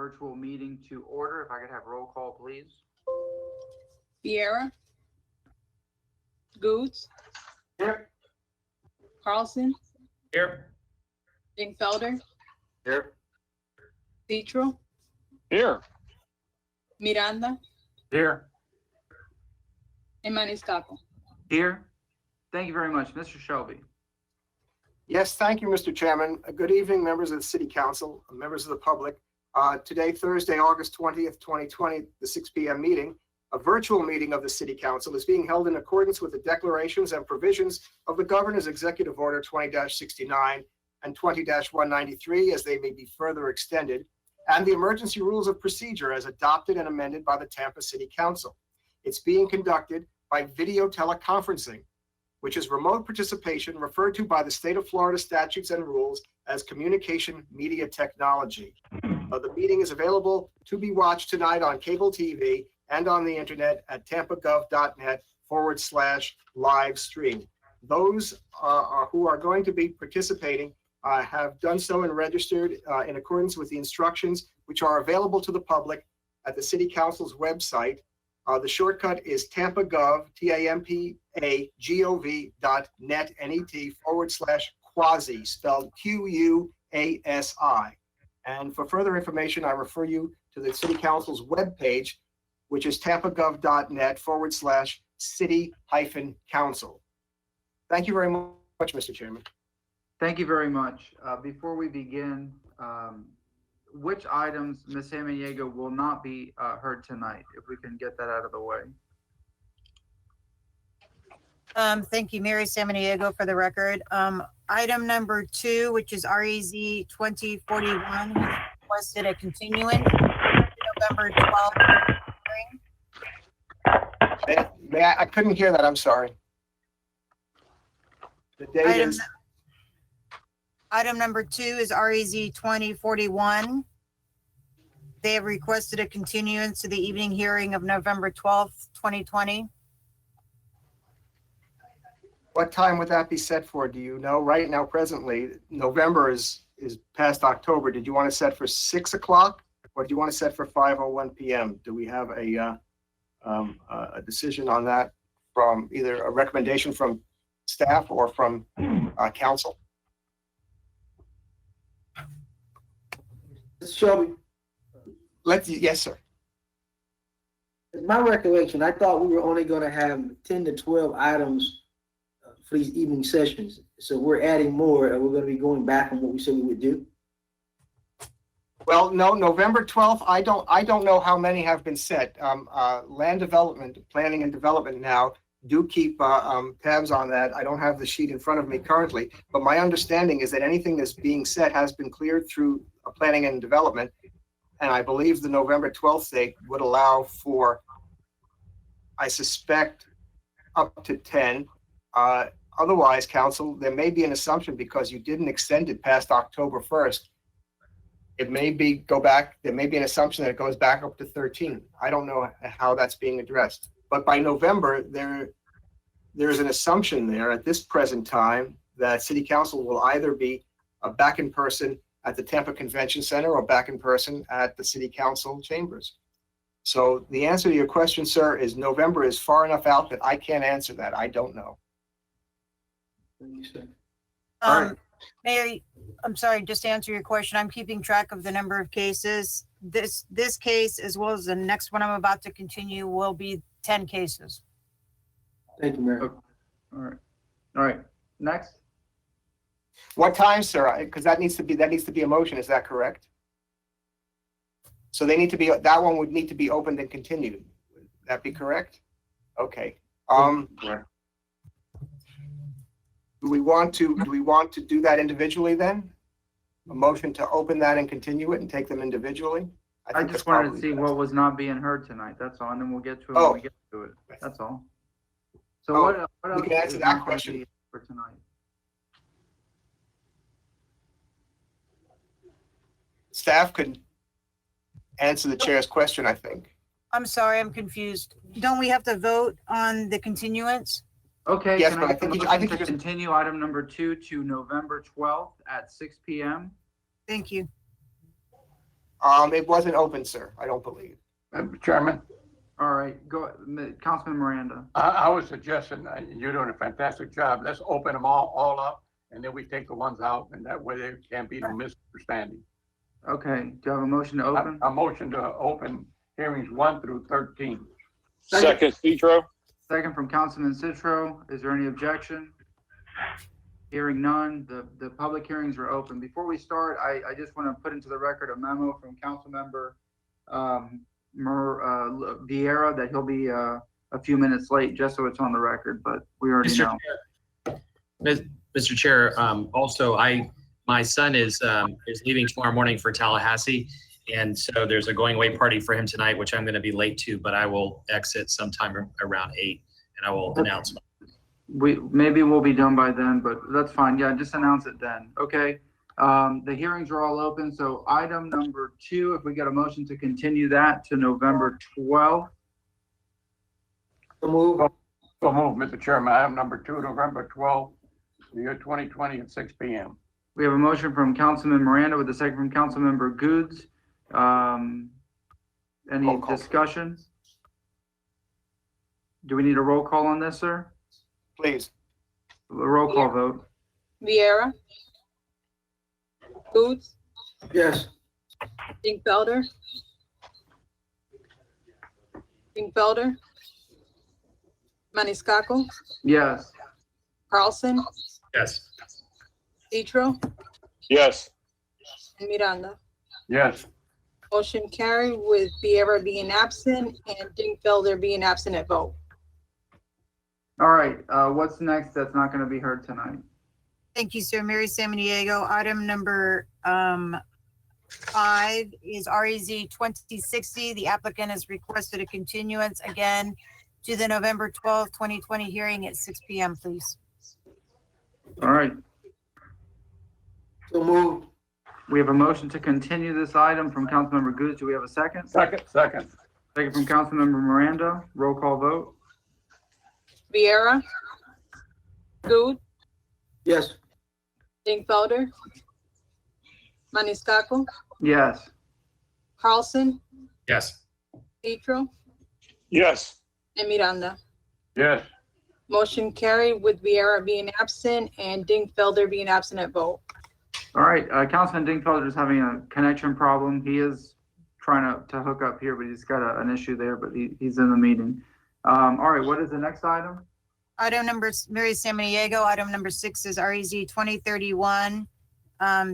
virtual meeting to order. If I could have roll call, please. Vieira, Goods, Here. Carlson, Here. Dingfelder, Here. Citro, Here. Miranda, Here. and Maniscalco. Here. Thank you very much. Mr. Shelby. Yes, thank you, Mr. Chairman. Good evening, members of the City Council, members of the public. Today, Thursday, August 20th, 2020, the 6 p.m. meeting, a virtual meeting of the City Council is being held in accordance with the declarations and provisions of the Governor's Executive Order 20-69 and 20-193 as they may be further extended, and the emergency rules of procedure as adopted and amended by the Tampa City Council. It's being conducted by video teleconferencing, which is remote participation referred to by the state of Florida statutes and rules as communication media technology. The meeting is available to be watched tonight on cable TV and on the internet at tampagov.net/live stream. Those who are going to be participating have done so and registered in accordance with the instructions which are available to the public at the City Council's website. The shortcut is tampagov, tampagov.net/quasi, spelled QUASI. And for further information, I refer you to the City Council's webpage, which is tampagov.net/city-council. Thank you very much, Mr. Chairman. Thank you very much. Before we begin, which items, Ms. Samaniego, will not be heard tonight, if we can get that out of the way? Thank you, Mary Samaniego, for the record. Item number 2, which is REZ 2041, has requested a continuance to November 12th hearing. I couldn't hear that, I'm sorry. The date is... Item number 2 is REZ 2041. They have requested a continuance to the evening hearing of November 12th, 2020. What time would that be set for? Do you know? Right now, presently, November is past October. Did you want to set for 6 o'clock or do you want to set for 5:01 p.m.? Do we have a decision on that from either a recommendation from staff or from council? Mr. Shelby, Yes, sir. in my recollection, I thought we were only going to have 10 to 12 items for these evening sessions. So we're adding more and we're going to be going back on what we said we would do. Well, no, November 12th, I don't know how many have been set. Land development, planning and development now do keep tabs on that. I don't have the sheet in front of me currently, but my understanding is that anything that's being set has been cleared through planning and development. And I believe the November 12th date would allow for, I suspect, up to 10. Otherwise, council, there may be an assumption because you didn't extend it past October 1st. It may be there may be an assumption that it goes back up to 13. I don't know how that's being addressed. But by November, there's an assumption there at this present time that City Council will either be back in person at the Tampa Convention Center or back in person at the City Council chambers. So the answer to your question, sir, is November is far enough out that I can't answer that. I don't know. All right. Mary, I'm sorry, just to answer your question, I'm keeping track of the number of cases. This case, as well as the next one I'm about to continue, will be 10 cases. Thank you, Mayor. Okay. All right. Next. What time, sir? Because that needs to be a motion. Is that correct? So that one would need to be opened and continued. Would that be correct? Okay. Do we want to do that individually then? A motion to open that and continue it and take them individually? I think just that's wanted to probably see best. what was not being heard tonight. That's all, and then we'll get to it Oh. when we get to it. That's all. So Oh, what else we can answer is that not gonna question. be for tonight? Staff could answer the chair's question, I think. I'm sorry, I'm confused. Don't we have to vote on the continuance? Okay, Yes, can but I I get think a you- I motion think to you just- continue item number 2 to November 12th at 6 p.m.? Thank you. It wasn't open, sir, I don't believe. Mr. Chairman, All right, Councilman Miranda. I was suggesting, you're doing a fantastic job. Let's open them all up, and then we take the ones out, and that way there can't be no misunderstanding. Okay, do you have a motion to open? A motion to open hearings 1 through 13. Second, Citro. Second from Councilman Citro. Is there any objection? Hearing none, the public hearings are open. Before we start, I just want to put into the record a memo from Councilmember Vieira that he'll be a few minutes late, just so it's on the record, but we already know. Mr. Chair, also, my son is leaving tomorrow morning for Tallahassee. And so there's a going away party for him tonight, which I'm going to be late to, but I will exit sometime around 8 and I will announce. Maybe we'll be done by then, but that's fine. Yeah, just announce it then. Okay. The hearings are all open. So item number 2, if we get a motion to continue that to November 12th. So move. So move, Mr. Chairman. Item number 2, November 12th, the year 2020 at 6 p.m. We have a motion from Councilman Miranda with a second from Councilmember Goods. Any Roll call. discussion? Do we need a roll call on this, sir? Please. A roll call vote. Vieira, Goods, Yes. Dingfelder, Maniscalco, Yes. Carlson, Yes. Citro, Yes. and Miranda. Yes. Motion carried with Vieira being absent and Dingfelder being absent at vote. All right, what's next that's not going to be heard tonight? Thank you, sir. Mary Samaniego. Item number 5 is REZ 2060. The applicant has requested a continuance again to the November 12th, 2020 hearing at 6 p.m., please. All right, So move. we have a motion to continue this item from Councilmember Goods. Do we have a second? Second. Second from Councilmember Miranda. Roll call vote. Vieira, Good, Yes. Dingfelder, Maniscalco, Yes. Carlson, Yes. Citro, Yes. and Miranda. Yes. Motion carried with Vieira being absent and Dingfelder being absent at vote. All right, Councilman Dingfelder is having a connection problem. He is trying to hook up here, but he's got an issue there, but he's in the meeting. All right, what is the next item? Item number, Mary Samaniego. Item number 6 is REZ 2031.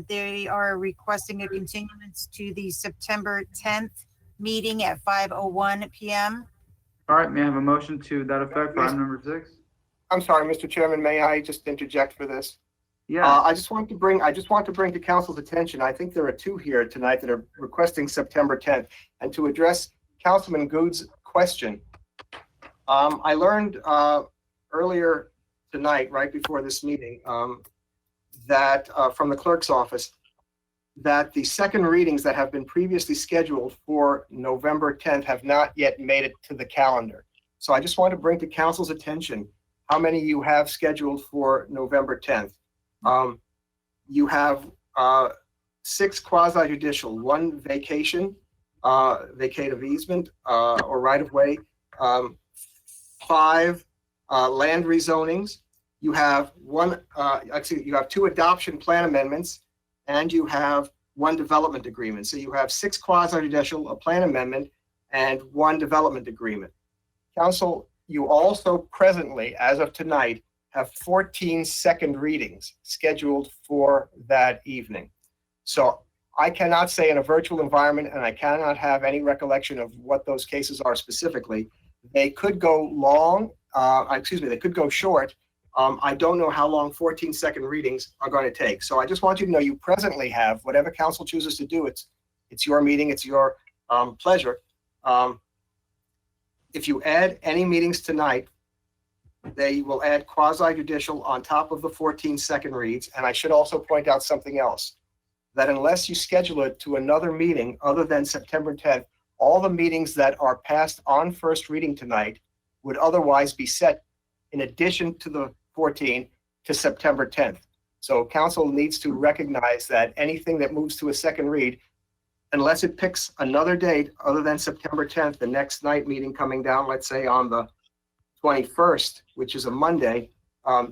They are requesting a continuance to the September 10th meeting at 5:01 p.m. All right, may I have a motion to that effect for item number 6? I'm sorry, Mr. Chairman, may I just interject for this? Yeah, I just want to bring to council's attention, I think there are 2 here tonight that are requesting September 10th. And to address Councilman Good's question, I learned earlier tonight, right before this meeting, that from the clerk's office, that the second readings that have been previously scheduled for November 10th have not yet made it to the calendar. So I just want to bring to council's attention how many you have scheduled for November 10th. You have 6 quasi-judicial, 1 vacation, vacate of easement or right-of-way, 5 land rezonings. You have you have 2 adoption plan amendments, and you have 1 development agreement. So you have 6 quasi-judicial, a plan amendment, and 1 development agreement. Council, you also presently, as of tonight, have 14 second readings scheduled for that evening. So I cannot say in a virtual environment, and I cannot have any recollection of what those cases are specifically. They could go long, they could go short. I don't know how long 14 second readings are going to take. So I just want you to know you presently have, whatever council chooses to do, it's your meeting, it's your pleasure. If you add any meetings tonight, they will add quasi-judicial on top of the 14 second reads. And I should also point out something else, that unless you schedule it to another meeting other than September 10th, all the meetings that are passed on first reading tonight would otherwise be set in addition to the 14 to September 10th. So council needs to recognize that anything that moves to a second read unless it picks another date other than September 10th, the next night meeting coming down, let's say on the 21st, which is a Monday,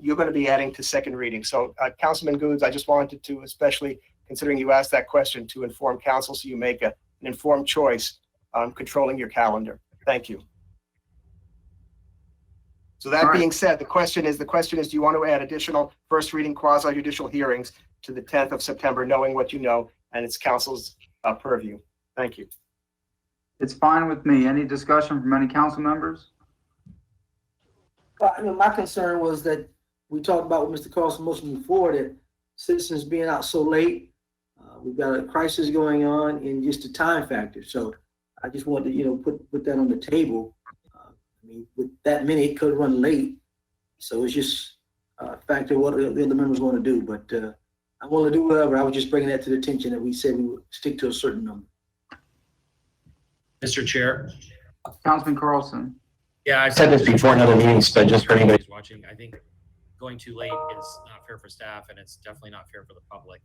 you're going to be adding to second reading. So Councilman Goods, I just wanted to, especially considering you asked that question, to inform council so you make an informed choice on controlling your calendar. Thank you. So All that right. being said, the question is, do you want to add additional first reading quasi judicial hearings to the 10th of September, knowing what you know, and it's council's purview? Thank you. It's fine with me. Any discussion from any council members? Well, my concern was that we talked about with Mr. Carlson motion before, that citizens being out so late, we've got a crisis going on and just a time factor. So I just wanted to, put that on the table. With that many, it could run late. So it's just a factor what the other members want to do. But I want to do whatever. I was just bringing that to the attention that we said we would stick to a certain number. Mr. Chair. Councilman Carlson. Yeah, I've said this before in other meetings, but just for anybody who's watching, I think going too late is not fair for staff, and it's definitely not fair for the public.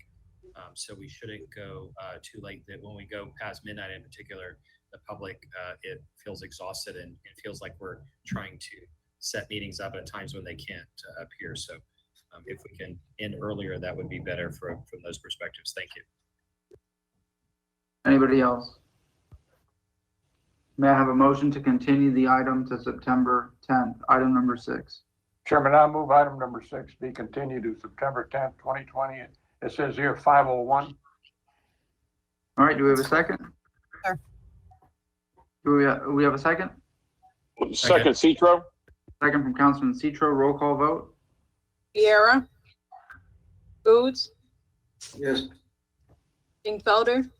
So we shouldn't go too late. That when we go past midnight in particular, the public, it feels exhausted and it feels like we're trying to set meetings up at times when they can't appear. So if we can end earlier, that would be better from those perspectives. Thank you. Anybody else? May I have a motion to continue the item to September 10th, item number 6? Chairman, I move item number 6 be continued to September 10th, 2020. It says here 5:01. All right, do we have a second? Sure. Do we have a second? Second, Citro? Second from Councilman Citro, roll call vote? Viera, Goods, Yes. Dingfelder,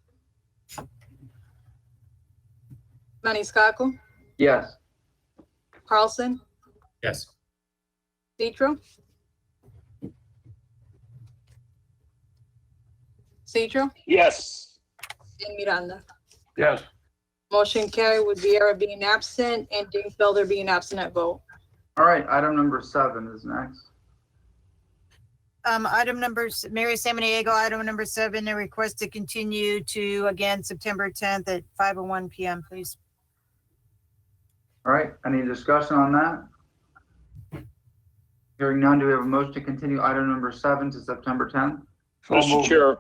Maniscalco, Yes. Carlson, Yes. Citro, Yes. and Miranda. Yes. Motion carried with Viera being absent and Dingfelder being absent at vote. All right, item number 7 is next. Item number, Mary Samaniego, item number 7, a request to continue to, again, September 10th at 5:01 PM, please. All right, any discussion on that? Hearing none, do we have a motion to continue item number 7 to September 10th? So Mr. moved. Chair.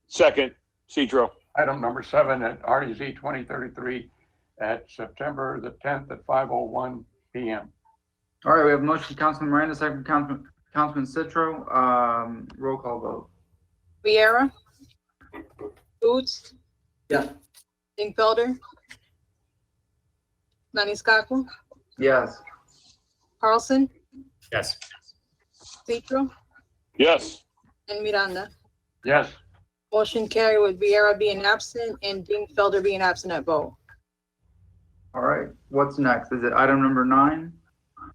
Second, Citro. Item number 7 at REZ 2033 at September the 10th at 5:01 PM. All right, we have a motion, Councilman Miranda, second from Councilman Citro, roll call vote. Viera, Goods, Yeah. Dingfelder, Maniscalco, Yes. Carlson, Yes. Citro, Yes. and Miranda. Yes. Motion carried with Viera being absent and Dingfelder being absent at vote. All right, what's next? Is it item number 9?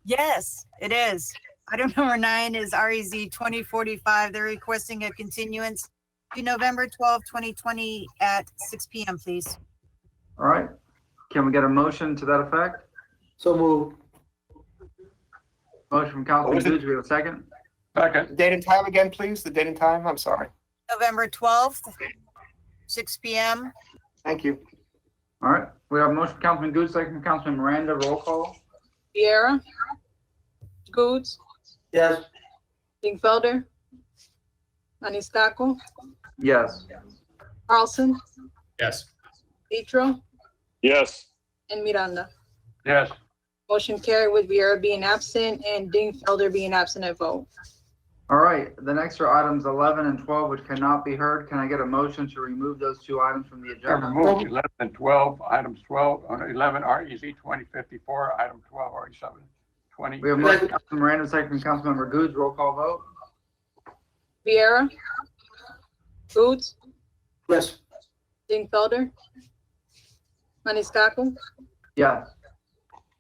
Yes, it is. Item number 9 is REZ 2045. They're requesting a continuance to November 12th, 2020 at 6 PM, please. All right, can we get a motion to that effect? So move. Motion from Councilman was it? Goods, we have a second? Second. Date and time again, please. The date and time. I'm sorry. November 12th, 6 PM. Thank you. All right, we have a motion from Councilman Goods, second from Councilman Miranda, roll call? Viera, Goods, Yes. Dingfelder, Maniscalco, Yes. Carlson, Yes. Citro, Yes. and Miranda. Yes. Motion carried with Viera being absent and Dingfelder being absent at vote. All right, the next are items 11 and 12, which cannot be heard. Can I get a motion to remove those 2 items from the Chairman, agenda? move 11 and 12, items 12, 11 REZ 2054, item 12 RE7 20. We have a motion from Councilman Miranda, second from Councilmember Goods, roll call vote? Viera, Goods, Yes. Dingfelder, Maniscalco, Yes.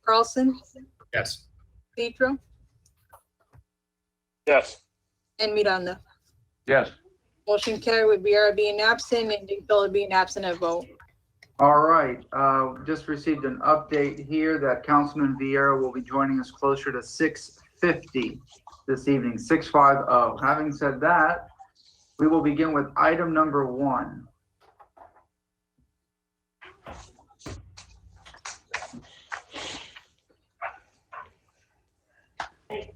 Carlson, Yes. Citro, Yes. and Miranda. Yes. Motion carried with Viera being absent and Dingfelder being absent at vote. All right, just received an update here that Councilman Vieira will be joining us closer to 6:50 this evening, 6:50. Having said that, we will begin with item number 1.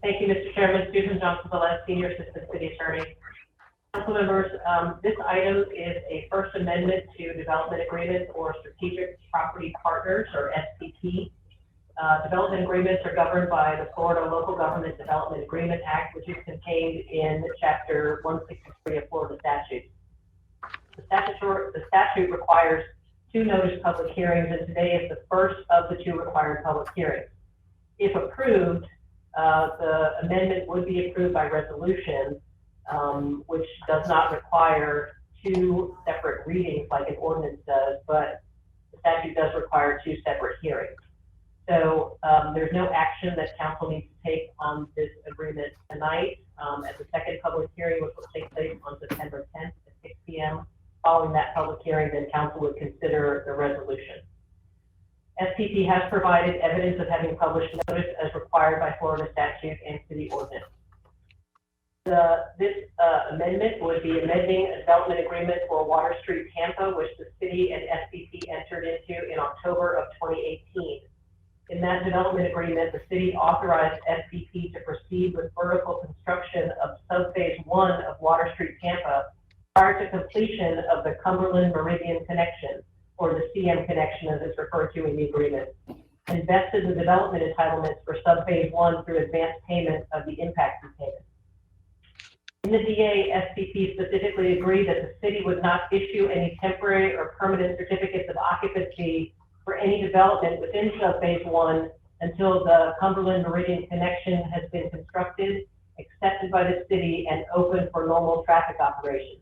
Thank you, Mr. Chairman. Susan Johnson Velez, Senior Assistant City Attorney. Council members, this item is a first amendment to development agreements or strategic property partners, or SPP. Development agreements are governed by the Florida Local Government Development Agreement Act, which is contained in Chapter 163 of Florida statutes. The statute requires 2 notice public hearings, and today is the first of the 2 required public hearings. If approved, the amendment would be approved by resolution, which does not require 2 separate readings like an ordinance does, but the statute does require 2 separate hearings. So there's no action that council needs to take on this agreement tonight. At the second public hearing, which will take place on September 10th at 6 p.m. Following that public hearing, then council would consider the resolution. SPP has provided evidence of having published notice as required by Florida statute and city ordinance. This amendment would be amending a development agreement for Water Street Tampa, which the city and SPP entered into in October of 2018. In that development agreement, the city authorized SPP to proceed with vertical construction of subphase 1 of Water Street Tampa prior to completion of the Cumberland Meridian Connection, or the CM connection as it's referred to in the agreement, and vested the development entitlements for subphase 1 through advanced payment of the impact fee payment. In the DA, SPP specifically agreed that the city would not issue any temporary or permanent certificates of occupancy for any development within subphase 1 until the Cumberland Meridian Connection has been constructed, accepted by the city, and open for normal traffic operations.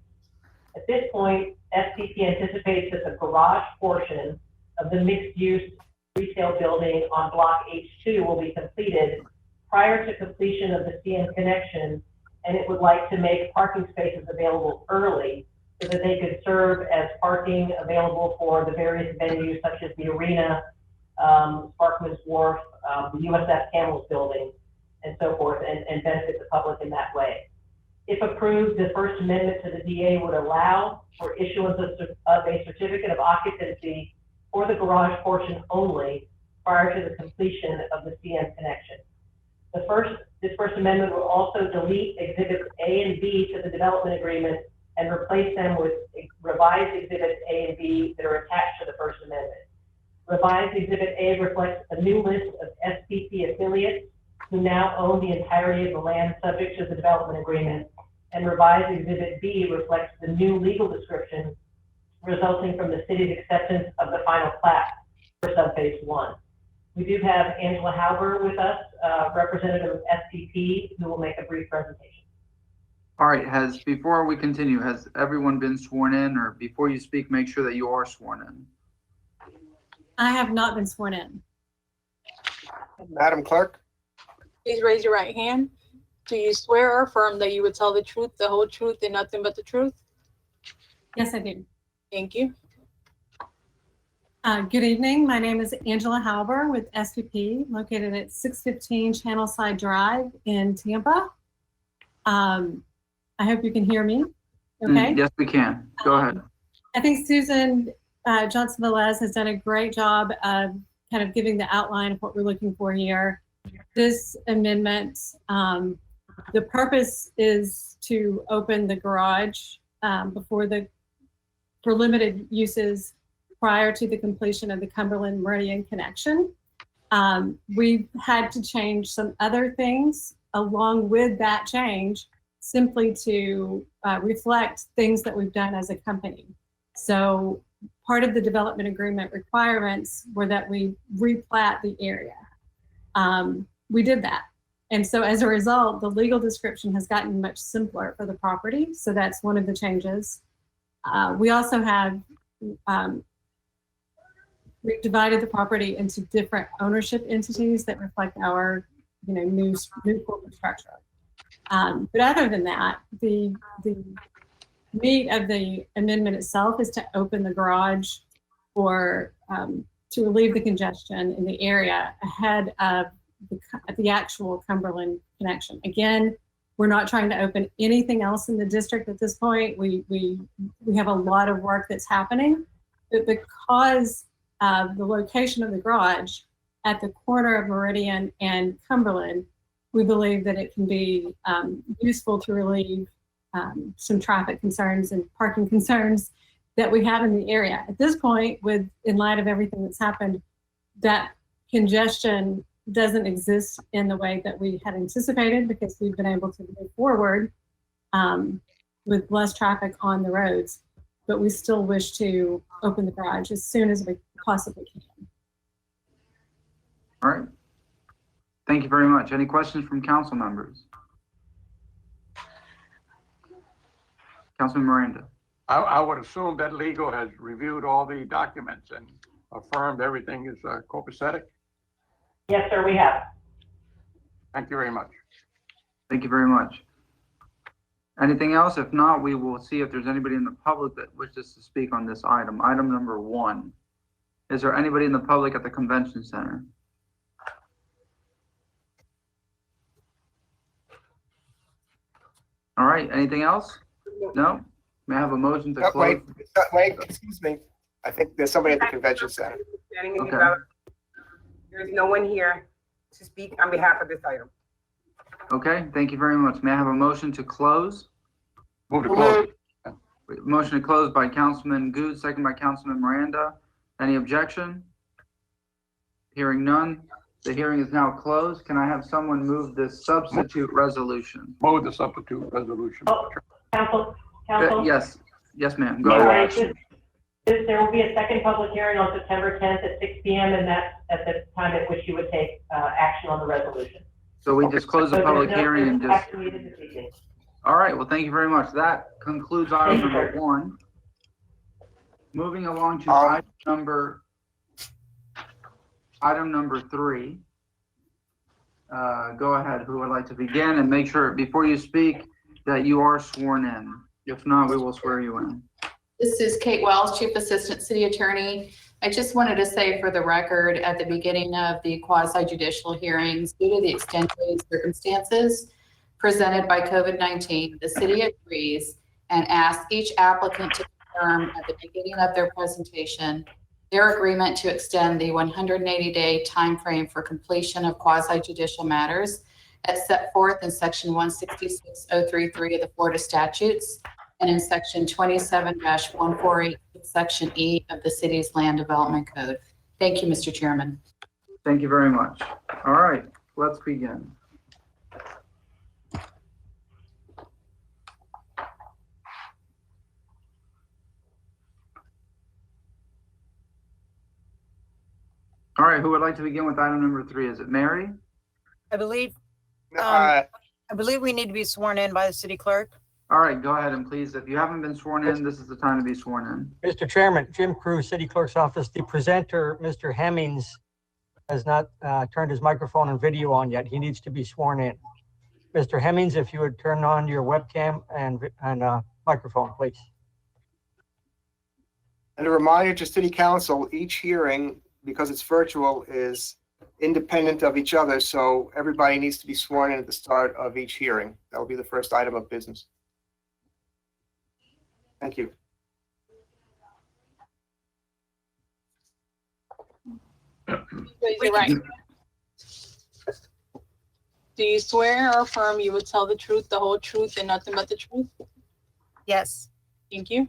At this point, SPP anticipates that the garage portion of the mixed-use retail building on Block H2 will be completed prior to completion of the CM connection, and it would like to make parking spaces available early so that they could serve as parking available for the various venues such as the arena, Sparkman's Wharf, the USF Camels building, and so forth, and benefit the public in that way. If approved, the First Amendment to the DA would allow for issuance of a certificate of occupancy for the garage portion only prior to the completion of the CM connection. This First Amendment will also delete Exhibits A and B to the development agreement and replace them with revised Exhibits A and B that are attached to the First Amendment. Revised Exhibit A reflects a new list of SPP affiliates who now own the entirety of the land subject to the development agreement, and revised Exhibit B reflects the new legal description resulting from the city's acceptance of the final plat for subphase 1. We do have Angela Halber with us, representative of SPP, who will make a brief presentation. All right, before we continue, has everyone been sworn in, or before you speak, make sure that you are sworn in? I have not been sworn in. Madam Clerk? Please raise your right hand. Do you swear or affirm that you would tell the truth, the whole truth, and nothing but the truth? Yes, I do. Thank you. Good evening. My name is Angela Halber with SPP, located at 615 Channelside Drive in Tampa. I hope you can hear me. Okay. Yes, we can. Go ahead. I think Susan Johnson Velez has done a great job of kind of giving the outline of what we're looking for here. This amendment, the purpose is to open the garage for limited uses prior to the completion of the Cumberland Meridian connection. We've had to change some other things along with that change, simply to reflect things that we've done as a company. So part of the development agreement requirements were that we replat the area. We did that. And so as a result, the legal description has gotten much simpler for the property. So that's one of the changes. We also have, we've divided the property into different ownership entities that reflect our, new corporate structure. But other than that, the meat of the amendment itself is to open the garage for to relieve the congestion in the area ahead of the actual Cumberland connection. Again, we're not trying to open anything else in the district at this point. We have a lot of work that's happening, but because of the location of the garage at the corner of Meridian and Cumberland, we believe that it can be useful to relieve some traffic concerns and parking concerns that we have in the area. At this point, in light of everything that's happened, that congestion doesn't exist in the way that we had anticipated because we've been able to move forward with less traffic on the roads, but we still wish to open the garage as soon as we possibly can. All right. Thank you very much. Any questions from council members? Councilman Miranda. I would assume that legal has reviewed all the documents and affirmed everything is copacetic. Yes, sir, we have. Thank you very much. Thank you very much. Anything else? If not, we will see if there's anybody in the public that wishes to speak on this item. Item number 1. Is there anybody in the public at the convention center? All right, anything else? No? May I have a motion to close? Wait, excuse me. I think there's somebody at the convention center. Okay. There's no one here to speak on behalf of this item. Okay, thank you very much. May I have a motion to close? Move to close. Motion to close by Councilman Good, second by Councilman Miranda. Any objection? Hearing none, the hearing is now closed. Can I have someone move this substitute resolution? Move the substitute resolution. Oh, Council? Yes, yes, ma'am. Go No ahead. action. There will be a second public hearing on September 10th at 6 p.m. and that's at the time at which you would take action on the resolution. So we just close the So public there's no hearing and just, action needed this evening. all right, well, thank you very much. That concludes item number 1. Moving along to item number 3. Go ahead, who would like to begin, and make sure before you speak that you are sworn in. If not, we will swear you in. This is Kate Wells, Chief Assistant City Attorney. I just wanted to say for the record, at the beginning of the quasi-judicial hearings, due to the extenuating circumstances presented by COVID-19, the city agrees and asks each applicant to confirm at the beginning of their presentation their agreement to extend the 180-day timeframe for completion of quasi-judicial matters as set forth in Section 166.033 of the Florida statutes and in Section 27-148, Section E of the city's Land Development Code. Thank you, Mr. Chairman. Thank you very much. All right, let's begin. All right, who would like to begin with item number 3? Is it Mary? I believe Uh, we need to be sworn in by the city clerk. All right, go ahead and please, if you haven't been sworn in, this is the time to be sworn in. Mr. Chairman, Jim Cruz, City Clerk's Office. The presenter, Mr. Hemmings, has not turned his microphone and video on yet. He needs to be sworn in. Mr. Hemmings, if you would turn on your webcam and microphone, please. And a reminder to City Council, each hearing, because it's virtual, is independent of each other, so everybody needs to be sworn in at the start of each hearing. That will be the first item of business. Thank you. Raise your right hand. Do you swear or affirm you would tell the truth, the whole truth, and nothing but the truth? Yes. Thank you.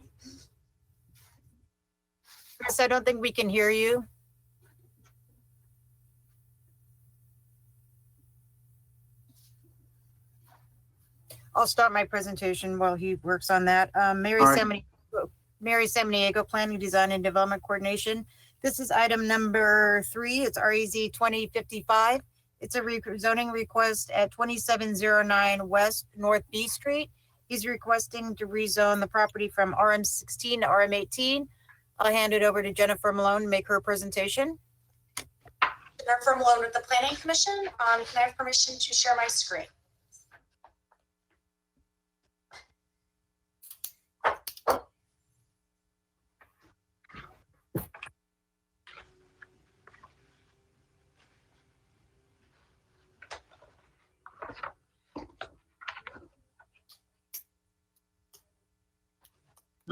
Chris, I don't think we can hear you. I'll start my presentation while he works on that. Mary All right. Samaniego, Planning, Design, and Development Coordination. This is item number 3. It's REZ 2055. It's a zoning request at 2709 West North B Street. He's requesting to rezone the property from RM16 to RM18. I'll hand it over to Jennifer Malone to make her presentation. Jennifer Malone with the Planning Commission. Can I have permission to share my screen?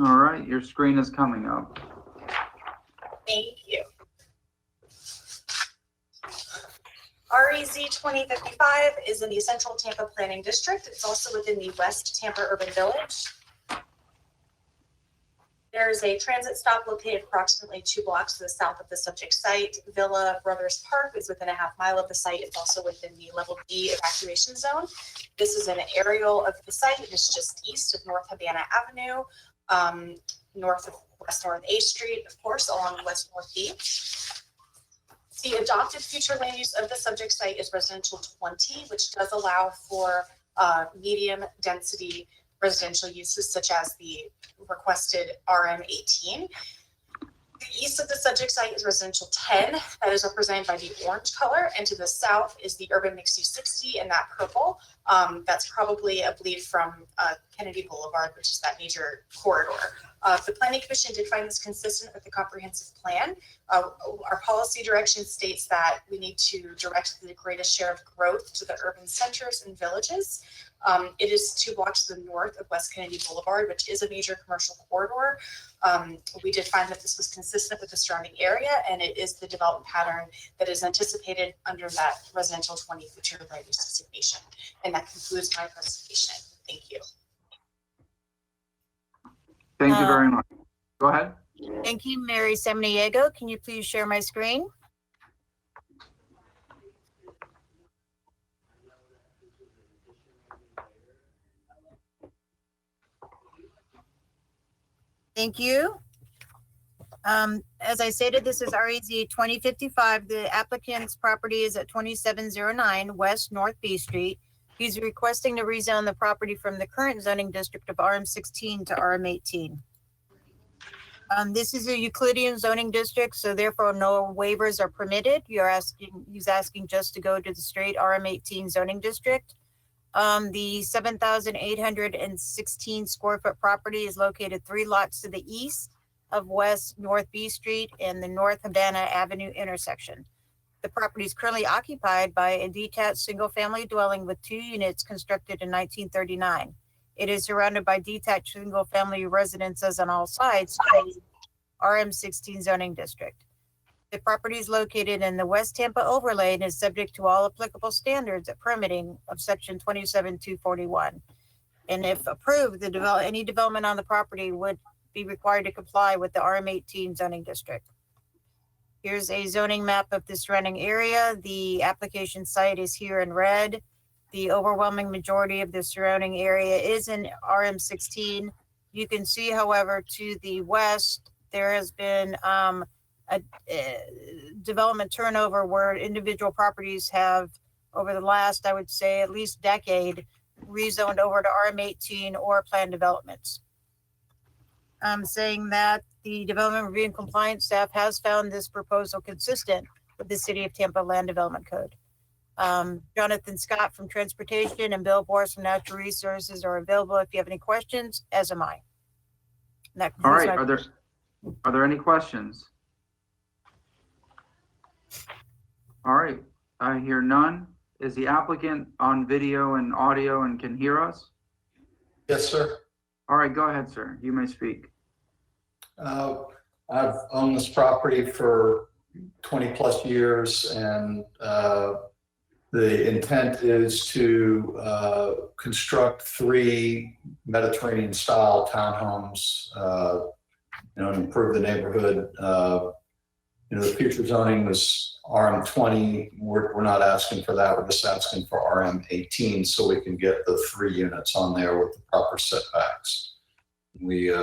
All right, your screen is coming up. Thank you. REZ 2055 is in the Central Tampa Planning District. It's also within the West Tampa Urban Village. There is a transit stop located approximately 2 blocks to the south of the subject site. Villa Brothers Park is within a half mile of the site. It's also within the level D evacuation zone. This is an aerial of the site. It is just east of North Havana Avenue, north of West North A Street, of course, along West North B. The adopted future land use of the subject site is residential 20, which does allow for medium density residential uses such as the requested RM 18. The east of the subject site is residential 10, that is represented by the orange color, and to the south is the urban mixed use 60 in that purple. That's probably, I believe, from Kennedy Boulevard, which is that major corridor. The Planning Commission did find this consistent with the comprehensive plan. Our policy direction states that we need to direct the greatest share of growth to the urban centers and villages. It is 2 blocks to the north of West Kennedy Boulevard, which is a major commercial corridor. We did find that this was consistent with the surrounding area, and it is the development pattern that is anticipated under that residential 20 future land use designation. And that concludes my presentation. Thank you. Thank you very much. Go ahead. Thank you, Mary Samaniego. Can you please share my screen? Thank you. As I stated, this is REZ 2055. The applicant's property is at 2709 West North B Street. He's requesting to rezone the property from the current zoning district of RM16 to RM18. This is a Euclidean zoning district, so therefore no waivers are permitted. He's asking just to go to the straight RM18 zoning district. The 7,816 square foot property is located 3 lots to the east of West North B Street and the North Havana Avenue intersection. The property is currently occupied by a detached single-family dwelling with 2 units constructed in 1939. It is surrounded by detached single-family residences on all sides, RM16 zoning district. The property is located in the West Tampa overlay and is subject to all applicable standards of permitting of section 27241. And if approved, any development on the property would be required to comply with the RM18 zoning district. Here's a zoning map of the surrounding area. The application site is here in red. The overwhelming majority of the surrounding area is in RM16. You can see, however, to the west, there has been a development turnover where individual properties have, over the last, I would say, at least decade, rezoned over to RM18 or planned developments. Saying that the Development Review and Compliance staff has found this proposal consistent with the City of Tampa Land Development Code. Jonathan Scott from Transportation and Bill Boris from Natural Resources are available if you have any questions, as am I. All right, are there any questions? All right, I hear none. Is the applicant on video and audio and can hear us? Yes, sir. All right, go ahead, sir. You may speak. I've owned this property for 20 plus years, and the intent is to construct 3 Mediterranean style townhomes, and improve the neighborhood. The future zoning was RM20. We're not asking for that. We're just asking for RM18 so we can get the 3 units on there with the proper setbacks. We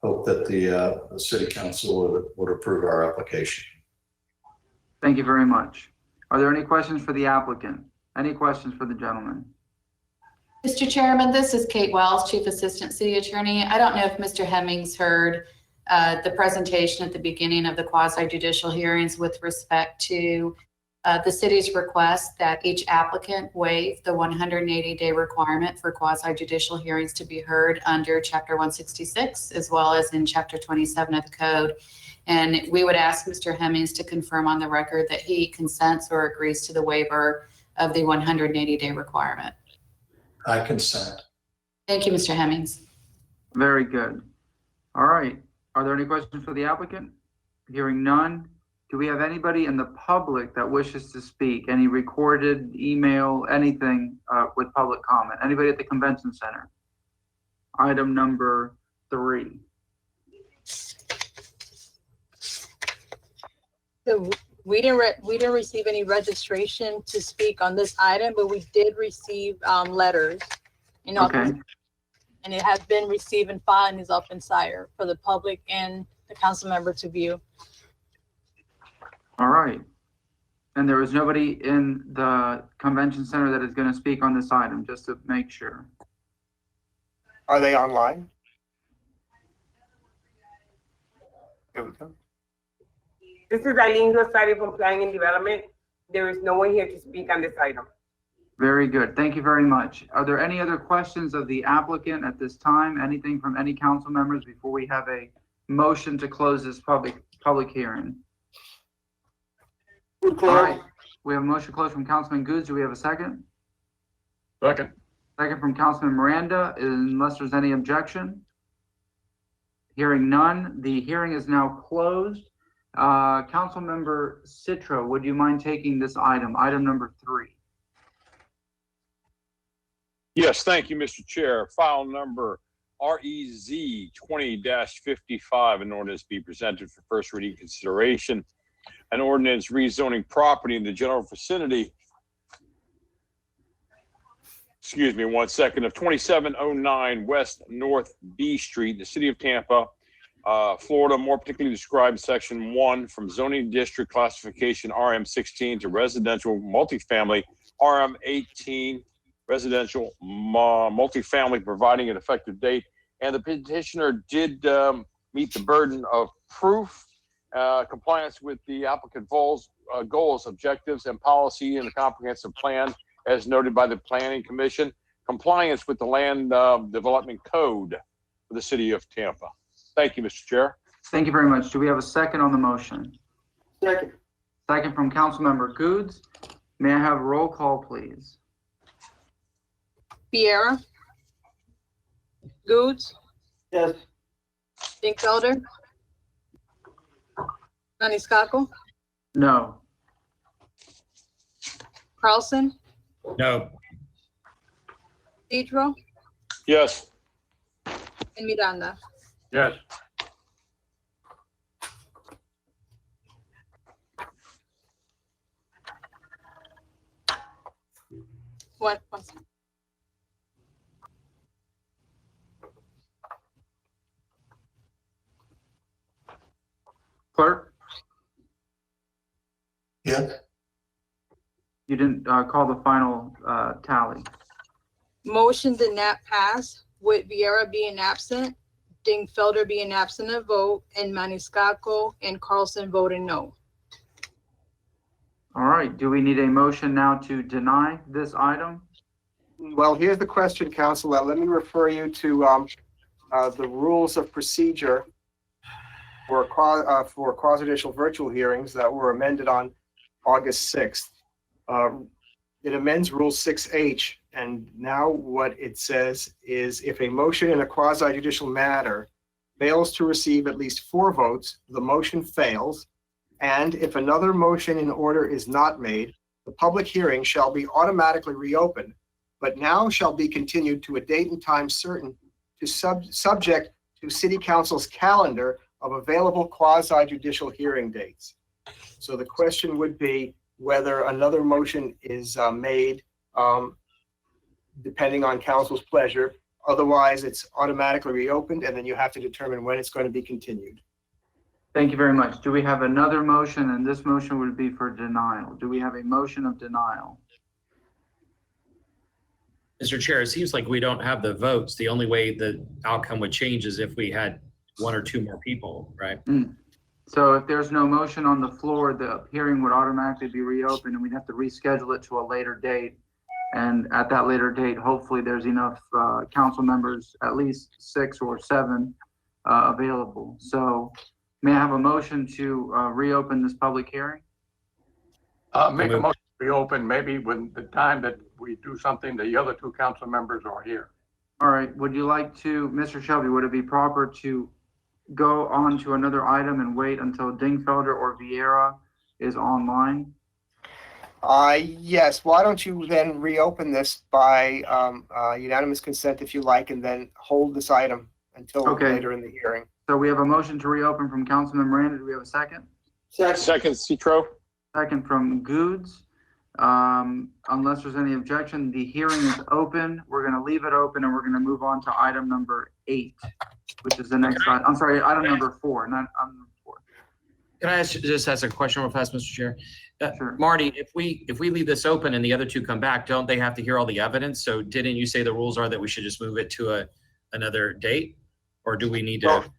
hope that the city council would approve our application. Thank you very much. Are there any questions for the applicant? Any questions for the gentleman? Mr. Chairman, this is Kate Wells, Chief Assistant City Attorney. I don't know if Mr. Hemmings heard the presentation at the beginning of the quasi-judicial hearings with respect to the city's request that each applicant waive the 180-day requirement for quasi-judicial hearings to be heard under Chapter 166, as well as in Chapter 27 of the Code. And we would ask Mr. Hemmings to confirm on the record that he consents or agrees to the waiver of the 180-day requirement. I consent. Thank you, Mr. Hemmings. Very good. All right. Are there any questions for the applicant? Hearing none. Do we have anybody in the public that wishes to speak? Any recorded, email, anything with public comment? Anybody at the convention center? Item number 3. So we didn't receive any registration to speak on this item, but we did receive letters. Okay. And it has been received and filed and is up in SIRE for the public and the council member to view. All right. And there was nobody in the convention center that is going to speak on this item, just to make sure. Are they online? Here we go. This is Eileen Rosario from Planning and Development. There is no one here to speak on this item. Very good. Thank you very much. Are there any other questions of the applicant at this time? Anything from any council members before we have a motion to close this public hearing? All right. We have a motion to close from Councilman Goods. Do we have a second? Second. Second from Councilman Miranda, unless there's any objection. Hearing none, the hearing is now closed. Councilmember Citro, would you mind taking this item number 3? Yes, thank you, Mr. Chair. File number REZ 20-55, an ordinance be presented for first reading consideration. An ordinance rezoning property in the general vicinity, excuse me, 1 second, of 2709 West North B Street, in the city of Tampa, Florida, more particularly described in section 1 from zoning district classification RM16 to residential multifamily RM18, residential multifamily, providing an effective date. And the petitioner did meet the burden of proof, compliance with the applicant goals, objectives, and policy in the comprehensive plan, as noted by the Planning Commission, compliance with the Land Development Code for the city of Tampa. Thank you, Mr. Chair. Thank you very much. Do we have a second on the motion? Second. Second from Councilmember Goods. May I have a roll call, please? Vieira. Goods. Yes. Dingfelder. Maniscalco. No. Carlson. No. Citro. Yes. And Miranda. Yes. One. Clerk, Yes. you didn't call the final tally. Motion did not pass with Vieira being absent, Dingfelder being absent of vote, and Maniscalco and Carlson voting no. All right. Do we need a motion now to deny this item? Well, here's the question, Council. Let me refer you to the rules of procedure for quasi-judicial virtual hearings that were amended on August 6th. It amends Rule 6H, and now what it says is if a motion in a quasi-judicial matter fails to receive at least 4 votes, the motion fails, and if another motion in order is not made, the public hearing shall be automatically reopened, but now shall be continued to a date and time certain to subject to City Council's calendar of available quasi-judicial hearing dates. So the question would be whether another motion is made depending on council's pleasure. Otherwise, it's automatically reopened, and then you have to determine when it's going to be continued. Thank you very much. Do we have another motion? And this motion would be for denial. Do we have a motion of denial? Mr. Chair, it seems like we don't have the votes. The only way the outcome would change is if we had 1 or 2 more people, right? So if there's no motion on the floor, the hearing would automatically be reopened, and we'd have to reschedule it to a later date. And at that later date, hopefully there's enough council members, at least 6 or 7 available. So may I have a motion to reopen this public hearing? Make a motion to reopen, maybe when the time that we do something, the other 2 council members are here. All right. Would you like to, Mr. Shelby, would it be proper to go on to another item and wait until Dingfelder or Vieira is online? Yes, why don't you then reopen this by unanimous consent if you like, and then hold this item until Okay. later in the hearing. So we have a motion to reopen from Councilman Miranda. Do we have a second? Second, Citro. Second from Goods. Unless there's any objection, the hearing is open. We're gonna leave it open and we're gonna move on to item number 8, which is the next item. I'm sorry, item number 4, not item number 4. Can I just ask a question real fast, Mr. Chair? Sure. Marty, if we leave this open and the other two come back, don't they have to hear all the evidence? So didn't you say the rules are that we should just move it to another date? Or do we need to?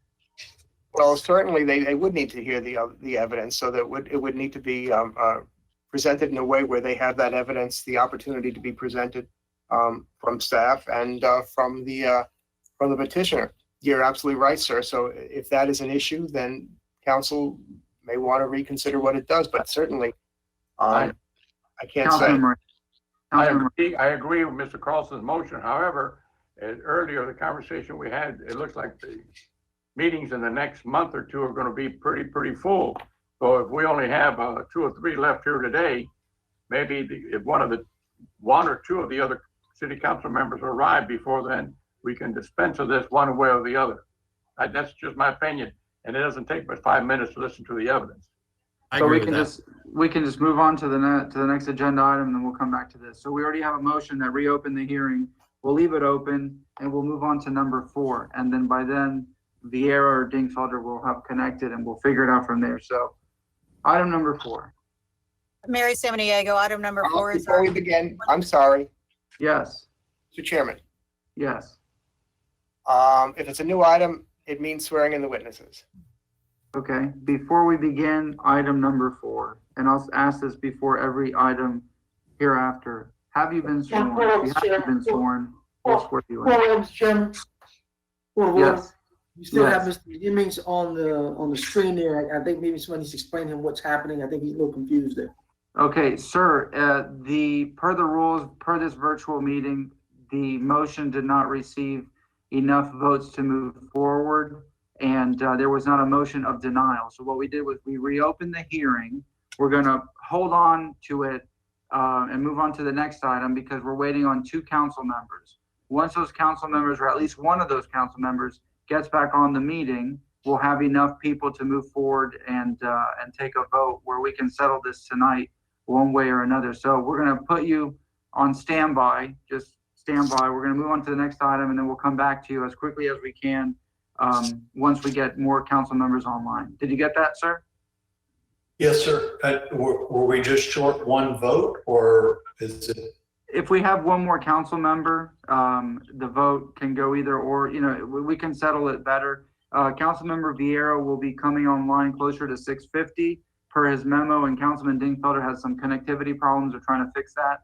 Well, certainly they would need to hear the evidence, so that it would need to be presented in a way where they have that evidence, the opportunity to be presented from staff and from the petitioner. You're absolutely right, sir. So if that is an issue, then council may want to reconsider what it does, but certainly I can't say. Councilman Miranda. I agree with Mr. Carlson's motion. However, earlier, the conversation we had, it looks like the meetings in the next month or two are going to be pretty full. So if we only have 2 or 3 left here today, maybe if one or two of the other city council members arrive before then, we can dispense of this one way or the other. That's just my opinion. And it doesn't take but 5 minutes to listen to the evidence. I So agree we with can that. just move on to the next agenda item, and then we'll come back to this. So we already have a motion that reopened the hearing. We'll leave it open and we'll move on to number 4. And then by then, Vieira or Dingfelder will have connected and we'll figure it out from there. So item number 4. Mary Samaniego, item number 4 is. Before we begin, I'm sorry, Yes, Mr. Chairman. yes. If it's a new item, it means swearing in the witnesses. Okay, before we begin, item number 4, and I'll ask this before every item hereafter. Have you been sworn? If you haven't been sworn, we'll swear you in. Mr. Chairman. Yes, You still have Yes. Mr. Hemmings on the screen there. I think maybe somebody needs to explain to him what's happening. I think he's a little confused there. okay, sir, per the rules, per this virtual meeting, the motion did not receive enough votes to move forward, and there was not a motion of denial. So what we did was we reopened the hearing. We're gonna hold on to it and move on to the next item because we're waiting on 2 council members. Once those council members, or at least one of those council members, gets back on the meeting, we'll have enough people to move forward and take a vote where we can settle this tonight one way or another. So we're gonna put you on standby, just stand by. We're gonna move on to the next item and then we'll come back to you as quickly as we can once we get more council members online. Did you get that, sir? Yes, sir. Were we just short one vote or is it? If we have one more council member, the vote can go either or, we can settle it better. Councilmember Vieira will be coming online closer to 6:50 per his memo, and Councilman Dingfelder has some connectivity problems. We're trying to fix that.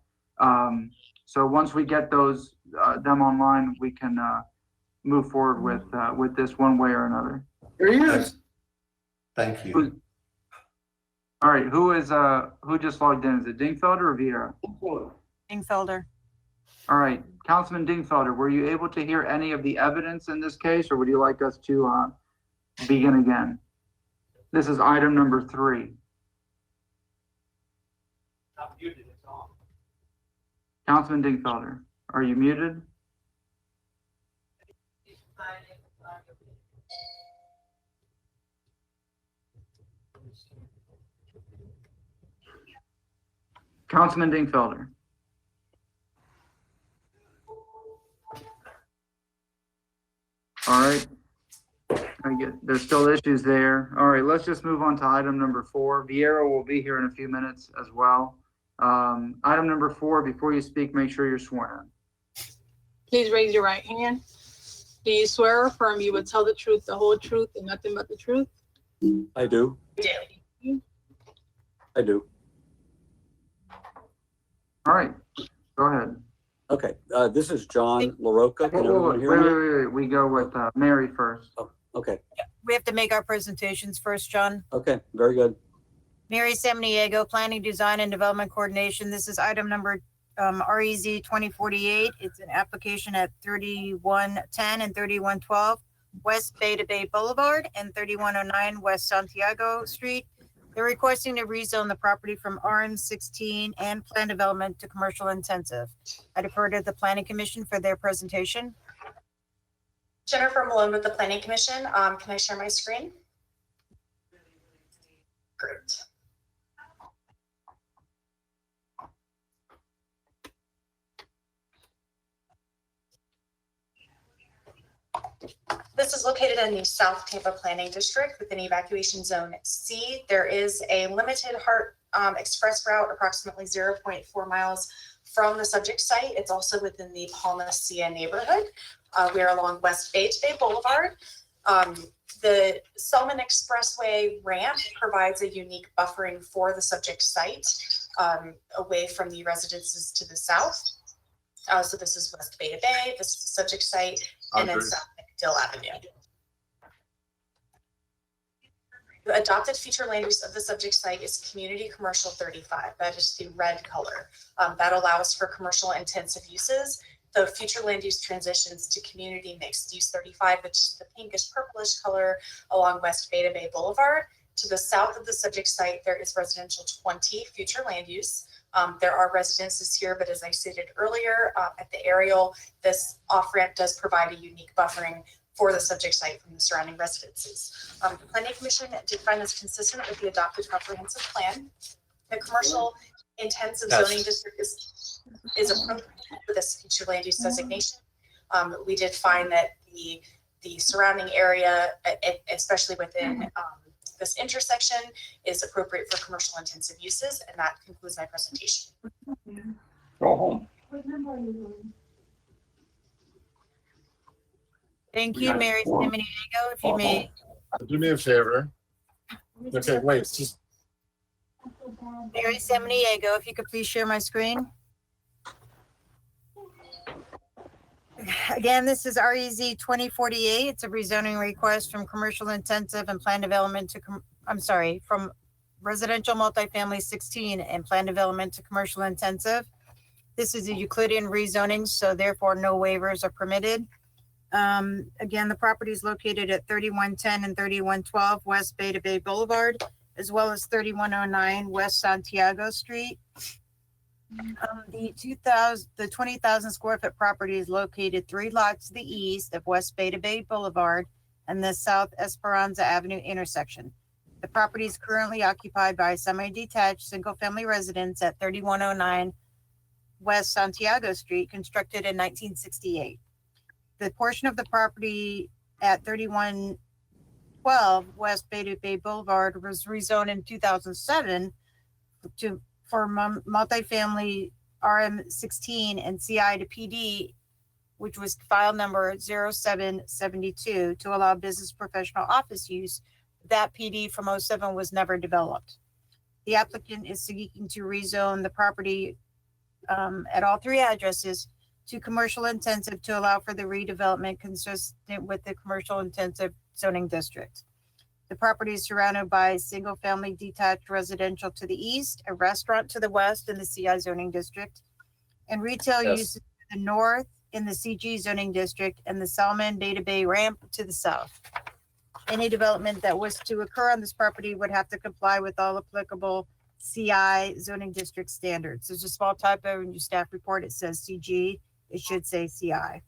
So once we get them online, we can move forward with this one way or another. Here he is. Thank you. All right, who just logged in? Is it Dingfelder or Vieira? Dingfelder. All right, Councilman Dingfelder, were you able to hear any of the evidence in this case, or would you like us to begin again? This is item number 3. Councilman Dingfelder, are you muted? Councilman Dingfelder. All right. There's still issues there. All right, let's just move on to item number 4. Vieira will be here in a few minutes as well. Item number 4, before you speak, make sure you're sworn in. Please raise your right hand. Do you swear or affirm you will tell the truth, the whole truth, and nothing but the truth? I do. I do. All right, go ahead. Okay, this is John LaRocca. Can Wait, everyone hear me? we go with Mary first. Oh, okay, We have to make our presentations first, John. okay, very good. Mary Samaniego, Planning, Design, and Development Coordination. This is item number REZ 2048. It's an application at 3110 and 3112 West Beta Bay Boulevard and 3109 West Santiago Street. They're requesting to rezone the property from RM16 and plan development to commercial intensive. I defer to the Planning Commission for their presentation. Jennifer Malone with the Planning Commission. Can I share my screen? Great. This is located in the South Tampa Planning District within Evacuation Zone C. There is a limited HART express route approximately 0.4 miles from the subject site. It's also within the Palma Cia neighborhood. We are along West Bay Boulevard. The Selman Expressway ramp provides a unique buffering for the subject site away from the residences to the south. So this is West Beta Bay, this is the subject site, and then South McDill Avenue. The adopted future land use of the subject site is Community Commercial 35. That is the red color. That allows for commercial intensive uses. The future land use transitions to community mixed use 35, which is the pinkish purplish color along West Beta Bay Boulevard. To the south of the subject site, there is residential 20 future land use. There are residences here, but as I stated earlier, at the aerial, this off-ramp does provide a unique buffering for the subject site from the surrounding residences. The Planning Commission did find this consistent with the adopted comprehensive plan. The commercial intensive zoning district is appropriate for this future land use designation. We did find that the surrounding area, especially within this intersection, is appropriate for commercial intensive uses, and that concludes my presentation. Go home. Thank you, Mary Samaniego. If you may, Do me a favor. Okay, wait, just, Mary Samaniego, if you could please share my screen. Again, this is REZ 2048. It's a rezoning request from commercial intensive and plan development to, from residential multifamily 16 and plan development to commercial intensive. This is a Euclidean rezoning, so therefore no waivers are permitted. Again, the property is located at 3110 and 3112 West Beta Bay Boulevard, as well as 3109 West Santiago Street. The 20,000 square foot property is located 3 lots to the east of West Beta Bay Boulevard and the South Esperanza Avenue intersection. The property is currently occupied by semi-detached single-family residence at 3109 West Santiago Street, constructed in 1968. The portion of the property at 3112 West Beta Bay Boulevard was rezoned in 2007 for multifamily RM16 and CI to PD, which was file number 0772, to allow business professional office use. That PD from 07 was never developed. The applicant is seeking to rezone the property at all 3 addresses to commercial intensive to allow for the redevelopment consistent with the commercial intensive zoning district. The property is surrounded by single-family detached residential to the east, a restaurant to the west in the CI zoning district, and retail uses to the north in the CG zoning district, and the Salmon Beta Bay ramp to the south. Any development that was to occur on this property would have to comply with all applicable CI zoning district standards. There's a small typo in your staff report. It says CG. It should say CI.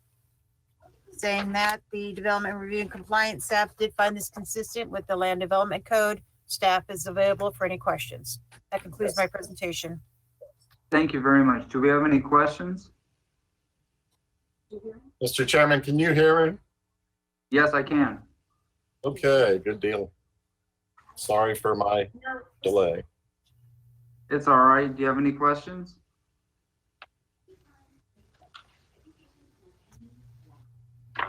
Saying that, the Development Review and Compliance staff did find this consistent with the Land Development Code. Staff is available for any questions. That concludes my presentation. Thank you very much. Do we have any questions? Mr. Chairman, can you hear me? Yes, I can. Okay, good deal. Sorry for my delay. It's all right. Do you have any questions?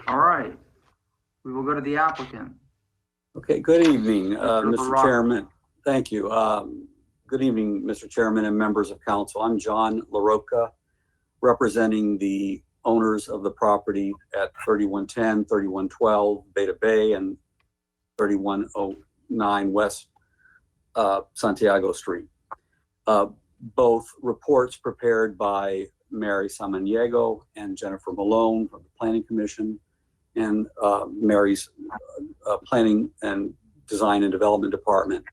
All right. We will go to the applicant. Okay, good evening, Mr. Baraka. Chairman. Thank you. Good evening, Mr. Chairman and members of council. I'm John LaRocca, representing the owners of the property at 3110, 3112 Beta Bay and 3109 West Santiago Street. Both reports prepared by Mary Samaniego and Jennifer Malone from the Planning Commission and Mary's Planning and Design and Development Department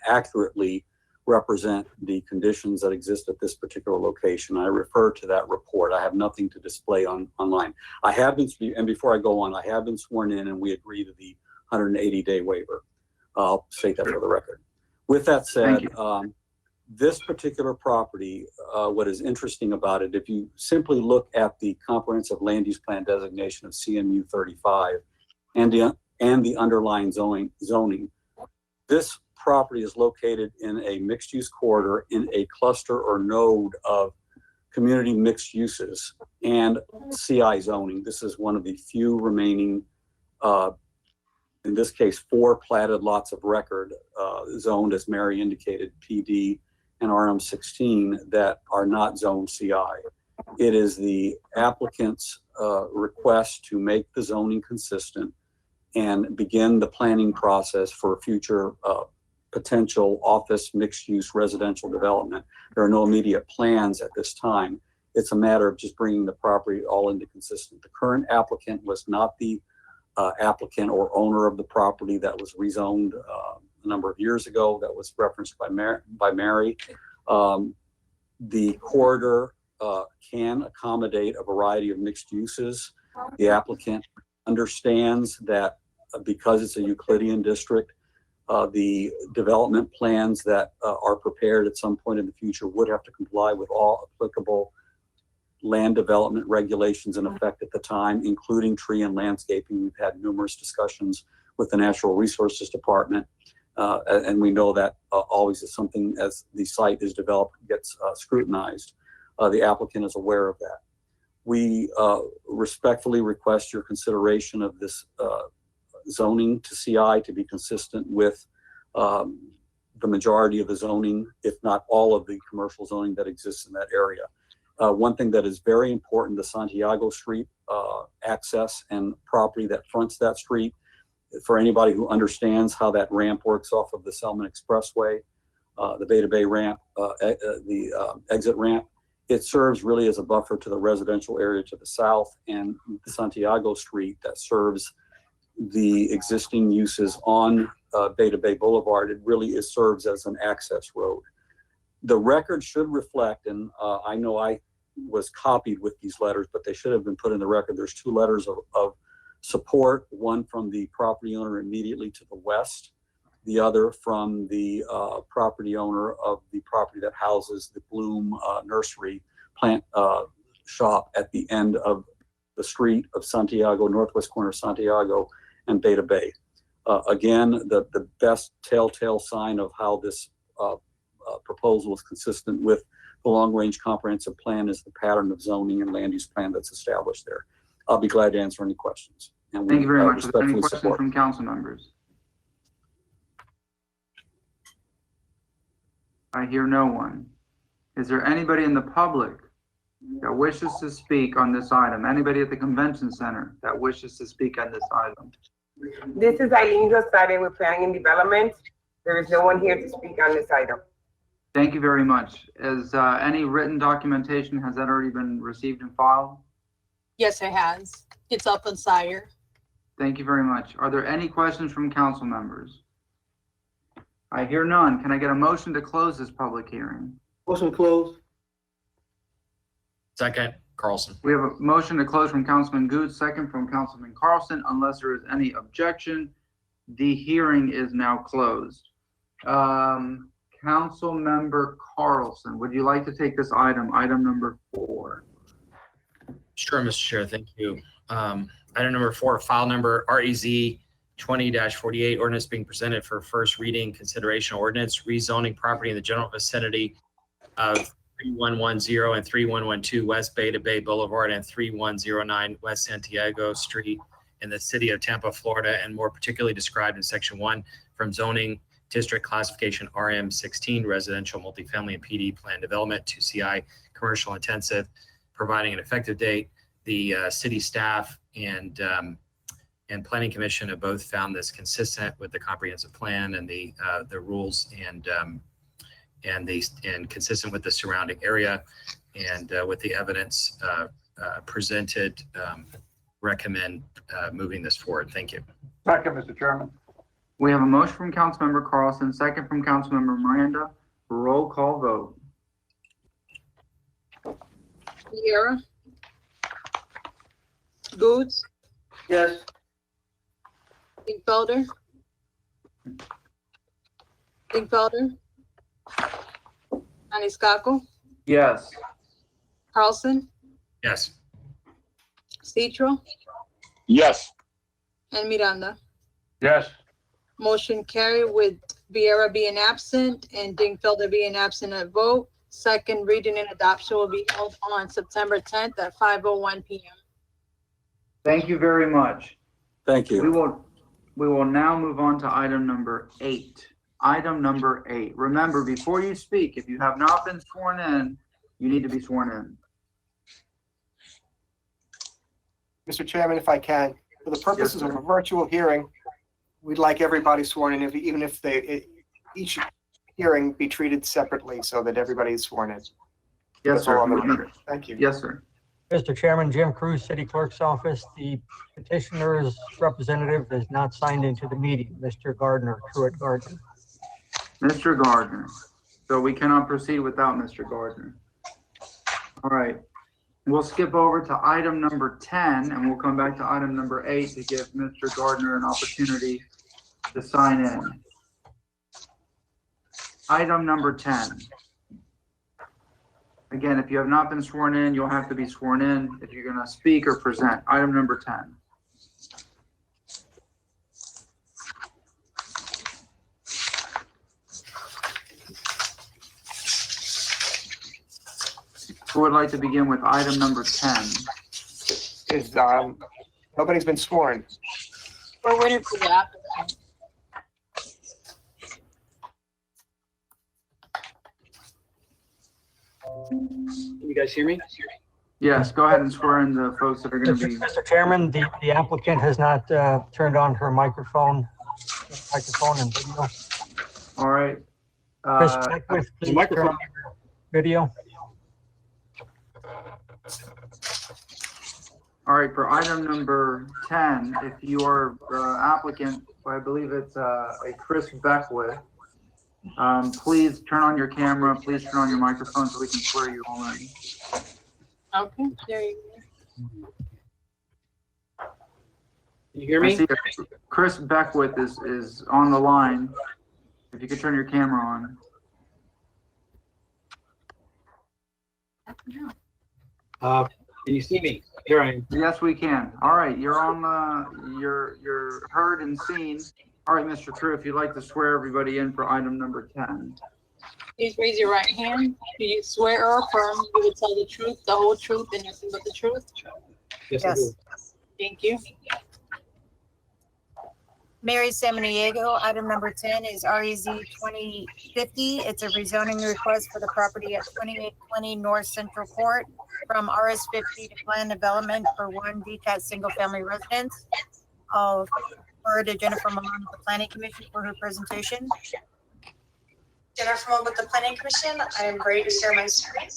accurately represent the conditions that exist at this particular location. I refer to that report. I have nothing to display online. I have been, and before I go on, I have been sworn in and we agree to the 180-day waiver. I'll state that for the record. With that said, this particular property, what is interesting about it, if you simply look at the comprehensive land use plan designation of CMU 35 and the underlying zoning, this property is located in a mixed use corridor in a cluster or node of community mixed uses and CI zoning. This is one of the few remaining, in this case, 4 platted lots of record zoned, as Mary indicated, PD and RM16 that are not zoned CI. It is the applicant's request to make the zoning consistent and begin the planning process for future potential office mixed-use residential development. There are no immediate plans at this time. It's a matter of just bringing the property all into consistent. The current applicant was not the applicant or owner of the property that was rezoned a number of years ago that was referenced by Mary. The corridor can accommodate a variety of mixed uses. The applicant understands that because it's a Euclidean district, the development plans that are prepared at some point in the future would have to comply with all applicable land development regulations in effect at the time, including tree and landscaping. We've had numerous discussions with the Natural Resources Department, and we know that always is something as the site is developed gets scrutinized. The applicant is aware of that. We respectfully request your consideration of this zoning to CI to be consistent with the majority of the zoning, if not all of the commercial zoning that exists in that area. One thing that is very important, the Santiago Street access and property that fronts that street, for anybody who understands how that ramp works off of the Selman Expressway, the Beta Bay ramp, the exit ramp, it serves really as a buffer to the residential area to the south, and the Santiago Street that serves the existing uses on Beta Bay Boulevard. It really serves as an access road. The record should reflect, and I know I was copied with these letters, but they should have been put in the record. There's 2 letters of support, one from the property owner immediately to the west, the other from the property owner of the property that houses the Bloom Nursery plant shop at the end of the street of Santiago, northwest corner of Santiago and Beta Bay. Again, the best telltale sign of how this proposal is consistent with the long-range comprehensive plan is the pattern of zoning and land use plan that's established there. I'll be glad to answer any questions. And Thank you very much. Are there any respectfully questions support. from council members? I hear no one. Is there anybody in the public that wishes to speak on this item? Anybody at the convention center that wishes to speak on this item? This is Eileen Rosado with Planning and Development. There is no one here to speak on this item. Thank you very much. Is any written documentation, has that already been received and filed? Yes, it has. It's up on Sire. Thank you very much. Are there any questions from council members? I hear none. Can I get a motion to close this public hearing? Motion closed. Second, Carlson. We have a motion to close from Councilman Goods, second from Councilman Carlson. Unless there is any objection, the hearing is now closed. Council Member Carlson, would you like to take this item number 4? Sure, Mr. Chair, thank you. Item number 4, file number REZ 20-48, ordinance being presented for first reading consideration ordinance, rezoning property in the general vicinity of 3110 and 3112 West Beta Bay Boulevard and 3109 West Santiago Street in the city of Tampa, Florida, and more particularly described in section 1 from zoning district classification RM16 residential multifamily and PD plan development to CI commercial intensive, providing an effective date. The city staff and planning commission have both found this consistent with the comprehensive plan and the rules and consistent with the surrounding area and with the evidence presented recommend moving this forward. Thank you. Second, Mr. Chairman. We have a motion from Councilmember Carlson, second from Councilmember Miranda. Roll call vote. Viera, Goos, Yes. Dingfelder, Maniscalco, Yes. Carlson, Yes. Citro, Yes. and Miranda. Yes. Motion carried with Viera being absent and Dingfelder being absent at vote. Second reading and adoption will be held on September 10th at 5:01 p.m. Thank you very much. Thank you. We will now move on to item number 8. Item number 8. Remember, before you speak, if you have not been sworn in, you need to be sworn in. Mr. Chairman, if I can, for the purposes of a virtual hearing, we'd like everybody sworn in, even if each hearing be treated separately so that everybody is sworn in. Yes, That's all sir. on the record. Thank you. Yes, sir. Mr. Chairman, Jim Cruz, City Clerk's Office. The petitioner's representative has not signed into the meeting, Mr. Gardner, Truett Gardner. Mr. Gardner. So we cannot proceed without Mr. Gardner. All right. We'll skip over to item number 10 and we'll come back to item number 8 to give Mr. Gardner an opportunity to sign in. Item number 10. Again, if you have not been sworn in, you'll have to be sworn in if you're going to speak or present. Item number 10. Who would like to begin with item number 10? Nobody's been sworn. We're waiting for the applicant. Can you guys hear me? Yes, go ahead and swear in the folks that are going to be. Mr. Chairman, the applicant has not turned on her microphone and video. All right. Chris Beckwith, please turn on your video. All right, for item number 10, if you are applicant, I believe it's a Chris Beckwith, please turn on your camera, please turn on your microphone so we can swear you all in. Okay, there you go. Can you hear I me? see Chris Beckwith is on the line. If you could turn your camera on. Can you see me? Here I am. Yes, we can. All right, you're on you're heard and seen. All right, Mr. Crew, if you'd like to swear everybody in for item number 10. Please raise your right hand. Do you swear or affirm you will tell the truth, the whole truth, and nothing but the truth? Yes, I do. Thank you. Mary Samaniego, item number 10 is REZ 2050. It's a rezoning request for the property at 2820 North Central Court from RS50 to planned development for one detached single-family residence. I'll refer to Jennifer Malone of the Planning Commission for her presentation. Jennifer Malone with the Planning Commission. I am ready to share my screen.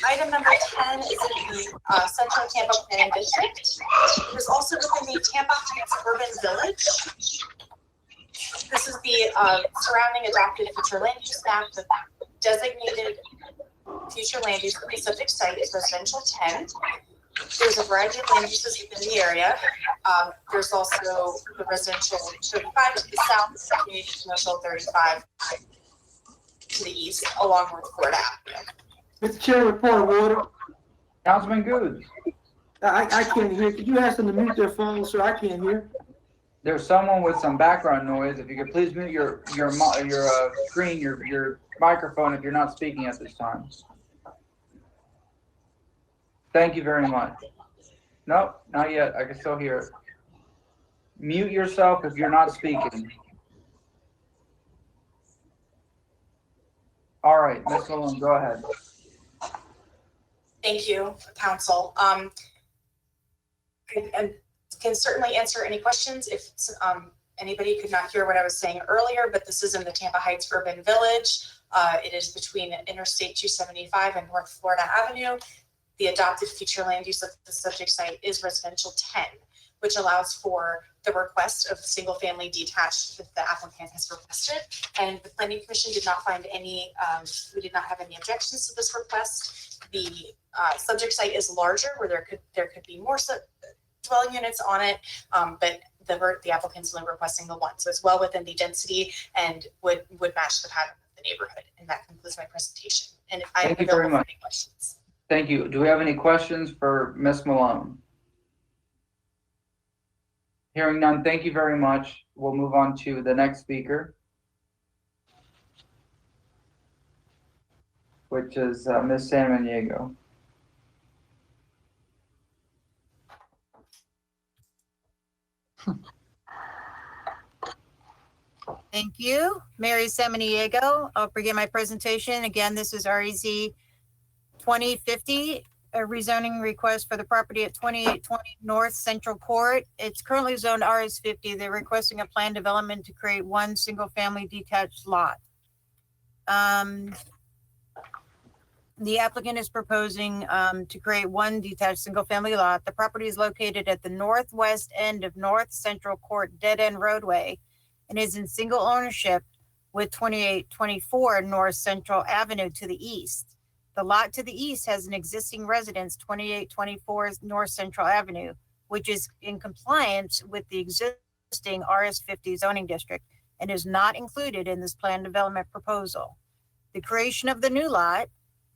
Item number 10 is in the Central Tampa Planning District. It is also within the Tampa Heights Urban Village. This is the surrounding adopted future land use map. The designated future land use for the subject site is residential 10. There's a variety of land uses within the area. There's also the residential 35 to the south, community commercial 35 to the east, along with Ford Avenue. Mr. Chairman, point of order. Councilman Goods. I can't hear. Could you ask them to mute their phone so I can't hear? There's someone with some background noise. If you could please mute your screen, your microphone if you're not speaking at this time. Thank you very much. Nope, not yet. I can still hear it. Mute yourself if you're not speaking. All right, Ms. Malone, go ahead. Thank you, Council. can certainly answer any questions if anybody could not hear what I was saying earlier, but this is in the Tampa Heights Urban Village. It is between Interstate 275 and North Florida Avenue. The adopted future land use of the subject site is residential 10, which allows for the request of single-family detached that the applicant has requested. And the Planning Commission did not find any, we did not have any objections to this request. The subject site is larger, where there could be more dwelling units on it, but the applicant's only requesting the one. So it's well within the density and would match the pattern of the neighborhood. And that concludes my presentation. And I am Thank you very available for much. any questions. Thank you. Do we have any questions for Ms. Malone? Hearing none, thank you very much. We'll move on to the next speaker, which is Ms. Samaniego. Thank you. Mary Samaniego. I'll begin my presentation. Again, this is REZ 2050, a rezoning request for the property at 2820 North Central Court. It's currently zoned RS50. They're requesting a planned development to create one single-family detached lot. The applicant is proposing to create one detached single-family lot. The property is located at the northwest end of North Central Court dead-end roadway and is in single ownership with 2824 North Central Avenue to the east. The lot to the east has an existing residence, 2824 North Central Avenue, which is in compliance with the existing RS50 zoning district and is not included in this planned development proposal. The creation of the new lot,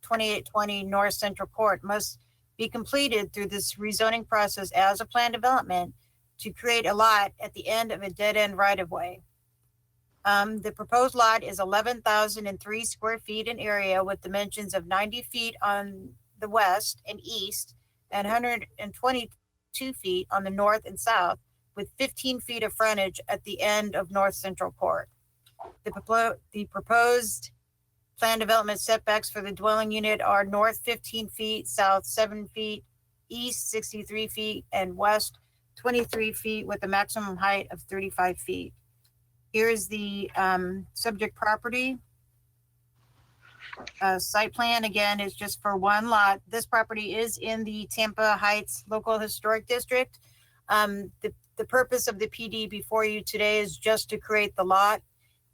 2820 North Central Court, must be completed through this rezoning process as a planned development to create a lot at the end of a dead-end right-of-way. The proposed lot is 11,003 square feet in area with dimensions of 90 feet on the west and east and 122 feet on the north and south, with 15 feet of frontage at the end of North Central Court. The proposed plan development setbacks for the dwelling unit are north 15 feet, south 7 feet, east 63 feet, and west 23 feet with a maximum height of 35 feet. Here is the subject property. Site plan, again, is just for one lot. This property is in the Tampa Heights Local Historic District. The purpose of the PD before you today is just to create the lot.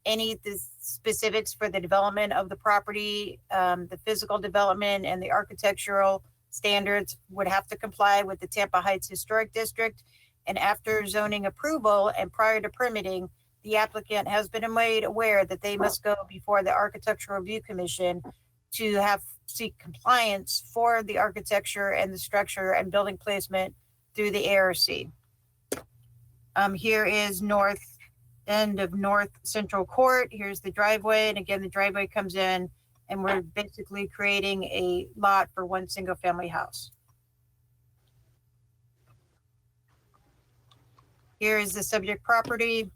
Any of the specifics for the development of the property, the physical development and the architectural standards would have to comply with the Tampa Heights Historic District. And after zoning approval and prior to permitting, the applicant has been made aware that they must go before the Architectural Review Commission to seek compliance for the architecture and the structure and building placement through the ARC. Here is north end of North Central Court. Here's the driveway. And again, the driveway comes in and we're basically creating a lot for one single family house. Here is the subject property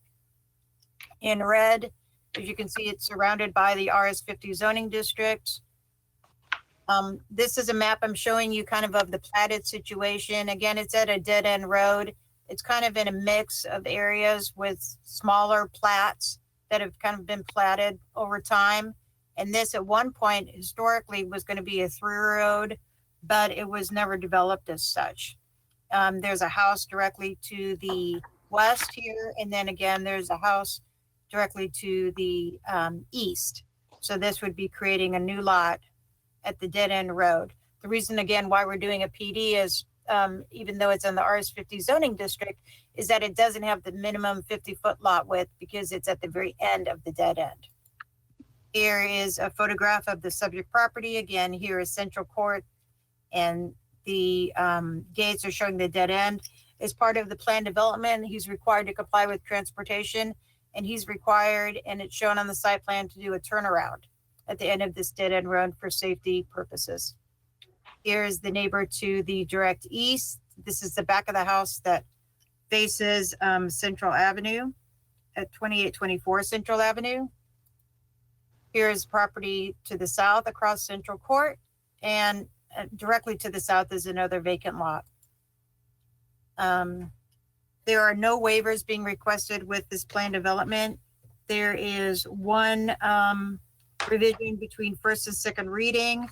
in red. As you can see, it's surrounded by the RS50 zoning district. This is a map I'm showing you kind of the platted situation. Again, it's at a dead end road. It's kind of in a mix of areas with smaller plats that have kind of been platted over time. And this at one point historically was going to be a through road, but it was never developed as such. There's a house directly to the west here. And then again, there's a house directly to the east. So this would be creating a new lot at the dead end road. The reason again why we're doing a PD is even though it's in the RS50 zoning district, is that it doesn't have the minimum 50-foot lot width because it's at the very end of the dead end. Here is a photograph of the subject property. Again, here is Central Court and the gates are showing the dead end. As part of the plan development, he's required to comply with transportation and he's required, and it's shown on the site plan, to do a turnaround at the end of this dead end road for safety purposes. Here is the neighbor to the direct east. This is the back of the house that faces Central Avenue at 2824 Central Avenue. Here is property to the south across Central Court, and directly to the south is another vacant lot. There are no waivers being requested with this plan development. There is one revision between first and second reading.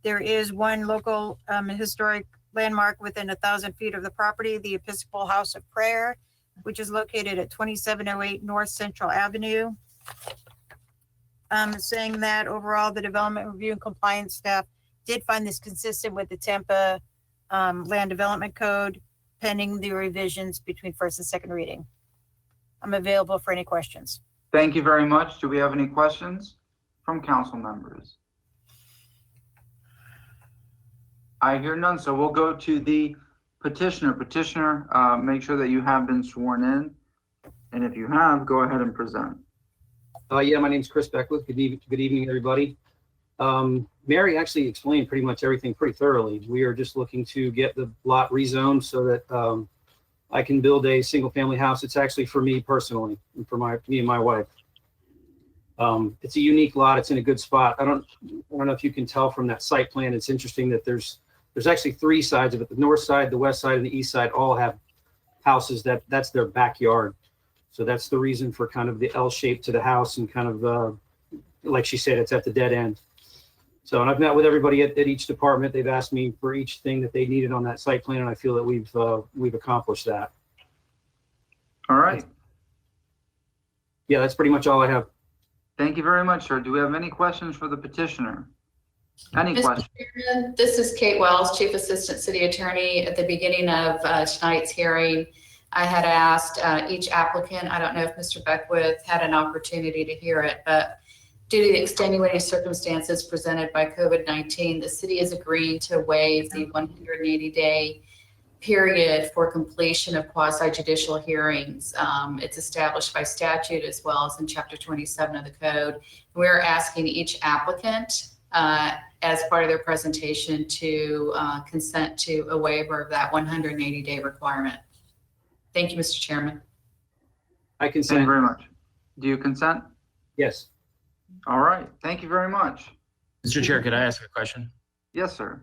There is one local historic landmark within 1,000 feet of the property, the Episcopal House of Prayer, which is located at 2708 North Central Avenue. Saying that overall, the development review and compliance staff did find this consistent with the Tampa Land Development Code, pending the revisions between first and second reading. I'm available for any questions. Thank you very much. Do we have any questions from council members? I hear none, so we'll go to the petitioner. Petitioner, make sure that you have been sworn in. And if you have, go ahead and present. Yeah, my name's Chris Beckwith. Good evening, everybody. Mary actually explained pretty much everything pretty thoroughly. We are just looking to get the lot rezoned so that I can build a single family house. It's actually for me personally and for me and my wife. It's a unique lot. It's in a good spot. I don't know if you can tell from that site plan. It's interesting that there's actually three sides of it. The north side, the west side, and the east side all have houses that's their backyard. So that's the reason for kind of the L shape to the house and kind of, like she said, it's at the dead end. So, and I've met with everybody at each department. They've asked me for each thing that they needed on that site plan, and I feel that we've accomplished that. All right. Yeah, that's pretty much all I have. Thank you very much, sir. Do we have any questions for the petitioner? Any Mr. questions? Chairman, this is Kate Wells, Chief Assistant City Attorney. At the beginning of tonight's hearing, I had asked each applicant, I don't know if Mr. Beckwith had an opportunity to hear it, but due to the extenuating circumstances presented by COVID-19, the city is agreeing to waive the 180-day period for completion of quasi-judicial hearings. It's established by statute as well as in Chapter 27 of the code. We're asking each applicant as part of their presentation to consent to a waiver of that 180-day requirement. Thank you, Mr. Chairman. I consent. Thank you very much. Do you consent? Yes. All right. Thank you very much. Mr. Chair, could I ask a question? Yes, sir.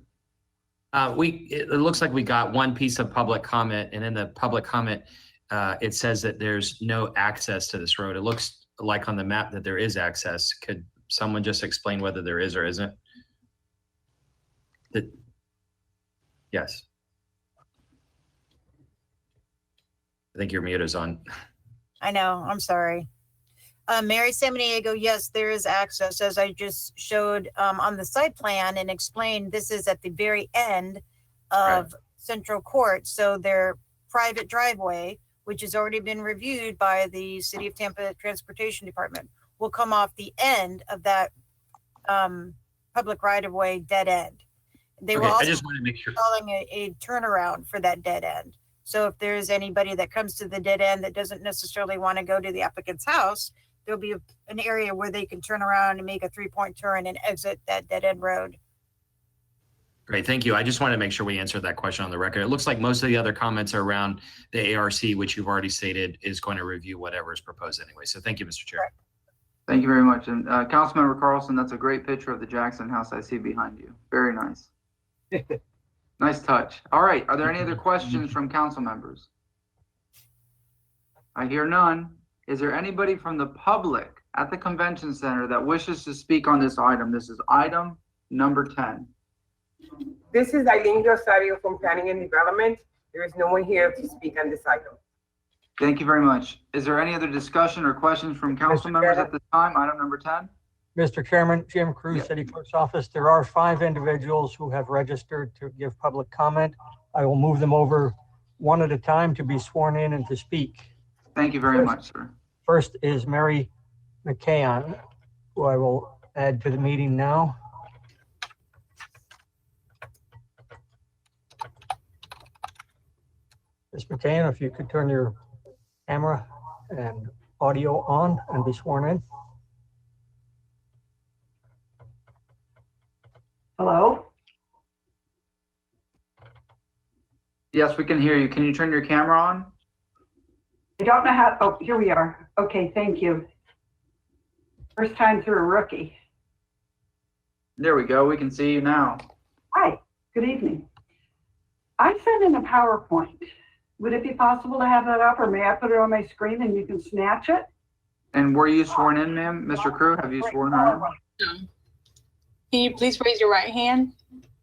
It looks like we got one piece of public comment, and in the public comment, it says that there's no access to this road. It looks like on the map that there is access. Could someone just explain whether there is or isn't? Yes. I think your mute is on. I know, I'm sorry. Mary Samaniego, yes, there is access, as I just showed on the site plan and explained, this is at the very end of Central Court. So their private driveway, which has already been reviewed by the City of Tampa Transportation Department, will come off the end of that public right-of-way dead end. They will Okay, I also just want to make sure. be installing a turnaround for that dead end. So if there's anybody that comes to the dead end that doesn't necessarily want to go to the applicant's house, there'll be an area where they can turn around and make a 3-point turn and exit that dead end road. Great, thank you. I just wanted to make sure we answered that question on the record. It looks like most of the other comments are around the ARC, which you've already stated is going to review whatever is proposed anyway. So thank you, Mr. Chair. Thank you very much. And Councilmember Carlson, that's a great picture of the Jackson House I see behind you. Very nice. Nice touch. All right. Are there any other questions from council members? I hear none. Is there anybody from the public at the convention center that wishes to speak on this item? This is item number 10. This is Eileen Rosario from Planning and Development. There is no one here to speak on this item. Thank you very much. Is there any other discussion or questions from council members at this time? Item number 10. Mr. Chairman, Jim Cruz, City Clerk's Office. There are 5 individuals who have registered to give public comment. I will move them over one at a time to be sworn in and to speak. Thank you very much, sir. First is Mary McKeon, who I will add to the meeting now. Ms. McKeon, if you could turn your camera and audio on and be sworn in. Hello? Yes, we can hear you. Can you turn your camera on? I don't know how, oh, here we are. Okay, thank you. First time through a rookie. There we go. We can see you now. Hi, good evening. I sent in a PowerPoint. Would it be possible to have that up, or may I put it on my screen and you can snatch it? And were you sworn in, ma'am? Mr. Crew, have you sworn her in? Can you please raise your right hand?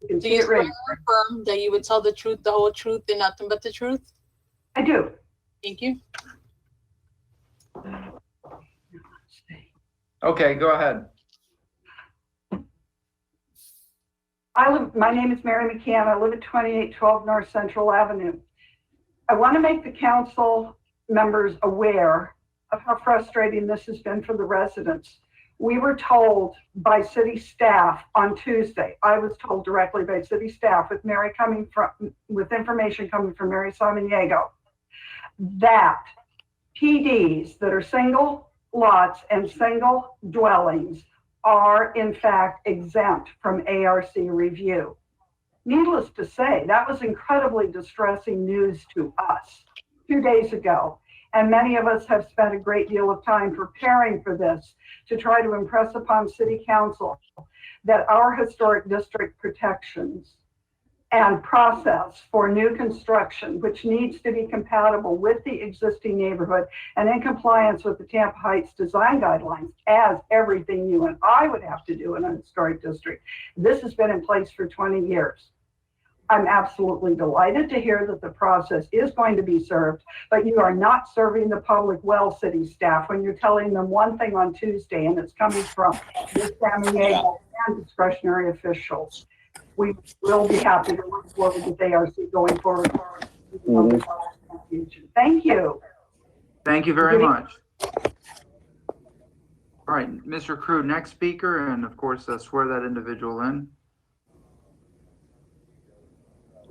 You can Do see you it swear right. or affirm that you would tell the truth, the whole truth, and nothing but the truth? I do. Thank you. Okay, go ahead. My name is Mary McCann. I live at 2812 North Central Avenue. I want to make the council members aware of how frustrating this has been for the residents. We were told by city staff on Tuesday, I was told directly by city staff with information coming from Mary Samaniego, that PDs that are single lots and single dwellings are in fact exempt from ARC review. Needless to say, that was incredibly distressing news to us 2 days ago. And many of us have spent a great deal of time preparing for this to try to impress upon City Council that our historic district protections and process for new construction, which needs to be compatible with the existing neighborhood and in compliance with the Tampa Heights design guidelines, as everything you and I would have to do in a historic district. This has been in place for 20 years. I'm absolutely delighted to hear that the process is going to be served, but you are not serving the public well, city staff, when you're telling them one thing on Tuesday and it's coming from Ms. Samaniego and discretionary officials. We will be happy to work forward with ARC going forward. Thank you. Thank you very much. All right, Mr. Crew, next speaker, and of course, swear that individual in.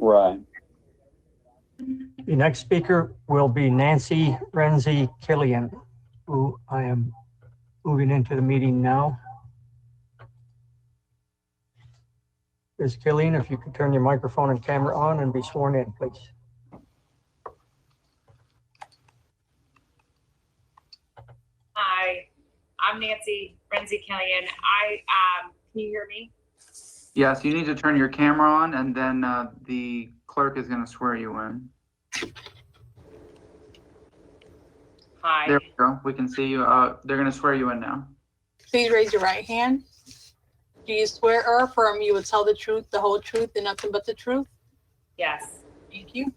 Right. The next speaker will be Nancy Renzi Killian, who I am moving into the meeting now. Ms. Killian, if you could turn your microphone and camera on and be sworn in, please. Hi, I'm Nancy Renzi Killian. Can you hear me? Yes, you need to turn your camera on, and then the clerk is going to swear you in. Hi. There we go. We can see you. They're going to swear you in now. Please raise your right hand. Do you swear or affirm you will tell the truth, the whole truth, and nothing but the truth? Yes. Thank you.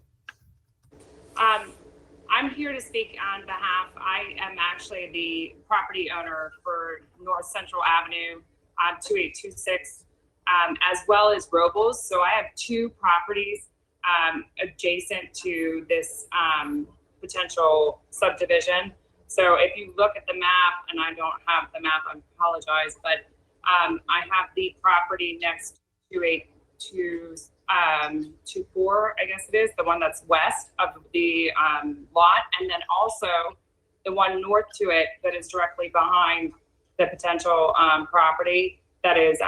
I'm here to speak on behalf, I am actually the property owner for North Central Avenue on 2826, as well as Robles. So I have two properties adjacent to this potential subdivision. So if you look at the map, and I don't have the map, I apologize, but I have the property next to 2824, I guess it is, the one that's west of the lot, and then also the one north to it that is directly behind the potential property that is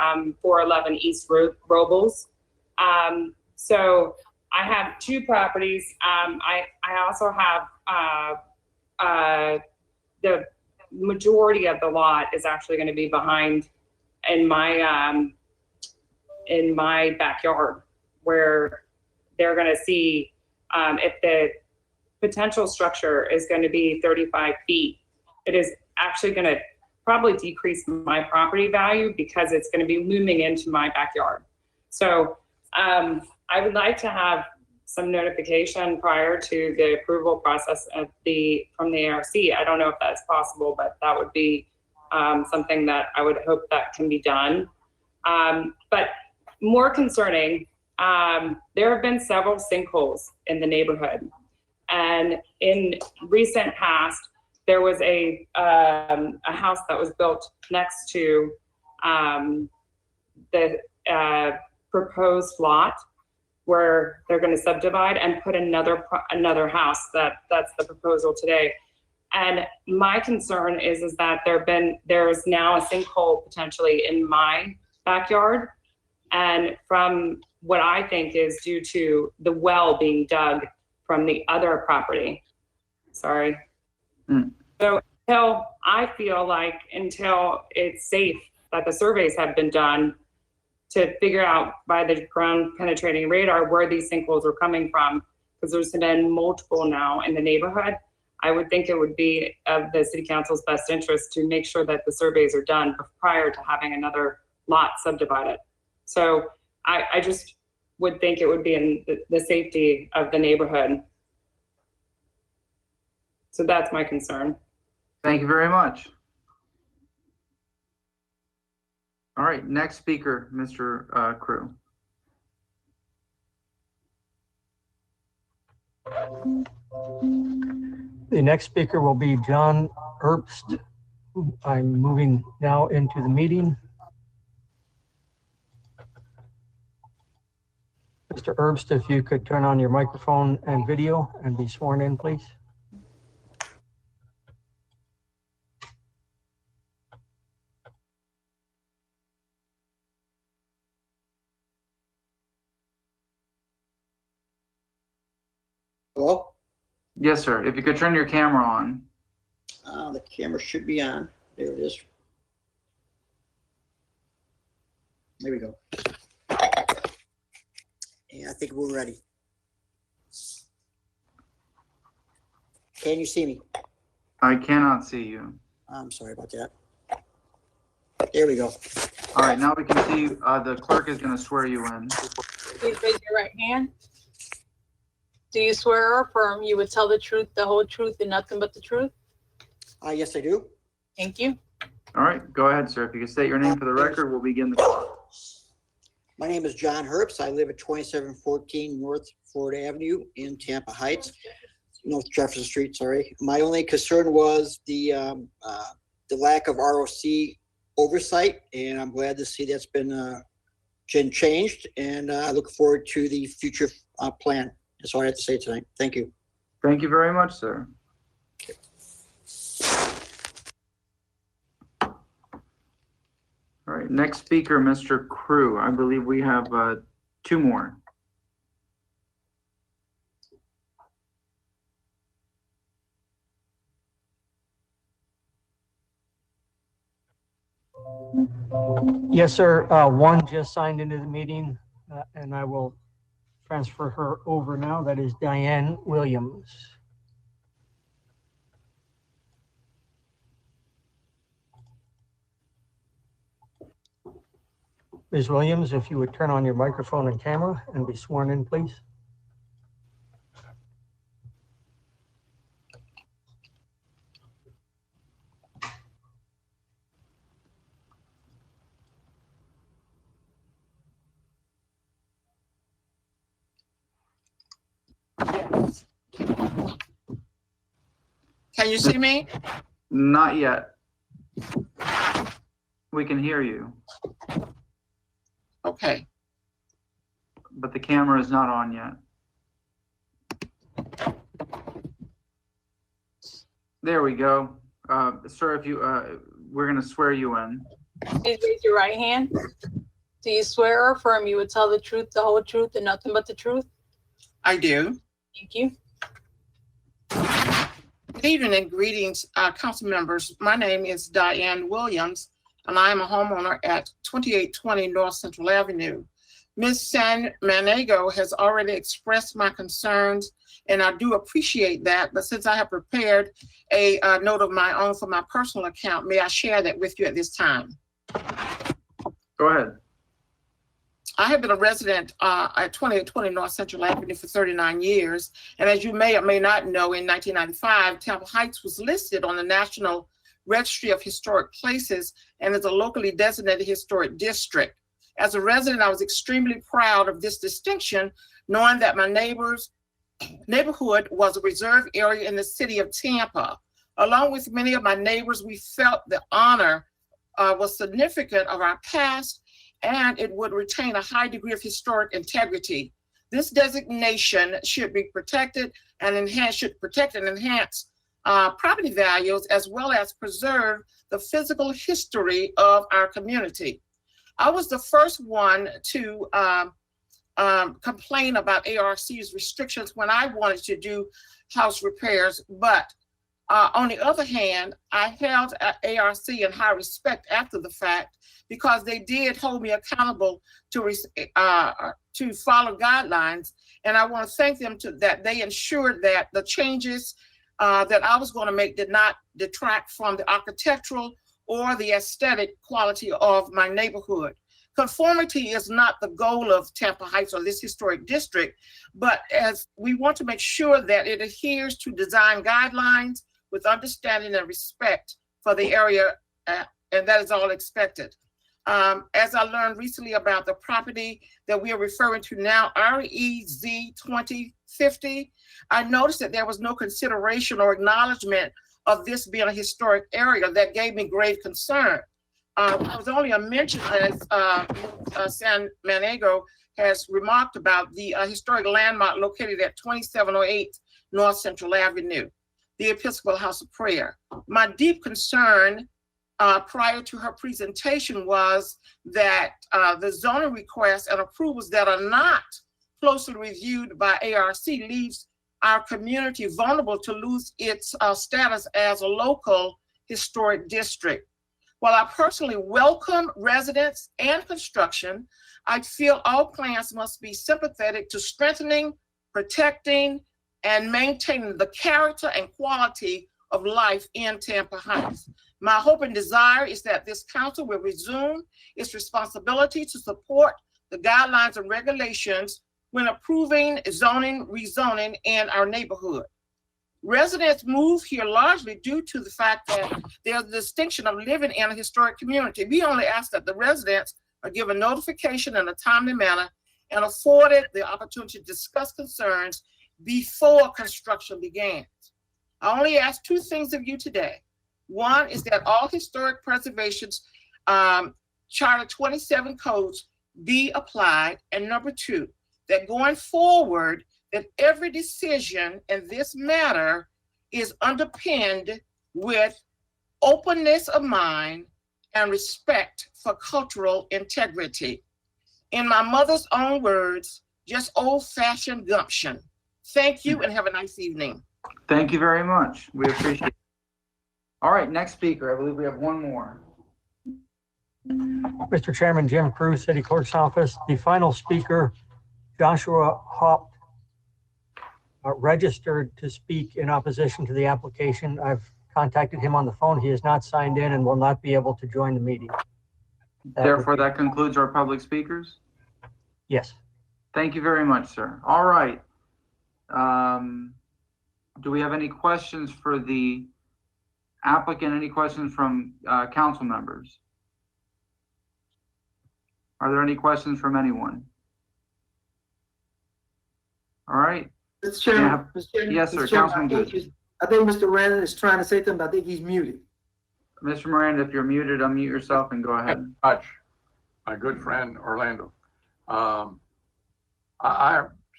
411 East Robles. So I have two properties. I also have the majority of the lot is actually going to be behind in my backyard, where they're going to see if the potential structure is going to be 35 feet. It is actually going to probably decrease my property value because it's going to be looming into my backyard. So I would like to have some notification prior to the approval process from the ARC. I don't know if that's possible, but that would be something that I would hope that can be done. But more concerning, there have been several sinkholes in the neighborhood. And in recent past, there was a house that was built next to the proposed lot where they're going to subdivide and put another house. That's the proposal today. And my concern is that there's now a sinkhole potentially in my backyard. And from what I think is due to the well being dug from the other property. Sorry. So until it's safe that the surveys have been done, to figure out by the ground penetrating radar where these sinkholes are coming from, because there's been multiple now in the neighborhood. I would think it would be of the city council's best interest to make sure that the surveys are done prior to having another lot subdivided. So I just would think it would be in the safety of the neighborhood. So that's my concern. Thank you very much. All right, next speaker, Mr. Crew. The next speaker will be John Herbst. I'm moving now into the meeting. Mr. Herbst, if you could turn on your microphone and video and be sworn in, please. Hello? Yes, sir. If you could turn your camera on. The camera should be on. There it is. There we go. Yeah, I think we're ready. Can you see me? I cannot see you. I'm sorry about that. There we go. All right, now we can see you. The clerk is going to swear you in. Please raise your right hand. Do you swear or affirm you would tell the truth, the whole truth, and nothing but the truth? Yes, I do. Thank you. All right, go ahead, sir. If you could state your name for the record, we'll begin the clock. My name is John Herbst. I live at 2714 North Florida Avenue in Tampa Heights, North Jefferson Street, sorry. My only concern was the lack of ROC oversight, and I'm glad to see that's been changed, and I look forward to the future plan. That's all I have to say tonight. Thank you. Thank you very much, sir. All right, next speaker, Mr. Crew. I believe we have two more. Yes, sir. One just signed into the meeting, and I will transfer her over now. That is Diane Williams. Ms. Williams, if you would turn on your microphone and camera and be sworn in, please. Can you see me? Not yet. We can hear you. Okay. But the camera is not on yet. There we go. Sir, if you, we're going to swear you in. Please raise your right hand. Do you swear or affirm you would tell the truth, the whole truth, and nothing but the truth? I do. Thank you. Good evening and greetings, council members. My name is Diane Williams, and I am a homeowner at 2820 North Central Avenue. Ms. San Manego has already expressed my concerns, and I do appreciate that. But since I have prepared a note of my own for my personal account, may I share that with you at this time? Go ahead. I have been a resident at 2820 North Central Avenue for 39 years. And as you may or may not know, in 1995, Tampa Heights was listed on the National Registry of Historic Places and is a locally designated historic district. As a resident, I was extremely proud of this distinction, knowing that my neighborhood was a reserve area in the city of Tampa. Along with many of my neighbors, we felt the honor was significant of our past, and it would retain a high degree of historic integrity. This designation should be protected and should protect and enhance property values, as well as preserve the physical history of our community. I was the first one to complain about ARC's restrictions when I wanted to do house repairs, but On the other hand, I held ARC in high respect after the fact because they did hold me accountable to follow guidelines. And I want to thank them that they ensured that the changes that I was going to make did not detract from the architectural or the aesthetic quality of my neighborhood. Conformity is not the goal of Tampa Heights or this historic district, but as we want to make sure that it adheres to design guidelines with understanding and respect for the area, and that is all expected. As I learned recently about the property that we are referring to now, REZ 2050, I noticed that there was no consideration or acknowledgement of this being a historic area. That gave me grave concern. It was only a mention, as San Maniego has remarked about, the historic landmark located at 2708 North Central Avenue, the Episcopal House of Prayer. My deep concern prior to her presentation was that the zoning requests and approvals that are not closely reviewed by ARC leaves our community vulnerable to lose its status as a local historic district. While I personally welcome residents and construction, I feel all plans must be sympathetic to strengthening, protecting, and maintaining the character and quality of life in Tampa Heights. My hope and desire is that this council will resume its responsibility to support the guidelines and regulations when approving zoning, rezoning in our neighborhood. Residents move here largely due to the fact that there's a distinction of living in a historic community. We only ask that the residents are given notification in a timely manner and afforded the opportunity to discuss concerns before construction begins. I only ask two things of you today. One is that all historic preservations, Charter 27 codes be applied. And number two, that going forward, that every decision in this matter is underpinned with openness of mind and respect for cultural integrity. In my mother's own words, just old-fashioned gumption. Thank you and have a nice evening. Thank you very much. We appreciate it. All right, next speaker. I believe we have one more. Mr. Chairman, Jim Cruz, City Clerk's Office. The final speaker, Joshua Haupt, registered to speak in opposition to the application. I've contacted him on the phone. He has not signed in and will not be able to join the meeting. Therefore, that concludes our public speakers. Yes. Thank you very much, sir. All right. Do we have any questions for the applicant? Any questions from council members? Are there any questions from anyone? All right. Mr. Chairman, Yes, sir. Mr. Chairman, Councilman Good. I think Mr. Randall is trying to say something, but I think he's muted. Mr. Miranda, if you're muted, unmute yourself and go ahead. Much, my good friend Orlando. I'm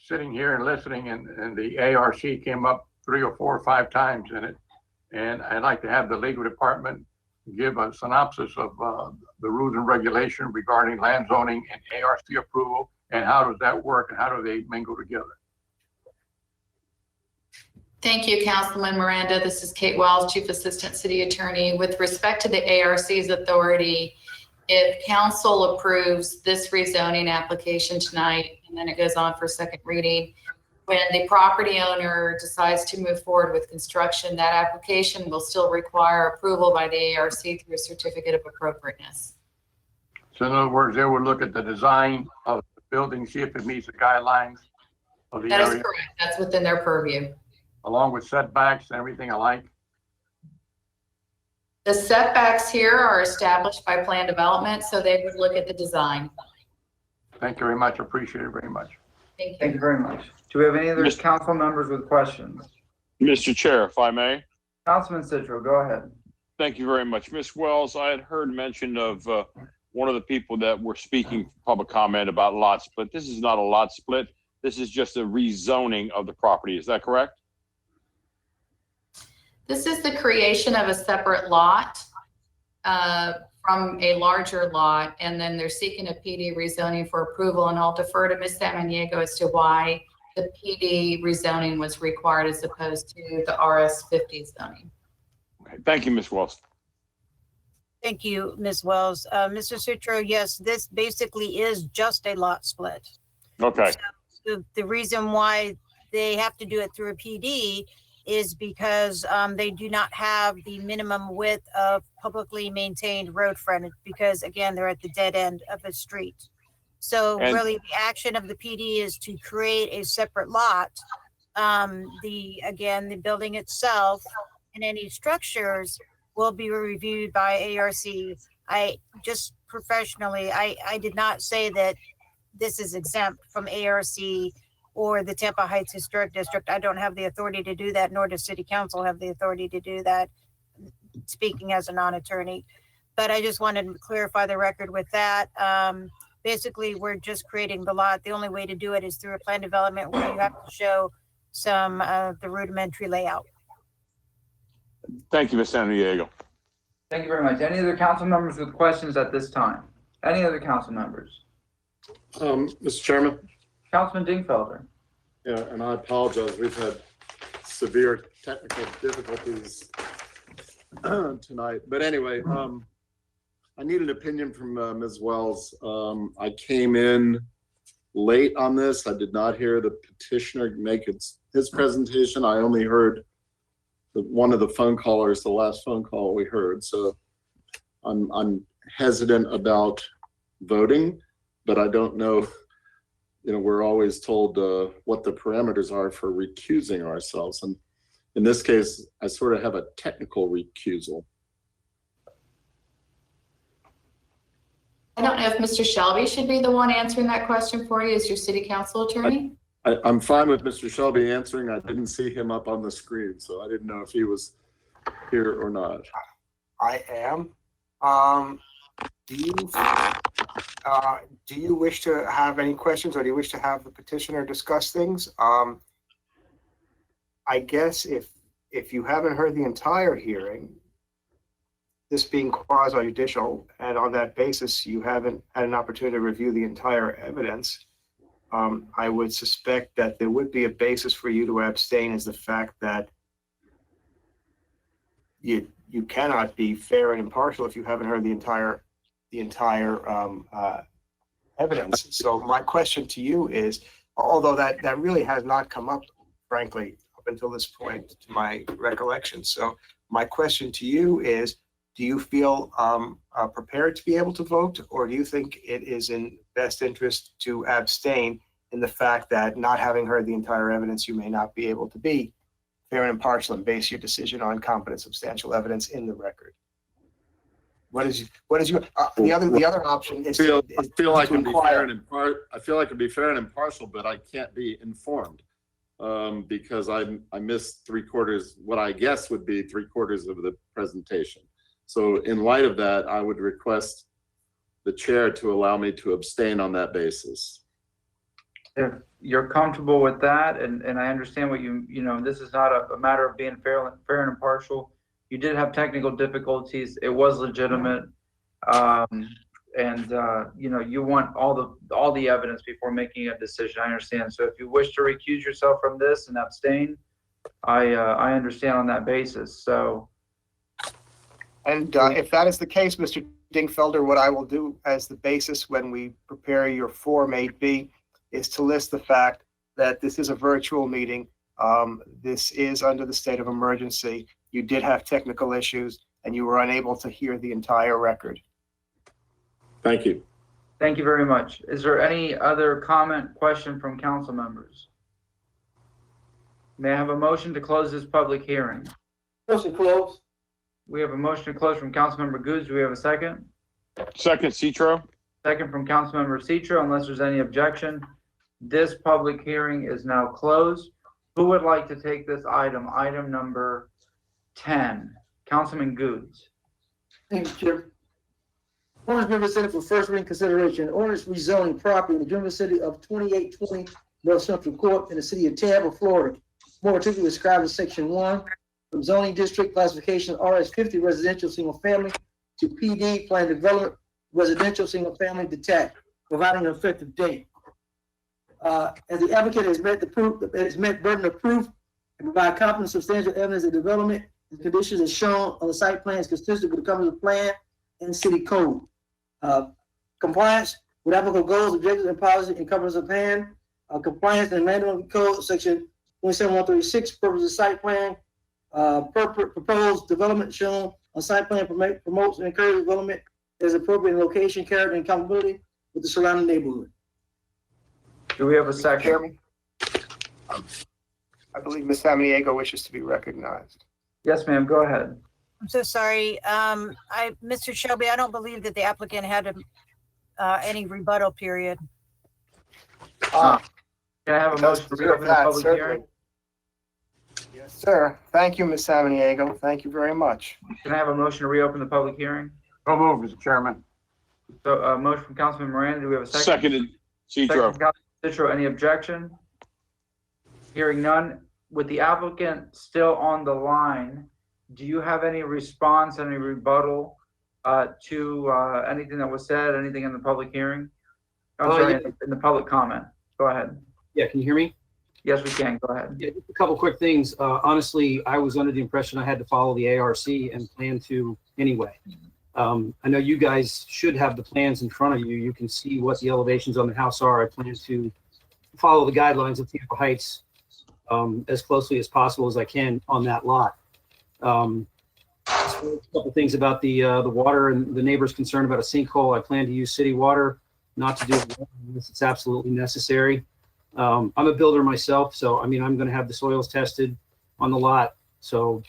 sitting here and listening, and the ARC came up 3 or 4 or 5 times in it. And I'd like to have the legal department give a synopsis of the rules and regulation regarding land zoning and ARC approval, and how does that work and how do they mingle together? Thank you, Councilman Miranda. This is Kate Wells, Chief Assistant City Attorney. With respect to the ARC's authority, if council approves this rezoning application tonight, and then it goes on for second reading, when the property owner decides to move forward with construction, that application will still require approval by the ARC through a certificate of appropriateness. So in other words, they will look at the design of the building, see if it meets the guidelines of the That is area, correct. That's within their purview. along with setbacks and everything alike. The setbacks here are established by plan development, so they would look at the design. Thank you very much. Appreciate it very much. Thank you. Thank you very much. Do we have any other council members with questions? Mr. Chair, if I may. Councilman Citro, go ahead. Thank you very much. Ms. Wells, I had heard mention of one of the people that were speaking public comment about lot split. This is not a lot split. This is just a rezoning of the property. Is that correct? This is the creation of a separate lot from a larger lot, and then they're seeking a PD rezoning for approval, and I'll defer to Ms. Samaniego as to why the PD rezoning was required as opposed to the RS 50 zoning. Thank you, Ms. Wells. Thank you, Ms. Wells. Mr. Citro, yes, this basically is just a lot split. Okay. The reason why they have to do it through a PD is because they do not have the minimum width of publicly maintained road frontage, because again, they're at the dead end of a street. So And- really, the action of the PD is to create a separate lot. The building itself and any structures will be reviewed by ARC. I just professionally, I did not say that this is exempt from ARC or the Tampa Heights Historic District. I don't have the authority to do that, nor does City Council have the authority to do that, speaking as a non-attorney. But I just wanted to clarify the record with that. Basically, we're just creating the lot. The only way to do it is through a plan development where you have to show some of the rudimentary layout. Thank you, Ms. San Diego. Thank you very much. Any other council members with questions at this time? Any other council members? Mr. Chairman? Councilman Dingfelder. Yeah, and I apologize. We've had severe technical difficulties tonight. But anyway, I need an opinion from Ms. Wells. I came in late on this. I did not hear the petitioner make his presentation. I only heard one of the phone callers, the last phone call we heard. So I'm hesitant about voting, but I don't know. You know, we're always told what the parameters are for recusing ourselves. And in this case, I sort of have a technical recusal. I don't know if Mr. Shelby should be the one answering that question for you as your city council attorney. I'm fine with Mr. Shelby answering. I didn't see him up on the screen, so I didn't know if he was here or not. I am. Do you wish to have any questions, or do you wish to have the petitioner discuss things? I guess if you haven't heard the entire hearing, this being quasi-judicial, and on that basis, you haven't had an opportunity to review the entire evidence, I would suspect that there would be a basis for you to abstain, is the fact that you cannot be fair and impartial if you haven't heard the entire evidence. So my question to you is, although that really has not come up, frankly, up until this point, to my recollection. So my question to you is, do you feel prepared to be able to vote, or do you think it is in best interest to abstain in the fact that, not having heard the entire evidence, you may not be able to be fair and impartial and base your decision on competent substantial evidence in the record? What is your the other option is I feel like to it'd be inquire. be fair and impartial, but I can't be informed because I missed what I guess would be 3/4 of the presentation. So in light of that, I would request the chair to allow me to abstain on that basis. If you're comfortable with that, and I understand what you know, this is not a matter of being fair and impartial. You did have technical difficulties. It was legitimate. You want all the evidence before making a decision. I understand. So if you wish to recuse yourself from this and abstain, I understand on that basis. So. And if that is the case, Mr. Dingfelder, what I will do as the basis when we prepare your Form 8B is to list the fact that this is a virtual meeting. This is under the state of emergency. You did have technical issues and you were unable to hear the entire record. Thank you. Thank you very much. Is there any other comment, question from council members? May I have a motion to close this public hearing? Motion closed. We have a motion to close from Councilmember Goods. Do we have a second? Second, Citro. Second from Councilmember Citro. Unless there's any objection, this public hearing is now closed. Who would like to take this item number 10? Councilman Goods. Thank you, Chair. Ordinance being presented for first reading consideration. Ordinance rezoning property in the general city of 2820 North Central Court in the city of Tampa, Florida. More particularly described in section 1 from zoning district classification RS50 residential single family to PD plan development residential single family detached, providing an effective date. As the applicant has met burden of proof and provide competent substantial evidence of development, and conditions as shown on the site plan is consistent with the comprehensive plan and city code. Compliance with applicable goals, objectives, and policies and comprehensive plan. Compliance and land code, section 27136, purpose of site plan. Proposed development shown on site plan promotes and encourages development as appropriate in location, character, and compatibility with the surrounding neighborhood. Do we have a second? Chairman? I believe Ms. Samaniego wishes to be recognized. Yes, ma'am, go ahead. I'm so sorry. Mr. Shelby, I don't believe that the applicant had any rebuttal period. Can I have a motion to reopen the public Certainly. hearing? Yes, sir. Thank you, Ms. Samaniego. Thank you very much. Can I have a motion to reopen the public hearing? So moved, Mr. Chairman. So, motion from Councilman Miranda, do we have a second? Seconded, Second Citro. from Councilman Citro, any objection? Hearing none, with the applicant still on the line, do you have any response, any rebuttal to anything that was said, anything in the public hearing? I'm sorry, Yeah. in the public comment. Go ahead. Yeah, can you hear me? Yes, we can. Go ahead. Yeah, just a couple quick things. Honestly, I was under the impression I had to follow the ARC and plan to anyway. I know you guys should have the plans in front of you. You can see what the elevations on the house are. I plan to follow the guidelines of Tampa Heights as closely as possible as I can on that lot. A couple things about the water and the neighbor's concerned about a sinkhole. I plan to use city water, not to do it unless it's absolutely necessary. I'm a builder myself, so I mean, I'm going to have the soils tested on the lot. So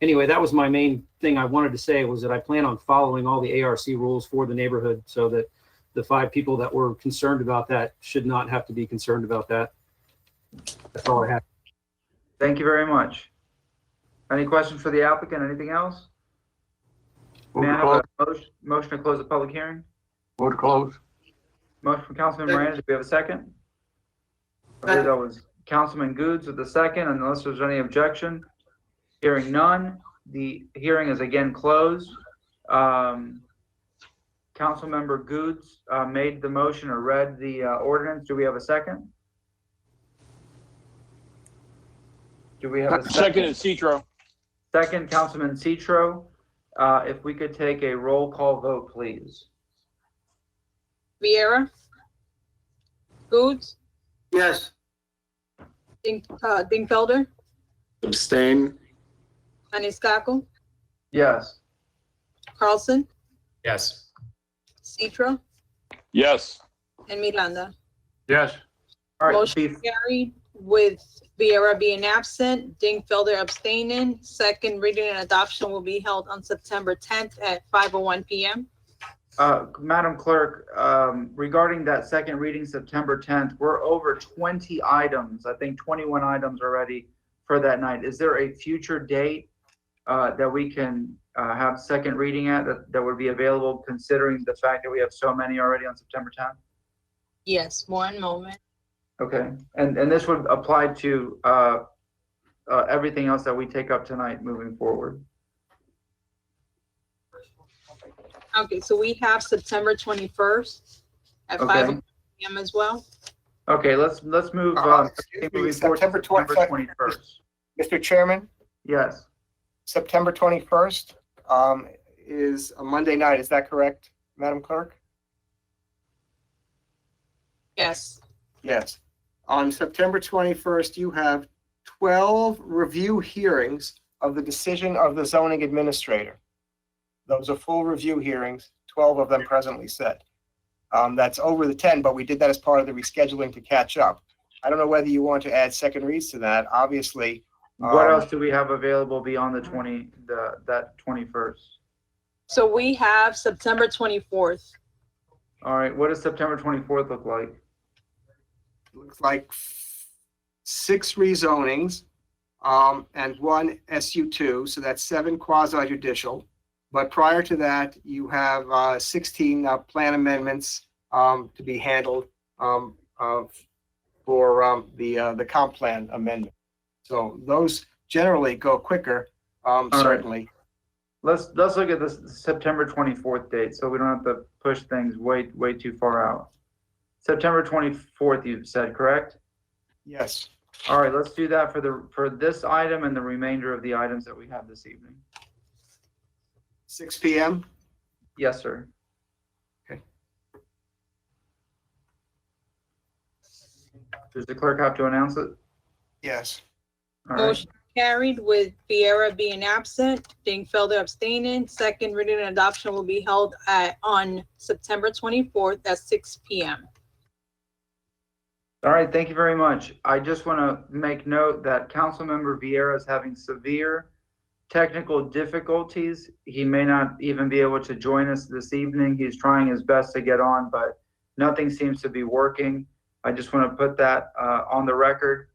anyway, that was my main thing I wanted to say, was that I plan on following all the ARC rules for the neighborhood so that the 5 people that were concerned about that should not have to be concerned about that. That's all I have. Thank you very much. Any questions for the applicant? Anything else? May I have a motion to close the public hearing? Vote to close. Motion from Councilman Miranda. Do we have a second? I believe that was Councilman Goods with the second, unless there's any objection. Hearing none, the hearing is again closed. Councilmember Goods made the motion or read the ordinance. Do we have a second? Do we have a second? Seconded, Citro. Second, Councilman Citro. If we could take a roll call vote, please. Viera, Goods, Yes. Dingfelder, Abstain. Maniscalco, Yes. Carlson, Yes. Citro, Yes. and Miranda. Yes. All right, Motion Chief. carried with Viera being absent, Dingfelder abstaining. Second reading and adoption will be held on September 10th at 5:01 p.m. Madam Clerk, regarding that second reading, September 10th, we're over 20 items, I think 21 items already for that night. Is there a future date that we can have second reading at that would be available, considering the fact that we have so many already on September 10th? Yes, one moment. Okay, and this would apply to everything else that we take up tonight moving forward. Okay, so we have September 21st at Okay. 5 p.m. as well. Okay, let's move moving forward to September 21st. Mr. Chairman, Yes. September 21st is a Monday night. Is that correct, Madam Clerk? Yes. Yes. On September 21st, you have 12 review hearings of the decision of the zoning administrator. Those are full review hearings, 12 of them presently set. That's over the 10, but we did that as part of the rescheduling to catch up. I don't know whether you want to add second reads to that. Obviously. What else do we have available beyond that 21st? So we have September 24th. All right, what does September 24th look like? Looks like 6 rezonings and 1 SU2, so that's 7 quasi judicial. But prior to that, you have 16 plan amendments to be handled for the comp plan amendment. So those generally go quicker, certainly. Let's look at this September 24th date, so we don't have to push things way too far out. September 24th, you said, correct? Yes. All right, let's do that for this item and the remainder of the items that we have this evening. 6 PM? Yes, sir. Okay. Does the clerk have to announce it? Yes. All right. Motion carried with Viera being absent, Dingfelder abstaining. Second reading and adoption will be held on September 24th at 6 PM. All right, thank you very much. I just want to make note that Councilmember Vieira is having severe technical difficulties. He may not even be able to join us this evening. He's trying his best to get on, but nothing seems to be working. I just want to put that on the record.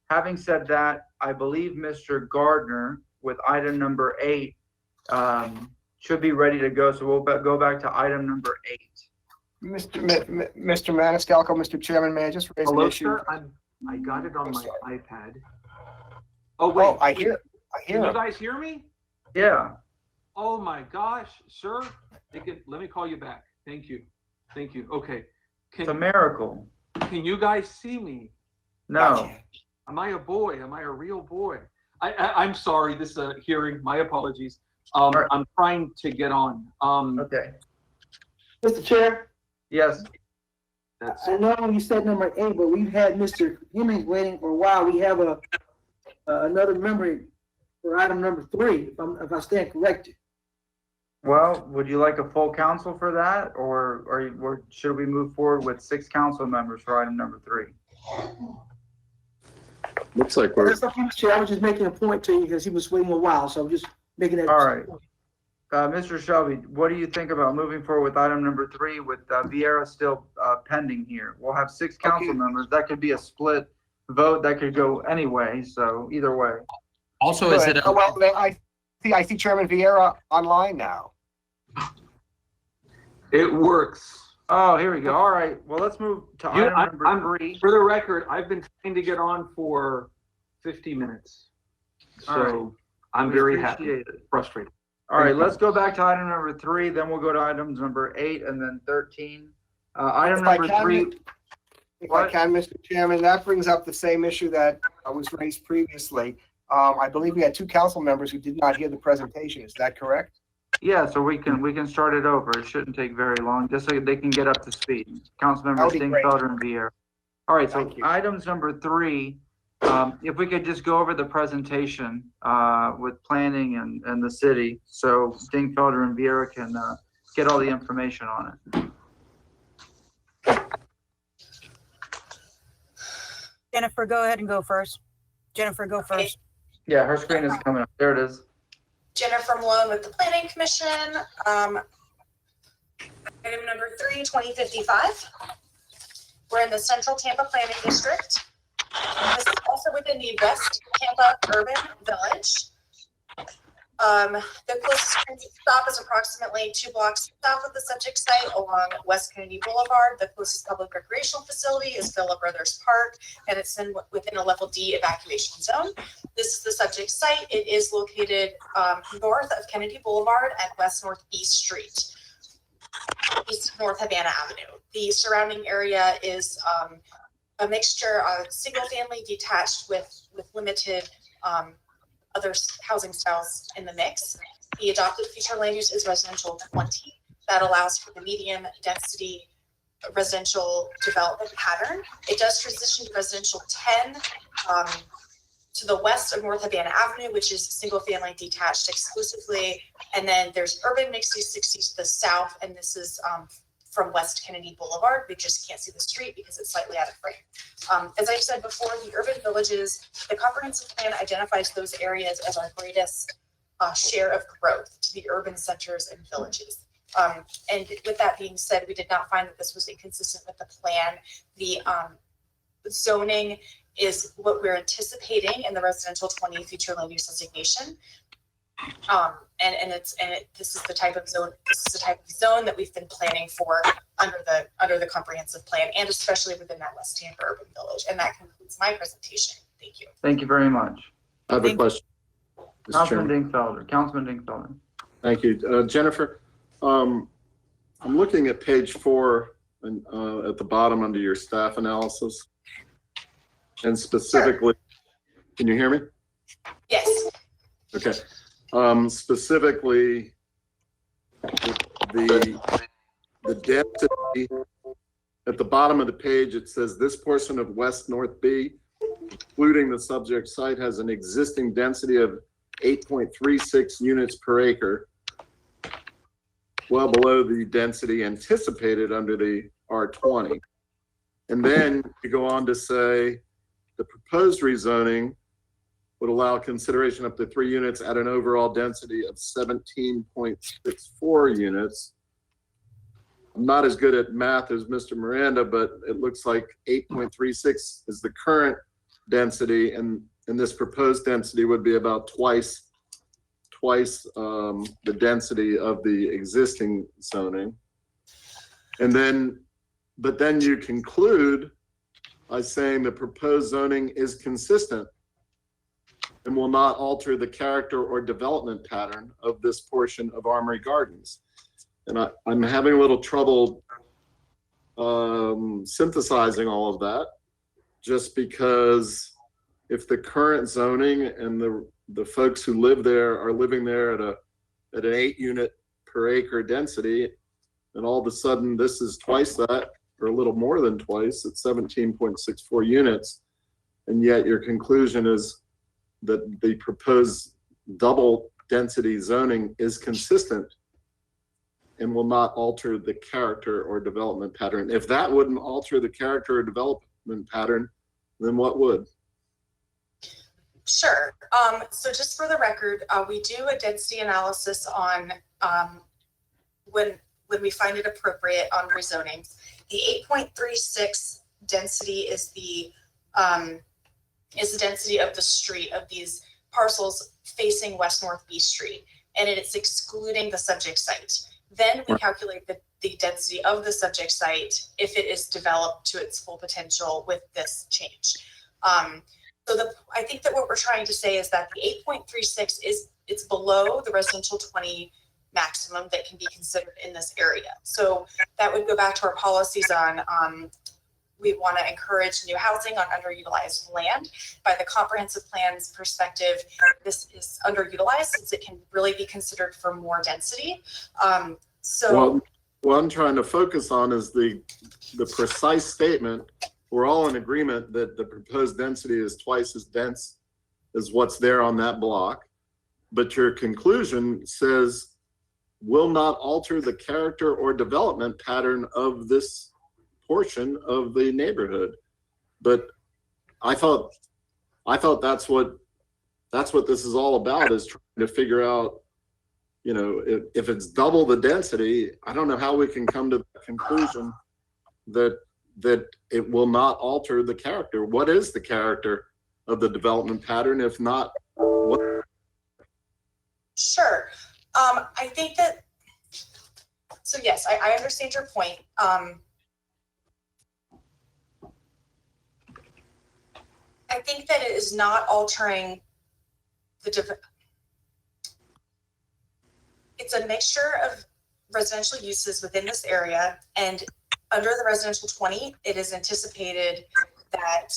Having said that, I believe Mr. Gardner with item number 8 should be ready to go. So we'll go back to item number 8. Mr. Maniscalco, Mr. Chairman, may I just raise an Hello, issue? sir. I got it on my iPad. Oh, Oh, wait. I hear Can you it. guys hear me? Yeah. Oh, my gosh, sir. Let me call you back. Thank you. Thank you. Okay. It's a miracle. Can you guys see me? No. Am I a boy? Am I a real boy? I'm sorry. This is a hearing. My apologies. I'm trying to get on. Okay. Mr. Chair, Yes. I know you said number 8, but we've had Mr. Hemmings waiting for a while. We have another member for item number 3, if I stand corrected. Well, would you like a full council for that, or should we move forward with 6 council members for item number 3? Looks like we're, That's okay, Mr. Chair. I was just making a point to you because he was waiting a while, so I'm just making that. All right. Mr. Shelby, what do you think about moving forward with item number 3 with Vieira still pending here? We'll have 6 council members. That could be a split vote. That could go anyway. So either way. Also, is it? Oh, well, I see Chairman Vieira online now. It works. Oh, here we go. All right. Well, let's move to item number 3. For the record, I've been trying to get on for 50 minutes. All right. So I'm We very happy, appreciate it. frustrated. All right, Thank you. let's go back to item number 3, then we'll go to items number 8 and then 13. Item If I number can, 3. If I can, Mr. Chairman, that brings up the same issue that was raised previously. I believe we had 2 council members who did not hear the presentation. Is that correct? Yeah, so we can start it over. It shouldn't take very long, just so they can get up to speed. Councilmembers That would be great. Dingfelder and Vieira. All right, so Thank you. items number 3, if we could just go over the presentation with planning and the city, so Dingfelder and Vieira can get all the information on it. Jennifer, go ahead and go first. Jennifer, go first. Yeah, her screen is coming up. There it is. Jennifer Malone with the Planning Commission. Item number 3, 2055. We're in the Central Tampa Planning District. This is also within the West Tampa Urban Village. The closest transit stop is approximately 2 blocks south of the subject site along West Kennedy Boulevard. The closest public recreational facility is Villa Brothers Park, and it's within a level D evacuation zone. This is the subject site. It is located north of Kennedy Boulevard at West Northeast Street, east of North Havana Avenue. The surrounding area is a mixture of single-family detached with limited other housing styles in the mix. The adopted future land use is residential 20. That allows for the medium density residential development pattern. It does transition to residential 10 to the west of North Havana Avenue, which is single-family detached exclusively. And then there's urban mixed-use 60 to the south, and this is from West Kennedy Boulevard. We just can't see the street because it's slightly out of frame. As I've said before, the urban villages, the comprehensive plan identifies those areas as our greatest share of growth to the urban centers and villages. And with that being said, we did not find that this was inconsistent with the plan. The zoning is what we're anticipating in the residential 20 future land use designation. This is the type of zone that we've been planning for under the comprehensive plan, and especially within that West Tampa urban village. And that concludes my presentation. Thank you. Thank you very much. I have a question. Mr. Chairman. Councilman Dingfelder. Thank you. Jennifer, I'm looking at page 4 and at the bottom under your staff analysis. And specifically, can you hear me? Yes. Okay. Specifically, the density at the bottom of the page, it says this portion of West North B, including the subject site, has an existing density of 8.36 units per acre, well below the density anticipated under the R20. And then you go on to say the proposed rezoning would allow consideration up to 3 units at an overall density of 17.64 units. I'm not as good at math as Mr. Miranda, but it looks like 8.36 is the current density, and this proposed density would be about twice the density of the existing zoning. And then, but then you conclude by saying the proposed zoning is consistent and will not alter the character or development pattern of this portion of Armory Gardens. And I'm having a little trouble synthesizing all of that, just because if the current zoning and the folks who live there are living there at an 8 unit per acre density, and all of a sudden this is twice that, or a little more than twice, at 17.64 units, and yet your conclusion is that the proposed double density zoning is consistent and will not alter the character or development pattern. If that wouldn't alter the character or development pattern, then what would? Sure. So just for the record, we do a density analysis on when we find it appropriate on rezonings. The 8.36 density is the density of the street of these parcels facing West North B Street, and it's excluding the subject site. Then we calculate the density of the subject site if it is developed to its full potential with this change. So I think that what we're trying to say is that the 8.36 it's below the residential 20 maximum that can be considered in this area. So that would go back to our policies on we want to encourage new housing on underutilized land. By the comprehensive plan's perspective, this is underutilized since it can really be considered for more density. Well, what I'm trying to focus on is the precise statement. We're all in agreement that the proposed density is twice as dense as what's there on that block, but your conclusion says will not alter the character or development pattern of this portion of the neighborhood. But I thought that's what this is all about, is trying to figure out, you know, if it's double the density, I don't know how we can come to the conclusion that it will not alter the character. What is the character of the development pattern, if not what? Sure. I think that, so yes, I understand your point. I think that it is not altering it's a mixture of residential uses within this area, and under the residential 20, it is anticipated that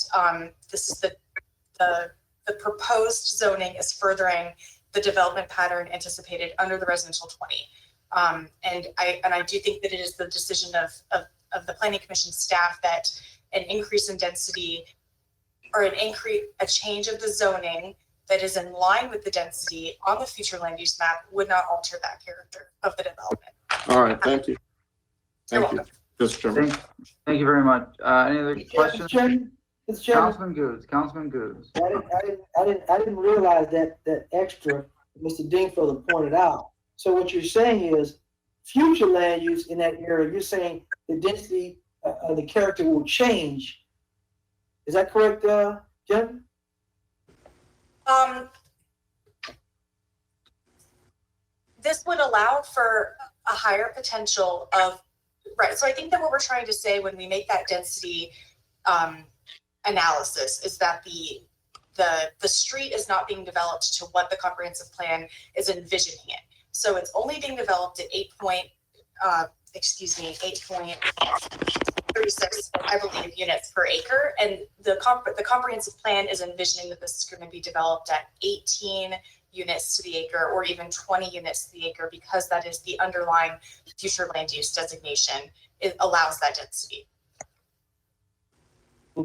this is the proposed zoning is furthering the development pattern anticipated under the residential 20. And I do think that it is the decision of the Planning Commission staff that an increase in density or a change of the zoning that is in line with the density on the future land use map would not alter that character of the development. All right, thank you. Thank you, Mr. Chairman. Thank you very much. Any other questions? Mr. Chairman, Councilman Goods. I didn't realize that extra Mr. Dingfelder pointed out. So what you're saying is future land use in that area, you're saying the density of the character will change. Is that correct, Jen? This would allow for a higher potential of, right. So I think that what we're trying to say when we make that density analysis is that the street is not being developed to what the comprehensive plan is envisioning it. So it's only being developed at 8.36 36, I believe, units per acre. And the comprehensive plan is envisioning that this is going to be developed at 18 units to the acre or even 20 units to the acre, because that is the underlying future land use designation. It allows that density. All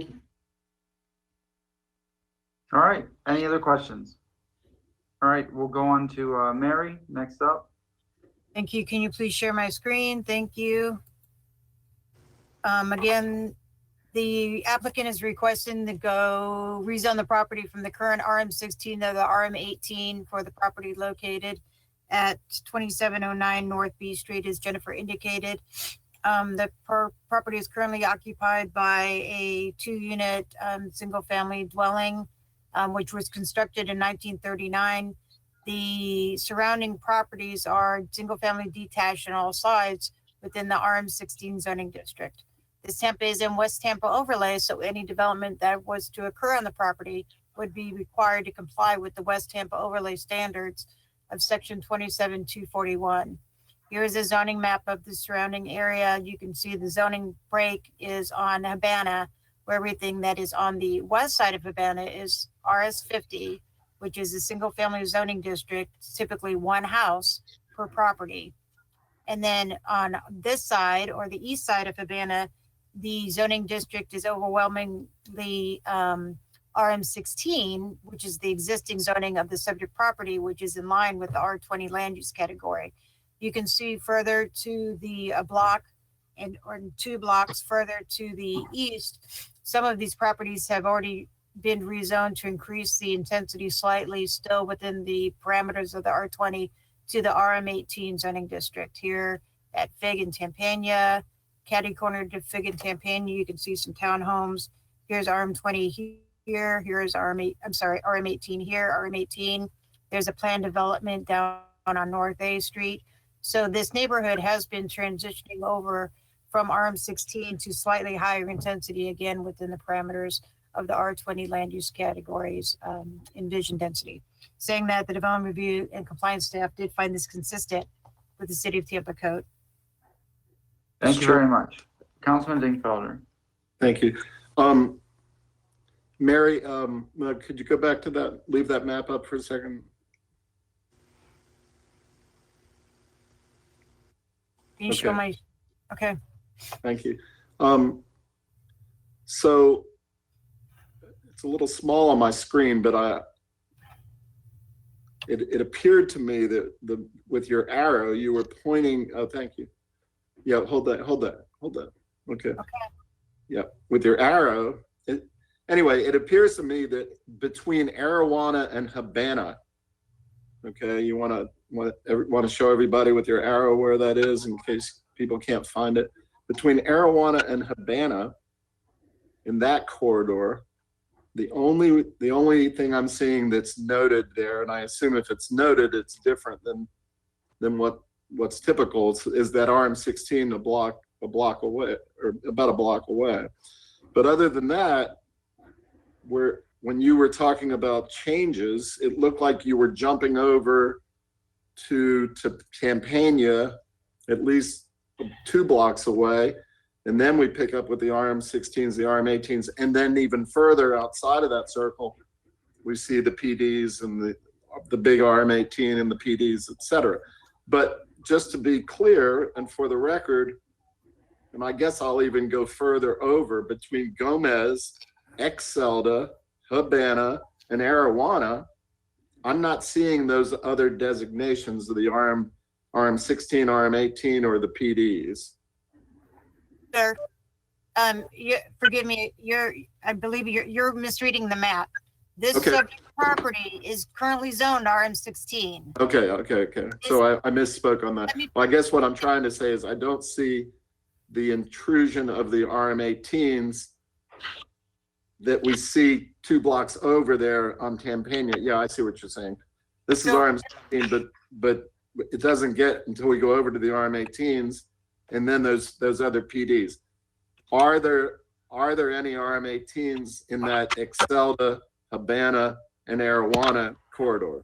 right, any other questions? All right, we'll go on to Mary, next up. Thank you. Can you please share my screen? Thank you. Again, the applicant is requesting to go rezone the property from the current RM16 to the RM18 for the property located at 2709 North B Street, as Jennifer indicated. The property is currently occupied by a 2-unit single-family dwelling, which was constructed in 1939. The surrounding properties are single-family detached on all sides within the RM16 zoning district. This Tampa is in West Tampa overlay, so any development that was to occur on the property would be required to comply with the West Tampa overlay standards of section 27241. Here is a zoning map of the surrounding area. You can see the zoning break is on Habana, where everything that is on the west side of Habana is RS50, which is a single family zoning district, typically one house per property. And then on this side, or the east side of Habana, the zoning district is overwhelmingly RM16, which is the existing zoning of the subject property, which is in line with the R20 land use category. You can see further to the block or 2 blocks further to the east, some of these properties have already been rezoned to increase the intensity slightly, still within the parameters of the R20 to the RM18 zoning district. Here at Fig and Tampania, catty corner to Fig and Tampania, you can see some townhomes. Here's RM20 here. Here's RM18 here, RM18. There's a planned development down on North A Street. So this neighborhood has been transitioning over from RM16 to slightly higher intensity, again, within the parameters of the R20 land use categories envisioned density. Saying that, the development review and compliance staff did find this consistent with the City of Tampa code. Thank you very much. Councilman Dingfelder. Thank you. Mary, could you go back to that, leave that map up for a second? Can you show my, okay. Thank you. So it's a little small on my screen, but it appeared to me that with your arrow, you were pointing, oh, thank you. Yeah, hold that. Okay. Yeah, with your arrow. Anyway, it appears to me that between Arawana and Habana, okay, you want to show everybody with your arrow where that is in case people can't find it. Between Arawana and Habana, in that corridor, the only thing I'm seeing that's noted there, and I assume if it's noted, it's different than what's typical, is that RM16 a block away, or about a block away. But other than that, when you were talking about changes, it looked like you were jumping over to Campania, at least 2 blocks away, and then we pick up with the RM16s, the RM18s, and then even further outside of that circle, we see the PDs and the big RM18 and the PDs, et cetera. But just to be clear, and for the record, and I guess I'll even go further over, between Gomez, Excelda, Habana, and Arawana, I'm not seeing those other designations of the RM16, RM18, or the PDs. Sir, forgive me, I believe you're misreading the map. This subject property is currently zoned RM16. Okay. So I misspoke on that. Well, I guess what I'm trying to say is I don't see the intrusion of the RM18s that we see 2 blocks over there on Campania. Yeah, I see what you're saying. This is RM16, but it doesn't get until we go over to the RM18s and then those other PDs. Are there any RM18s in that Excelda, Habana, and Arawana corridor?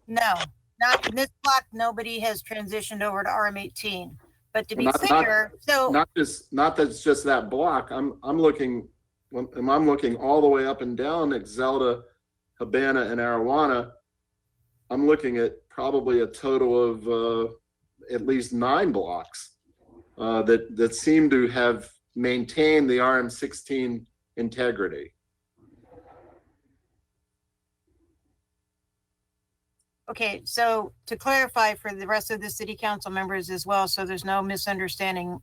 No. Not in this block, nobody has transitioned over to RM18. But to be Not- clear, so Not that it's just that block. I'm looking all the way up and down Exalta, Habana, and Arawana. I'm looking at probably a total of at least 9 blocks that seem to have maintained the RM16 integrity. okay, so to clarify for the rest of the city council members as well, so there's no misunderstanding,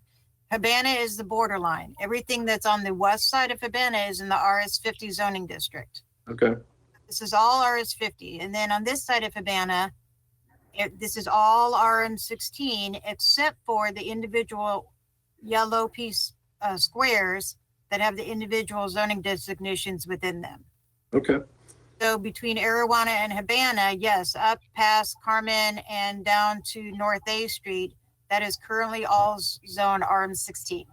Habana is the borderline. Everything that's on the west side of Habana is in the RS50 zoning district. Okay. This is all RS50. And then on this side of Habana, this is all RM16, except for the individual yellow piece squares that have the individual zoning designations within them. Okay. So between Arawana and Habana, yes, up past Carmen and down to North A Street, that is currently all zone RM16.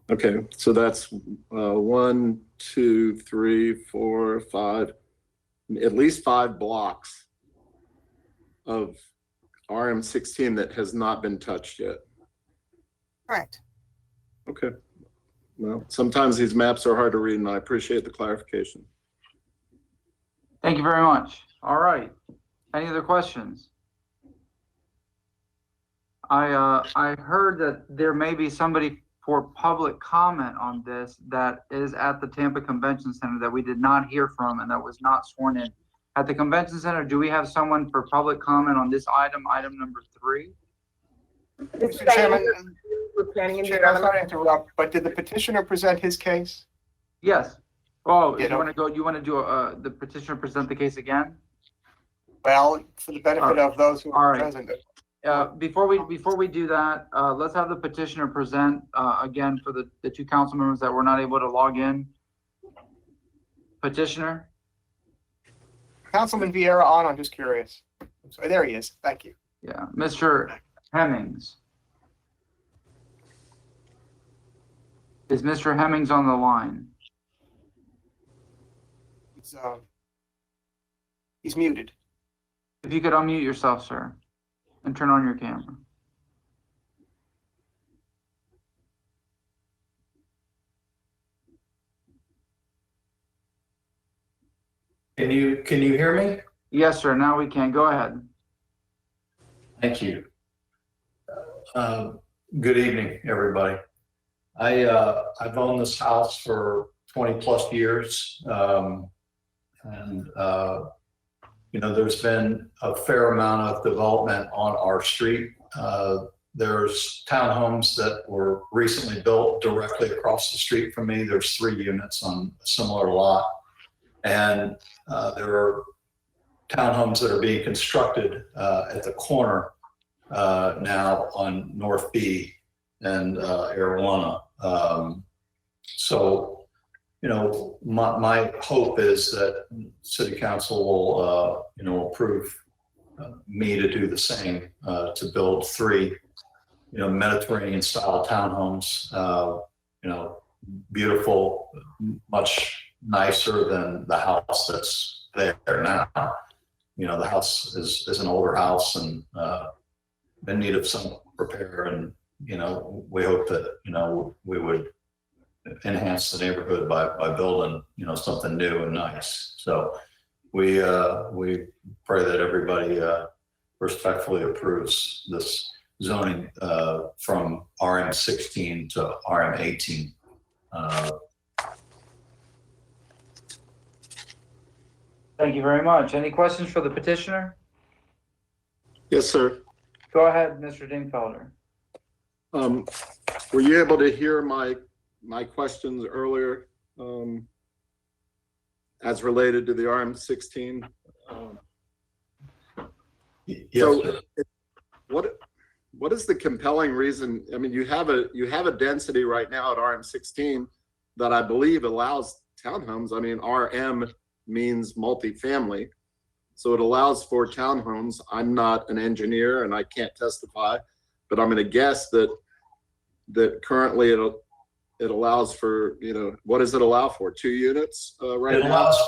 Okay. So that's 1, 2, 3, 4, 5, at least 5 blocks of RM16 that has not been touched yet. Correct. Okay. Well, sometimes these maps are hard to read, and I appreciate the clarification. Thank you very much. All right. Any other questions? I heard that there may be somebody for public comment on this that is at the Tampa Convention Center that we did not hear from and that was not sworn in. At the Convention Center, do we have someone for public comment on this item number 3? Mr. Chairman, We're planning and Chair, I'm sorry development. to interrupt, but did the petitioner present his case? Yes. Oh, Yeah, you want to go, you want to do the petitioner present the case again? Well, for the benefit of those who All are right. present. Before we do that, let's have the petitioner present again for the 2 council members that were not able to log in. Petitioner? Councilman Vieira on, I'm just curious. So there he is. Thank you. Yeah, Mr. Hemmings. Is Mr. Hemmings on the line? He's muted. If you could unmute yourself, sir, and turn on your camera. Can you hear me? Yes, sir. Now we can. Go ahead. Thank you. Good evening, everybody. I've owned this house for 20 plus years. There's been a fair amount of development on our street. There's townhomes that were recently built directly across the street from me. There's 3 units on a similar lot. And there are townhomes that are being constructed at the corner now on North B and Arawana. My hope is that City Council will approve me to do the same, to build 3, Mediterranean style townhomes, beautiful, much nicer than the house that's there now. The house is an older house and in need of some repair, and we hope that we would enhance the neighborhood by building something new and nice. So we pray that everybody respectfully approves this zoning from RM16 to RM18. Thank you very much. Any questions for the petitioner? Yes, sir. Go ahead, Mr. Dingfelder. Were you able to hear my questions earlier as related to the RM16? Yes, so sir. What is the compelling reason? I mean, you have a density right now at RM16 that I believe allows townhomes. I mean, RM means multifamily, so it allows for townhomes. I'm not an engineer and I can't testify, but I'm going to guess that currently it allows for, what does it allow for? 2 units right It now? allows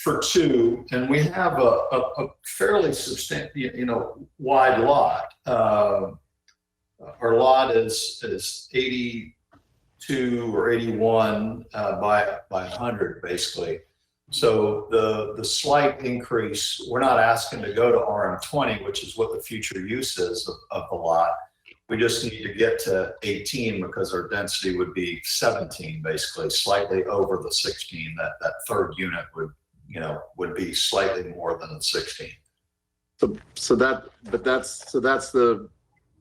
for 2, and we have a fairly substantial, wide lot. Our lot is 82 or 81 by 100, basically. So the slight increase, we're not asking to go to RM20, which is what the future use is of the lot. We just need to get to 18 because our density would be 17, basically, slightly over the 16. That third unit would be slightly more than the 16.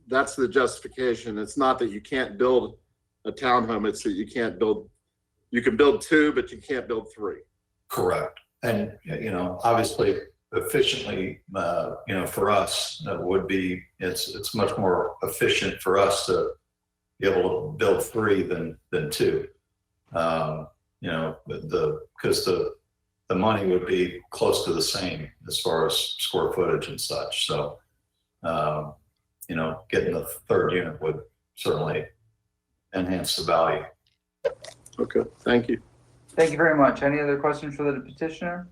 That's the justification. It's not that you can't build a townhome, it's that you can build 2, but you can't build 3. Correct. And, obviously efficiently, for us, that would be, it's much more efficient for us to be able to build 3 than 2. Because the money would be close to the same as far as square footage and such. So, getting the third unit would certainly enhance the value. Okay, thank you. Thank you very much. Any other questions for the petitioner?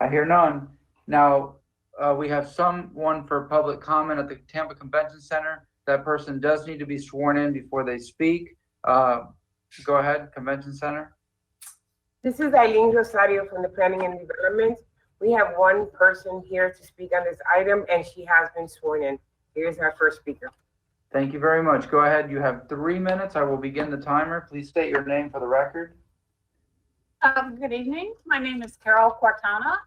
I hear none. Now, we have someone for public comment at the Tampa Convention Center. That person does need to be sworn in before they speak. Go ahead, Convention Center. This is Eileen Rosario from the Planning and Development. We have one person here to speak on this item, and she has been sworn in. Here's our first speaker. Thank you very much. Go ahead. You have 3 minutes. I will begin the timer. Please state your name for the record. Good evening. My name is Carol Quartana.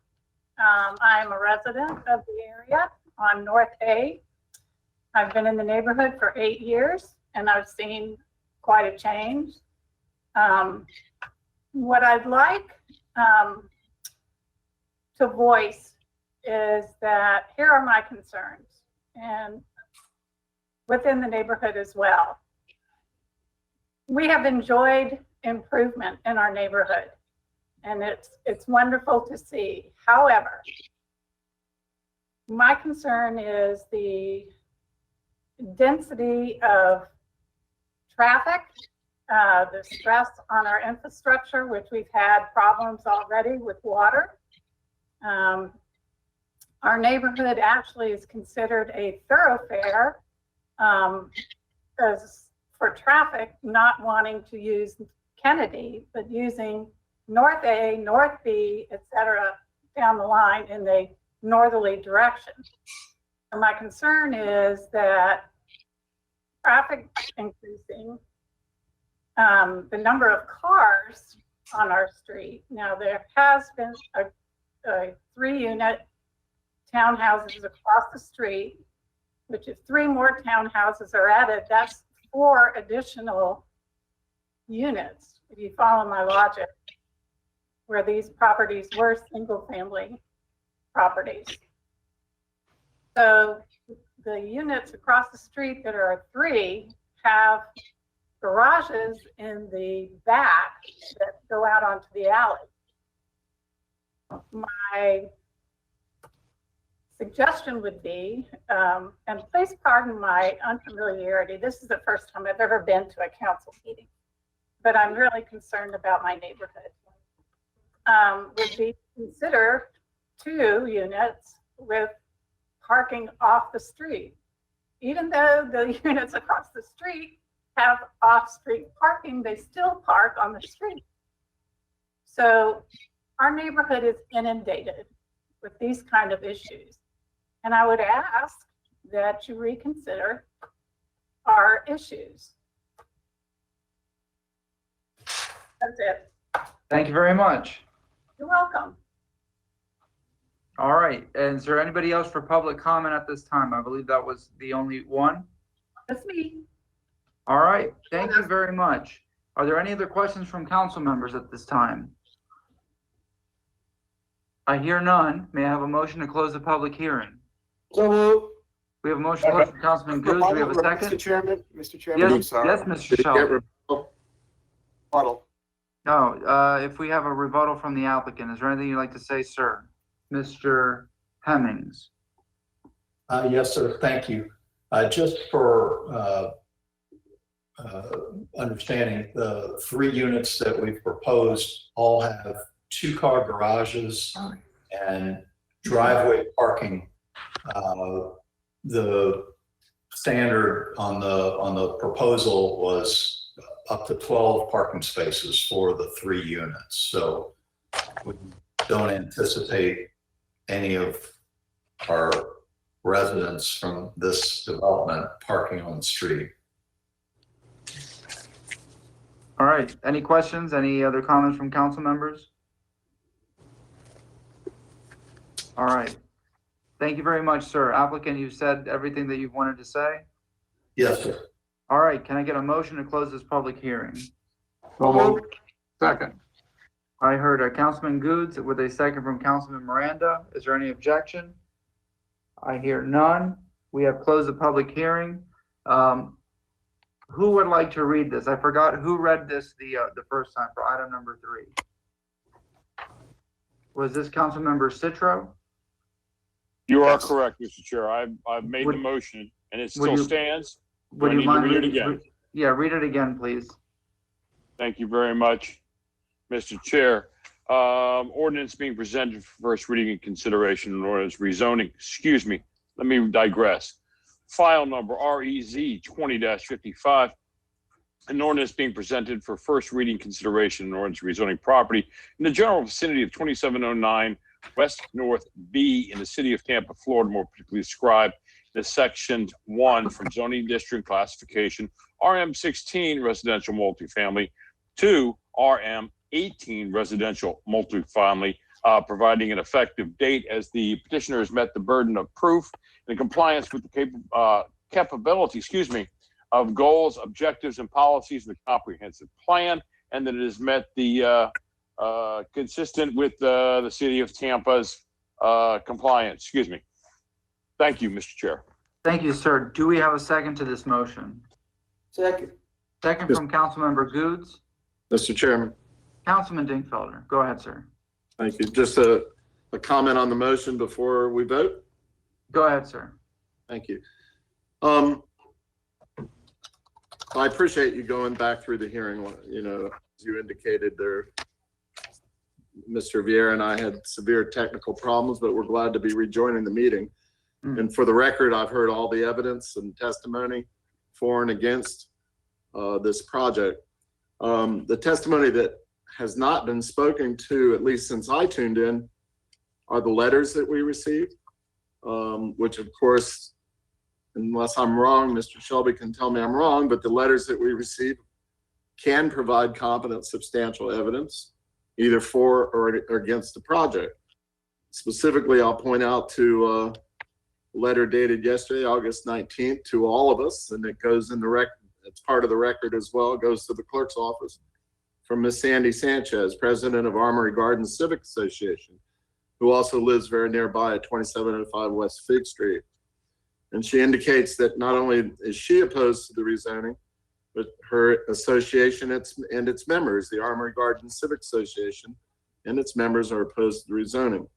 I'm a resident of the area on North A. I've been in the neighborhood for 8 years, and I've seen quite a change. What I'd like to voice is that here are my concerns, and within the neighborhood as well. We have enjoyed improvement in our neighborhood, and it's wonderful to see. However, my concern is the density of traffic, the stress on our infrastructure, which we've had problems already with water. Our neighborhood actually is considered a thoroughfare as for traffic, not wanting to use Kennedy, but using North A, North B, et cetera, down the line in the northerly direction. And my concern is that traffic increasing, the number of cars on our street. Now, there has been a 3-unit townhouses across the street, which if 3 more townhouses are added, that's 4 additional units, if you follow my logic, where these properties were single-family properties. So the units across the street that are 3 have garages in the back that go out onto the alley. My suggestion would be, and please pardon my unfamiliarity, this is the first time I've ever been to a council meeting, but I'm really concerned about my neighborhood. Would be consider 2 units with parking off the street. Even though the units across the street have off-street parking, they still park on the street. So our neighborhood is inundated with these kind of issues. And I would ask that you reconsider our issues. That's it. Thank you very much. You're welcome. All right. And is there anybody else for public comment at this time? I believe that was the only one. That's me. All right. Thank you very much. Are there any other questions from council members at this time? I hear none. May I have a motion to close the public hearing? So We have a motion to close from Councilman Goose. Do we have a second? Mr. Chairman, I'm Yes, sorry. yes, Mr. Shelby. Rebuttal. No, if we have a rebuttal from the applicant, is there anything you'd like to say, sir? Mr. Hemmings? Yes, sir. Thank you. Just for understanding, the 3 units that we've proposed all have 2-car garages and driveway parking. The standard on the proposal was up to 12 parking spaces for the 3 units. So we don't anticipate any of our residents from this development parking on the street. All right, any questions? Any other comments from council members? All right. Thank you very much, sir. Applicant, you've said everything that you've wanted to say? Yes, sir. All right, can I get a motion to close this public hearing? So moved. Second. I heard Councilman Goods with a second from Councilman Miranda. Is there any objection? I hear none. We have closed the public hearing. Who would like to read this? I forgot who read this the first time for item number 3. Was this Councilmember Citro? You are correct, Mr. Chair. I've made the motion and it still stands. Do I need to read it again? Yeah, read it again, please. Thank you very much, Mr. Chair. Ordinance being presented for first reading and consideration in ordinance rezoning. Excuse me, let me digress. File number REZ 20-55. An ordinance being presented for first reading consideration in ordinance rezoning property in the general vicinity of 2709 West North B in the city of Tampa, Florida, more particularly described in section 1 from zoning district classification RM16 residential multifamily to RM18 residential multifamily, providing an effective date as the petitioner has met the burden of proof in compliance with the capability, of goals, objectives, and policies in the comprehensive plan, and that it has met the consistent with the city of Tampa's compliance. Thank you, Mr. Chair. Thank you, sir. Do we have a second to this motion? Second. Second from Councilmember Goods. Mr. Chairman, Councilman Dingfelder, go ahead, sir. thank you. Just a comment on the motion before we vote. Go ahead, sir. Thank you. I appreciate you going back through the hearing. You know, as you indicated there, Mr. Vieira and I had severe technical problems, but we're glad to be rejoining the meeting. And for the record, I've heard all the evidence and testimony for and against this project. The testimony that has not been spoken to, at least since I tuned in, are the letters that we received, which of course, unless I'm wrong, Mr. Shelby can tell me I'm wrong, but the letters that we received can provide competent, substantial evidence, either for or against the project. Specifically, I'll point out to a letter dated yesterday, August 19th, to all of us, and it goes in the record. It's part of the record as well. It goes to the clerk's office from Miss Sandy Sanchez, president of Armory Gardens Civic Association, who also lives very nearby at 2705 West Fig Street. And she indicates that not only is she opposed to the rezoning, but her association and its members, the Armory Gardens Civic Association, and its members are opposed to the rezoning.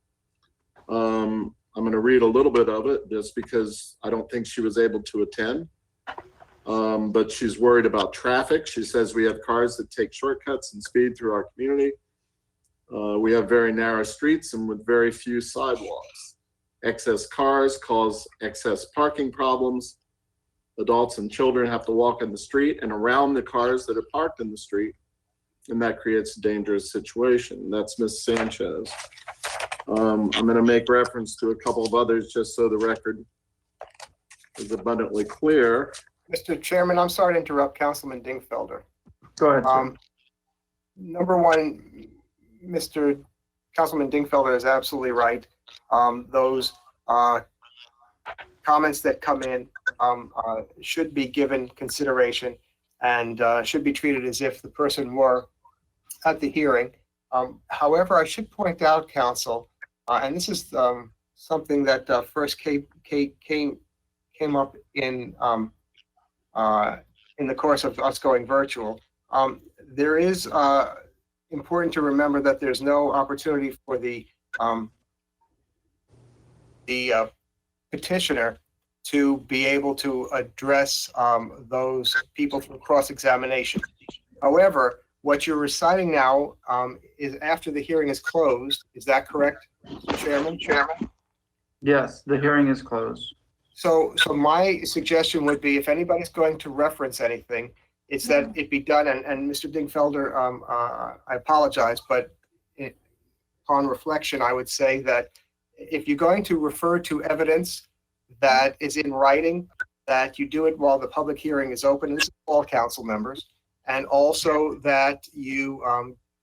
I'm going to read a little bit of it just because I don't think she was able to attend. But she's worried about traffic. She says we have cars that take shortcuts and speed through our community. We have very narrow streets and with very few sidewalks. Excess cars cause excess parking problems. Adults and children have to walk in the street and around the cars that are parked in the street, and that creates a dangerous situation. That's Ms. Sanchez. I'm going to make reference to a couple of others just so the record is abundantly clear. Mr. Chairman, I'm sorry to interrupt Councilman Dingfelder. Go ahead, sir. Number one, Mr. Councilman Dingfelder is absolutely right. Those comments that come in should be given consideration and should be treated as if the person were at the hearing. However, I should point out, Council, and this is something that first came up in the course of us going virtual. There is important to remember that there's no opportunity for the petitioner to be able to address those people through cross-examination. However, what you're reciting now is after the hearing is closed. Is that correct, Chairman? Yes, the hearing is closed. So my suggestion would be, if anybody's going to reference anything, it's that it be done, and Mr. Dingfelder, I apologize, but upon reflection, I would say that if you're going to refer to evidence that is in writing, that you do it while the public hearing is open, and this is all council members, and also that you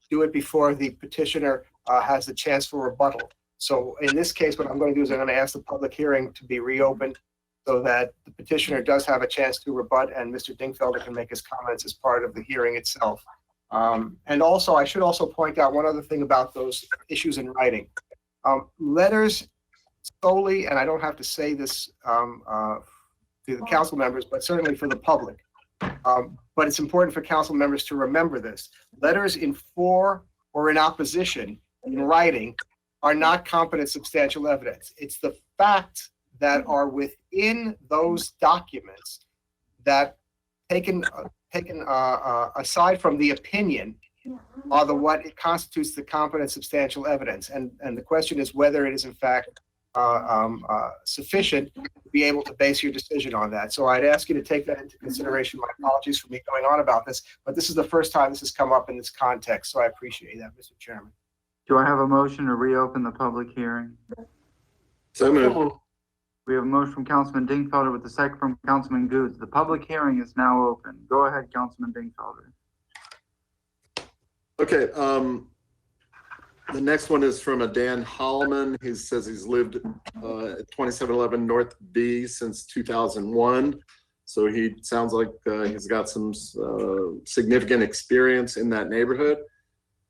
do it before the petitioner has the chance for rebuttal. So in this case, what I'm going to do is I'm going to ask the public hearing to be reopened so that the petitioner does have a chance to rebut and Mr. Dingfelder can make his comments as part of the hearing itself. And also, I should also point out one other thing about those issues in writing. Letters solely, and I don't have to say this to the council members, but certainly for the public. But it's important for council members to remember this. Letters in for or in opposition in writing are not competent substantial evidence. It's the facts that are within those documents that taken aside from the opinion are what it constitutes the competent substantial evidence. And the question is whether it is in fact sufficient to be able to base your decision on that. So I'd ask you to take that into consideration. My apologies for me going on about this, but this is the first time this has come up in this context. So I appreciate that, Mr. Chairman. Do I have a motion to reopen the public hearing? So moved. We have a motion from Councilman Dingfelder with the second from Councilman Goods. The public hearing is now open. Go ahead, Councilman Dingfelder. Okay, the next one is from a Dan Holloman. He says he's lived at 2711 North B since 2001. So he sounds like he's got some significant experience in that neighborhood.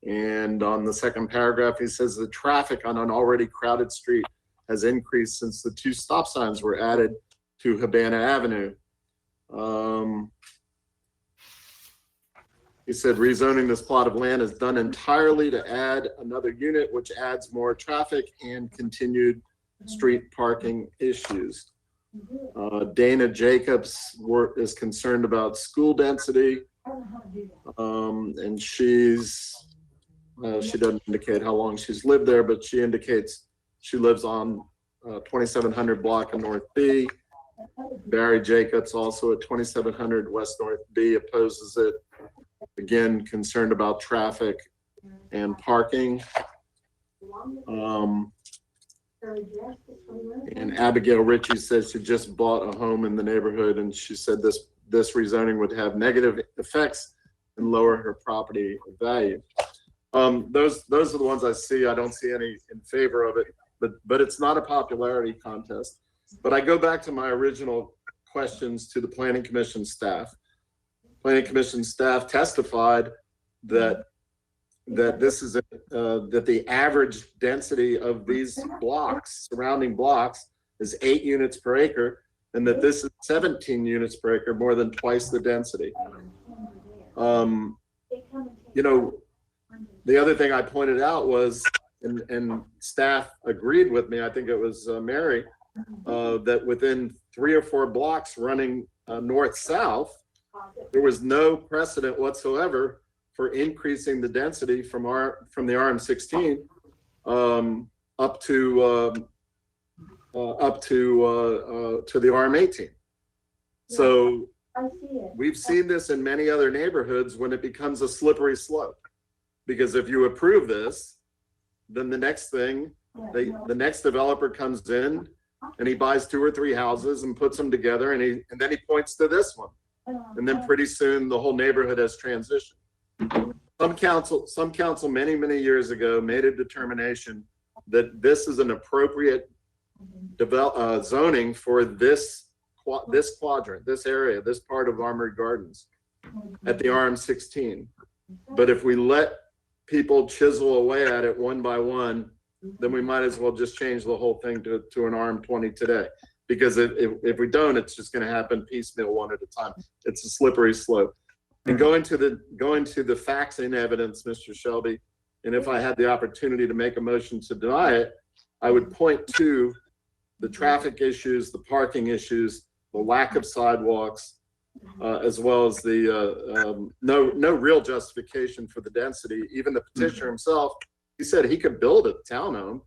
And on the second paragraph, he says the traffic on an already crowded street has increased since the 2 stop signs were added to Habana Avenue. He said rezoning this plot of land is done entirely to add another unit, which adds more traffic and continued street parking issues. Dana Jacobs is concerned about school density, and she doesn't indicate how long she's lived there, but she indicates she lives on 2700 block of North B. Barry Jacobs, also at 2700 West North B, opposes it. Again, concerned about traffic and parking. And Abigail Ritchie says she just bought a home in the neighborhood, and she said this rezoning would have negative effects and lower her property value. Those are the ones I see. I don't see any in favor of it, but it's not a popularity contest. But I go back to my original questions to the Planning Commission staff. Planning Commission staff testified that this is that the average density of these blocks, surrounding blocks, is 8 units per acre, and that this is 17 units per acre, more than twice the density. You know, the other thing I pointed out was, and staff agreed with me, I think it was Mary, that within 3 or 4 blocks running north-south, there was no precedent whatsoever for increasing the density from the RM16 up to the RM18. So we've seen this in many other neighborhoods when it becomes a slippery slope. Because if you approve this, then the next thing, the next developer comes in and he buys 2 or 3 houses and puts them together, and then he points to this one. And then pretty soon the whole neighborhood has transitioned. Some council many, many years ago made a determination that this is an appropriate zoning for this quadrant, this area, this part of Armory Gardens at the RM16. But if we let people chisel away at it one by one, then we might as well just change the whole thing to an RM20 today. Because if we don't, it's just going to happen piecemeal, one at a time. It's a slippery slope. And going to the facts and evidence, Mr. Shelby, and if I had the opportunity to make a motion to deny it, I would point to the traffic issues, the parking issues, the lack of sidewalks, as well as the no real justification for the density. Even the petitioner himself, he said he could build a townhome,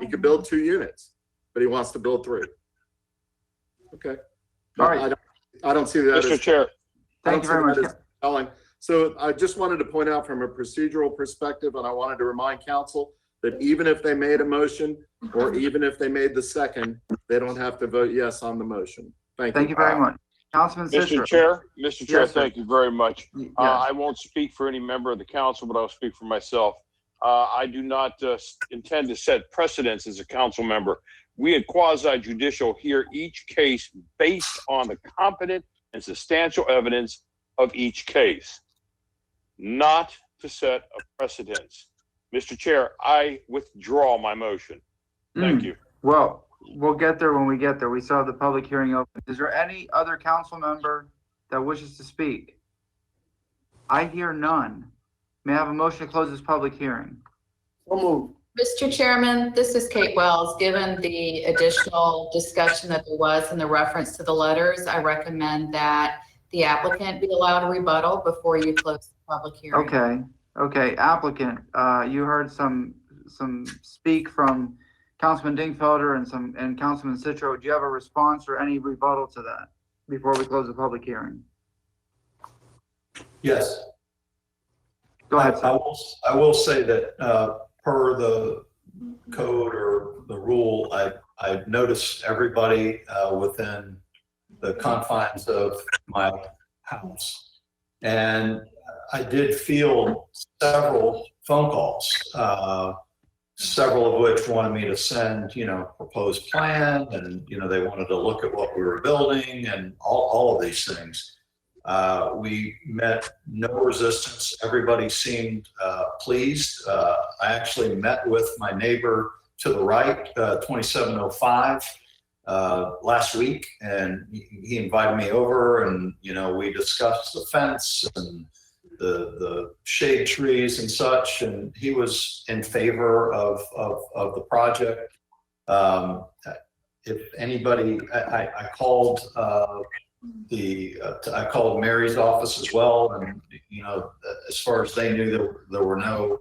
he could build 2 units, but he wants to build 3. Okay. All right. I don't see that Mr. as Chair. Thank you very much. compelling. So I just wanted to point out from a procedural perspective, and I wanted to remind council that even if they made a motion, or even if they made the second, they don't have to vote yes on the motion. Thank you. Thank you very much. Councilman Mr. Citro. Chair, Yes, sir. thank you very much. Yes. I won't speak for any member of the council, but I'll speak for myself. I do not intend to set precedents as a council member. We at quasi judicial hear each case based on the competent and substantial evidence of each case, not to set a precedence. Mr. Chair, I withdraw my motion. Thank you. Well, we'll get there when we get there. We still have the public hearing open. Is there any other council member that wishes to speak? I hear none. May I have a motion to close this public hearing? So moved. Mr. Chairman, this is Kate Wells. Given the additional discussion that there was in the reference to the letters, I recommend that the applicant be allowed a rebuttal before you close the public hearing. Okay, applicant, you heard some speak from Councilman Dingfelder and Councilman Citro. Do you have a response or any rebuttal to that before we close the public hearing? Yes. Go ahead, I sir. will say that per the code or the rule, I noticed everybody within the confines of my house. And I did field several phone calls, several of which wanted me to send, proposed plan, and, they wanted to look at what we were building and all of these things. We met no resistance. Everybody seemed pleased. I actually met with my neighbor to the right, 2705, last week, and he invited me over, and we discussed the fence and the shade trees and such, and he was in favor of the project. If anybody, I called I called Mary's office as well, and as far as they knew, there were no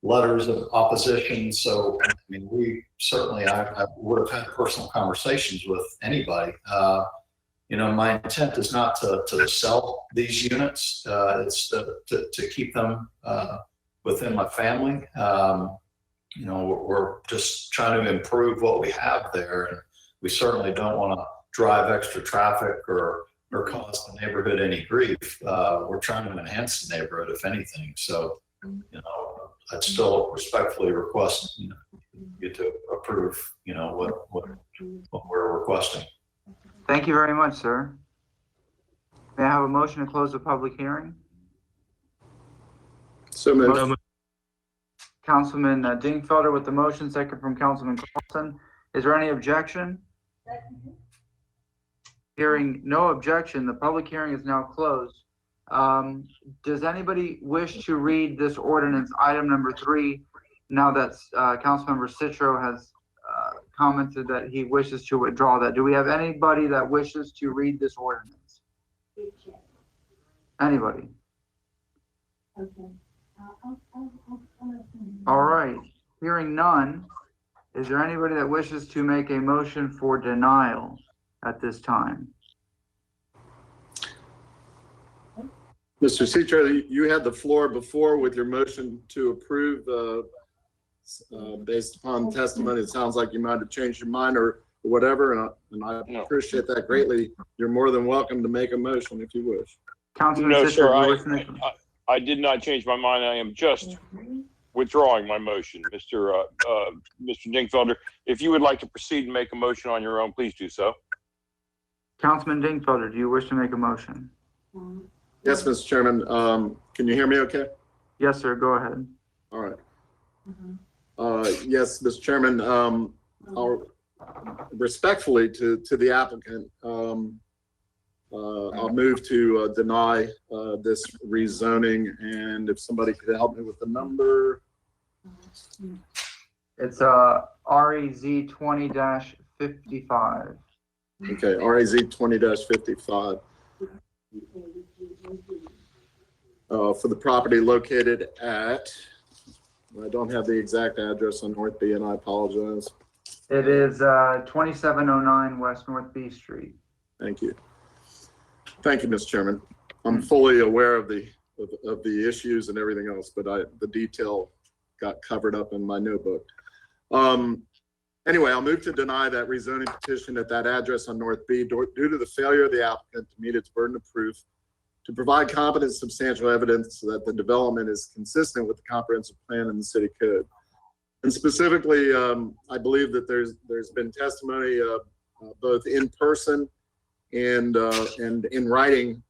letters of opposition. So I mean, we certainly, I would have had personal conversations with anybody. My intent is not to sell these units. It's to keep them within my family. We're just trying to improve what we have there, and we certainly don't want to drive extra traffic or cause the neighborhood any grief. We're trying to enhance the neighborhood, if anything. So, I'd still respectfully request you to approve, what we're requesting. Thank you very much, sir. May I have a motion to close the public hearing? So moved. Councilman Dingfelder with the motion, second from Councilman Carlson. Is there any objection? Hearing no objection, the public hearing is now closed. Does anybody wish to read this ordinance, item number 3, now that Councilmember Citro has commented that he wishes to withdraw that? Do we have anybody that wishes to read this ordinance? Anybody? All right, hearing none, is there anybody that wishes to make a motion for denial at this time? Mr. Citro, you had the floor before with your motion to approve, based upon testimony. It sounds like you might have changed your mind or whatever, and I appreciate that greatly. You're more than welcome to make a motion if you wish. Councilman No, Citro, sir, you wish to make I did not change my mind. I am just withdrawing my motion. Mr. Dingfelder, if you would like to proceed and make a motion on your own, please do so. Councilman Dingfelder, do you wish to make a motion? Yes, Mr. Chairman. Can you hear me okay? Yes, sir. Go ahead. All right. Yes, Mr. Chairman, I'll respectfully to the applicant, I'll move to deny this rezoning, and if somebody could help me with the number. It's REZ 20-15 55. Okay, RAZ 20-55. For the property located at, I don't have the exact address on North B, and I apologize. It is 2709 West North B Street. Thank you. Thank you, Mr. Chairman. I'm fully aware of the issues and everything else, but the detail got covered up in my notebook. Anyway, I'll move to deny that rezoning petition at that address on North B due to the failure of the applicant to meet its burden of proof to provide competent substantial evidence that the development is consistent with the comprehensive plan and the city code. And specifically, I believe that there's been testimony both in person and in writing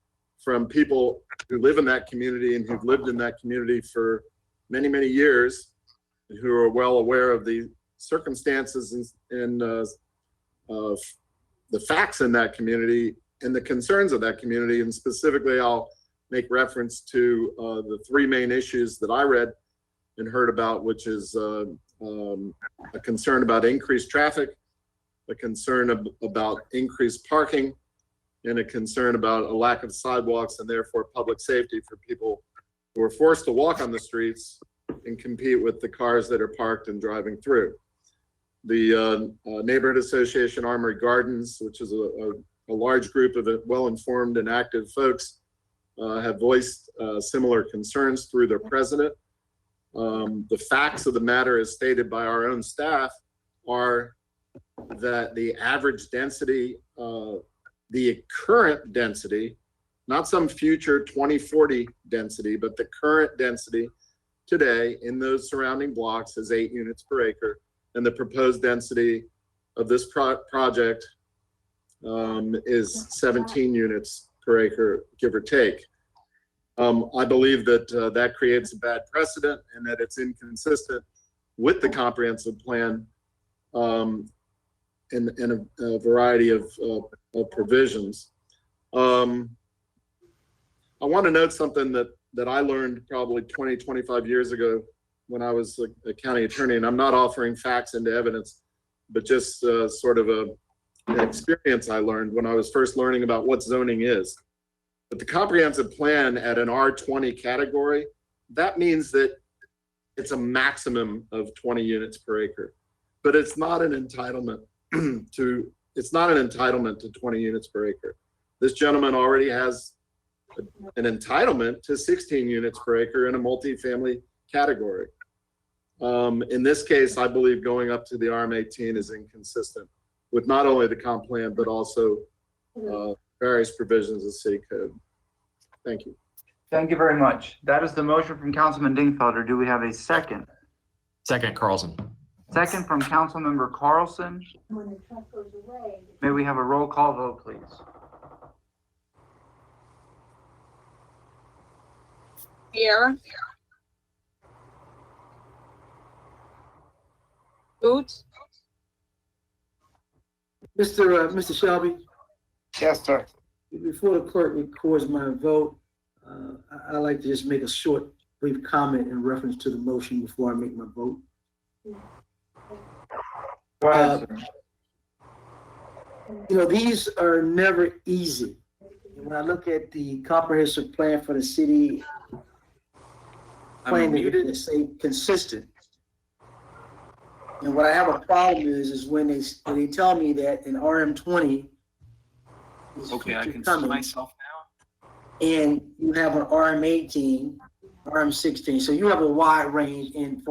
from people who live in that community and who've lived in that community for many, many years, and who are well aware of the circumstances and the facts in that community and the concerns of that community. And specifically, I'll make reference to the three main issues that I read and heard about, which is a concern about increased traffic, a concern about increased parking, and a concern about a lack of sidewalks and therefore public safety for people who are forced to walk on the streets and compete with the cars that are parked and driving through. The Neighborhood Association Armory Gardens, which is a large group of well-informed and active folks, have voiced similar concerns through their president. The facts of the matter, as stated by our own staff, are that the average density, the current density, not some future 2040 density, but the current density today in those surrounding blocks is 8 units per acre. And the proposed density of this project is 17 units per acre, give or take. I believe that that creates a bad precedent and that it's inconsistent with the comprehensive plan and a variety of provisions. I want to note something that I learned probably 20, 25 years ago when I was a county attorney, and I'm not offering facts into evidence, but just sort of an experience I learned when I was first learning about what zoning is. But the comprehensive plan at an R20 category, that means that it's a maximum of 20 units per acre, but it's not an entitlement to 20 units per acre. This gentleman already has an entitlement to 16 units per acre in a multifamily category. In this case, I believe going up to the RM18 is inconsistent with not only the comp plan, but also various provisions of city code. Thank you. Thank you very much. That is the motion from Councilman Dingfelder. Do we have a second? Second, Carlson. Second from Councilmember Carlson. May we have a roll call vote, please? Viera. Boots. Mr. Shelby, Yes, sir. before the clerk records my vote, I'd like to just make a short, brief comment in reference to the motion before I make my vote. Go ahead, sir. You know, these are never easy. When I look at the comprehensive plan for the city, plan to say consistent. And what I have a problem is when they tell me that in RM20 is Okay, I can see coming, myself now. and you have an RM18, RM16, so you have a wide range in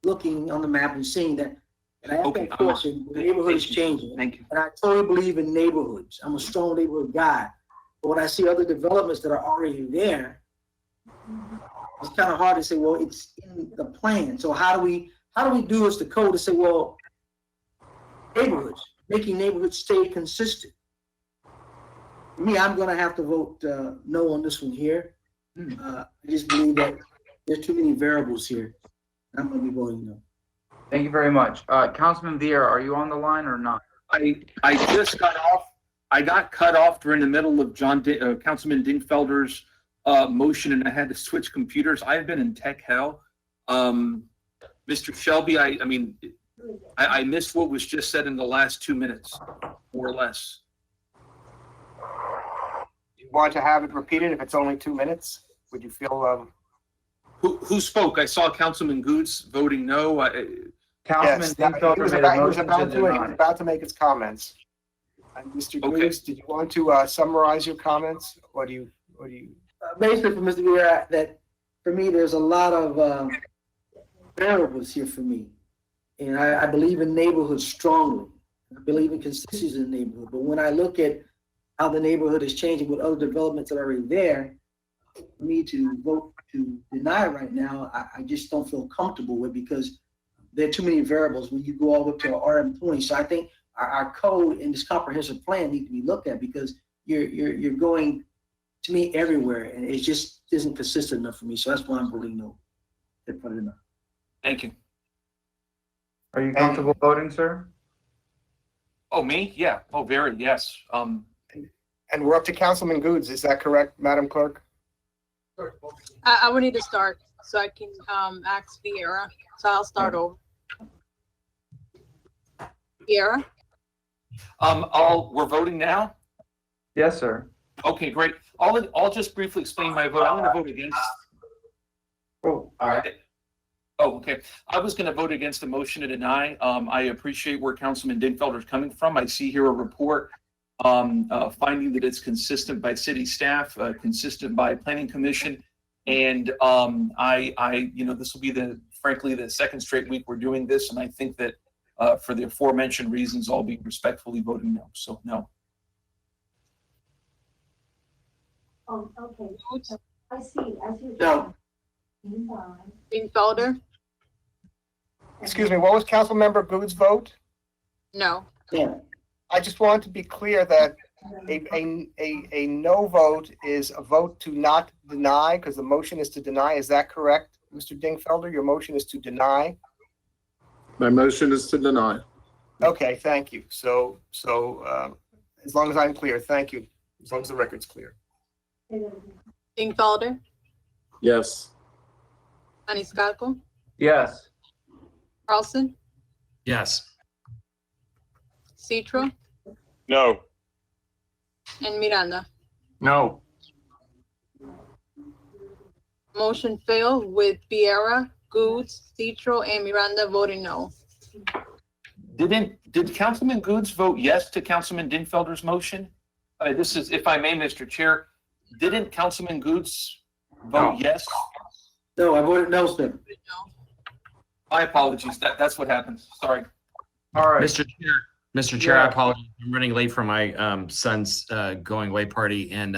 looking on the map and seeing that. And I have that question, the neighborhood is changing. Thank you. And I totally believe in neighborhoods. I'm a strong neighborhood guy. But when I see other developments that are already there, it's kind of hard to say, well, it's in the plan. So how do we do as the code to say, well, neighborhoods, making neighborhoods stay consistent? For me, I'm gonna have to vote no on this one here. I just believe that there's too many variables here. I'm gonna be voting no. Thank you very much. Councilman Viera, are you on the line or not? I just got off. I got cut off during the middle of Councilman Dingfelder's motion, and I had to switch computers. I've been in tech hell. Mr. Shelby, I mean, I missed what was just said in the last 2 minutes, more or less. You want to have it repeated if it's only 2 minutes? Would you feel, Who spoke? I saw Councilman Goods voting no. Councilman Yes, Dingfelder he was made a about, he was motion to about to, he was deny. about to make his comments. And Mr. Okay. Goose, did you want to summarize your comments? Or do you? Basically, for Mr. Guerra, that for me, there's a lot of variables here for me. And I believe in neighborhoods strongly. I believe in consistency in the neighborhood. But when I look at how the neighborhood is changing with other developments that are already there, for me to vote to deny right now, I just don't feel comfortable with, because there are too many variables when you go all the way to RM20. So I think our code and this comprehensive plan need to be looked at, because you're going, to me, everywhere, and it just isn't consistent enough for me. So that's why I'm voting no. Thank you. Are you comfortable voting, sir? Oh, me? Yeah. Oh, very, yes. And we're up to Councilman Goods. Is that correct, Madam Clerk? I would need to start so I can ask Vieira. So I'll start over. Vieira? We're voting now? Yes, sir. Okay, great. I'll just briefly explain my vote. I'm going to vote against. Oh, all right. Oh, okay. I was going to vote against the motion to deny. I appreciate where Councilman Dingfelder is coming from. I see here a report finding that it's consistent by city staff, consistent by planning commission. And this will be frankly, the second straight week we're doing this. And I think that for the aforementioned reasons, I'll be respectfully voting no. So no. Oh, okay. I see. No. Dingfelder? Excuse me, what was Councilmember Goods' vote? No. Yeah. I just want to be clear that a no vote is a vote to not deny, because the motion is to deny. Is that correct, Mr. Dingfelder? Your motion is to deny? My motion is to deny. Okay, thank you. So as long as I'm clear, thank you. As long as the record's clear. Dingfelder? Yes. Maniscalco? Yes. Carlson? Yes. Citro? No. And Miranda? No. Motion failed with Vieira, Goods, Citro, and Miranda voting no. Did Councilman Goods vote yes to Councilman Dingfelder's motion? This is, if I may, Mr. Chair, didn't Councilman Goods vote yes? No, I voted no, sir. My apologies. That's what happened. Sorry. All right. Mr. Chair, I Yeah. apologize. I'm running late for my son's going away party, and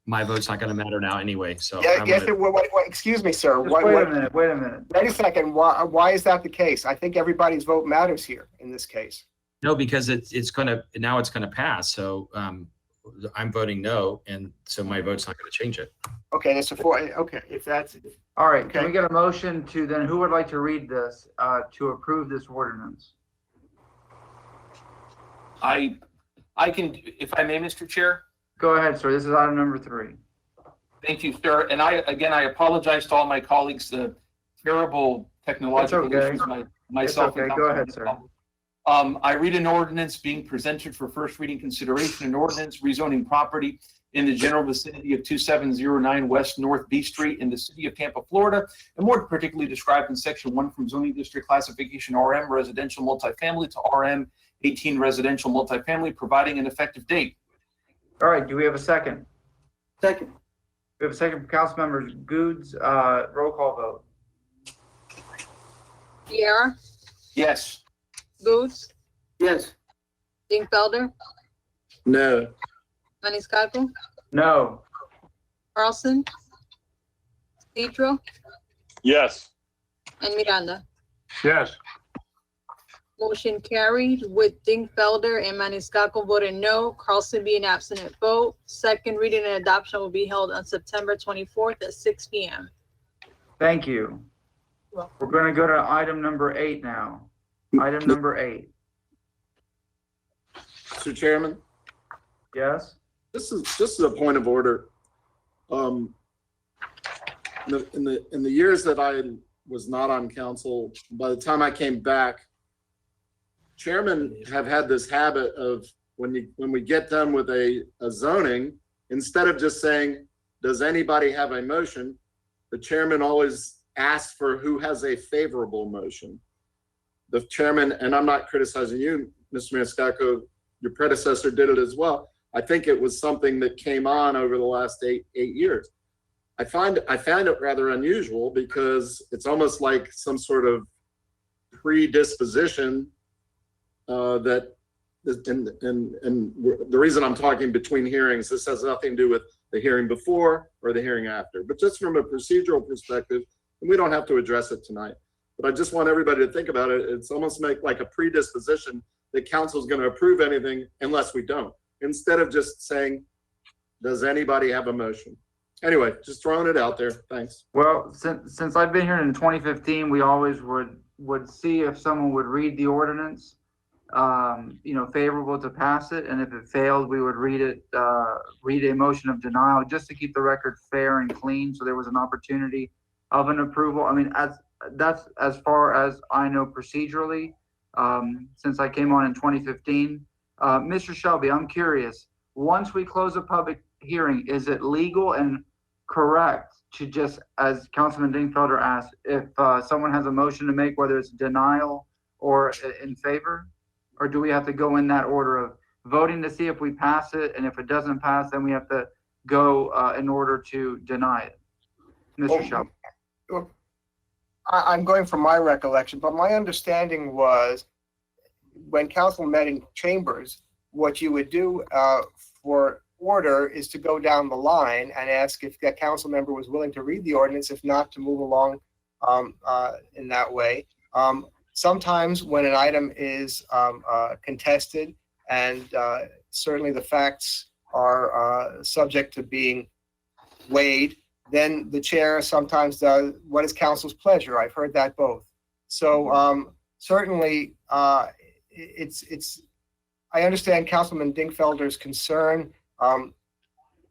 my vote's not going to matter now anyway. So Yeah, I'm yes, gonna- excuse me, sir. Just wait a minute, wait a minute. Wait a second. Why is that the case? I think everybody's vote matters here in this case. No, because it's going to pass. So I'm voting no, and so my vote's not going to change it. Okay, that's okay, if that's, All right, can Okay. we get a motion to then, who would like to read this, to approve this ordinance? I can, if I may, Mr. Chair. Go ahead, sir. This is item number 3. Thank you, sir. And I apologize to all my colleagues, the terrible technological It's okay. issues myself. okay. Go ahead, sir. I read an ordinance being presented for first reading consideration, an ordinance rezoning property in the general vicinity of 2709 West North B Street in the city of Tampa, Florida, and more particularly described in section 1 from zoning district classification RM residential multifamily to RM 18 residential multifamily, providing an effective date. All right, do we have a second? Second. We have a second from Councilmember Goods, roll call vote. Vieira, Yes. Goods, Yes. Dingfelder, No. Maniscalco, No. Carlson, Citro, Yes. and Miranda. Yes. Motion carried with Dingfelder and Maniscalco voting no, Carlson being absent vote. Second reading and adoption will be held on September 24th at 6 p.m. Thank you. We're going to go to item number 8 now. Item number 8. Mr. Chairman, Yes? this is a point of order. In the years that I was not on council, by the time I came back, chairmen have had this habit of when we get done with a zoning, instead of just saying, does anybody have a motion? The chairman always asks for who has a favorable motion. The chairman, and I'm not criticizing you, Mr. Maniscalco, your predecessor did it as well. I think it was something that came on over the last eight years. I found it rather unusual because it's almost like some sort of predisposition and the reason I'm talking between hearings, this has nothing to do with the hearing before or the hearing after, but just from a procedural perspective, and we don't have to address it tonight, but I just want everybody to think about it. It's almost like a predisposition that council is going to approve anything unless we don't, instead of just saying, does anybody have a motion? Anyway, just throwing it out there. Thanks. Well, since I've been here in 2015, we always would see if someone would read the ordinance, favorable to pass it, and if it failed, we would read a motion of denial just to keep the record fair and clean, so there was an opportunity of an approval. I mean, that's as far as I know procedurally, since I came on in 2015. Mr. Shelby, I'm curious, once we close a public hearing, is it legal and correct to just, as Councilman Dingfelder asked, if someone has a motion to make, whether it's denial or in favor? Or do we have to go in that order of voting to see if we pass it, and if it doesn't pass, then we have to go in order to deny it? Mr. Shelby. I'm going from my recollection, but my understanding was when council met in chambers, what you would do for order is to go down the line and ask if that council member was willing to read the ordinance, if not, to move along in that way. Sometimes when an item is contested and certainly the facts are subject to being weighed, then the chair sometimes does what is council's pleasure. I've heard that both. So certainly it's I understand Councilman Dingfelder's concern.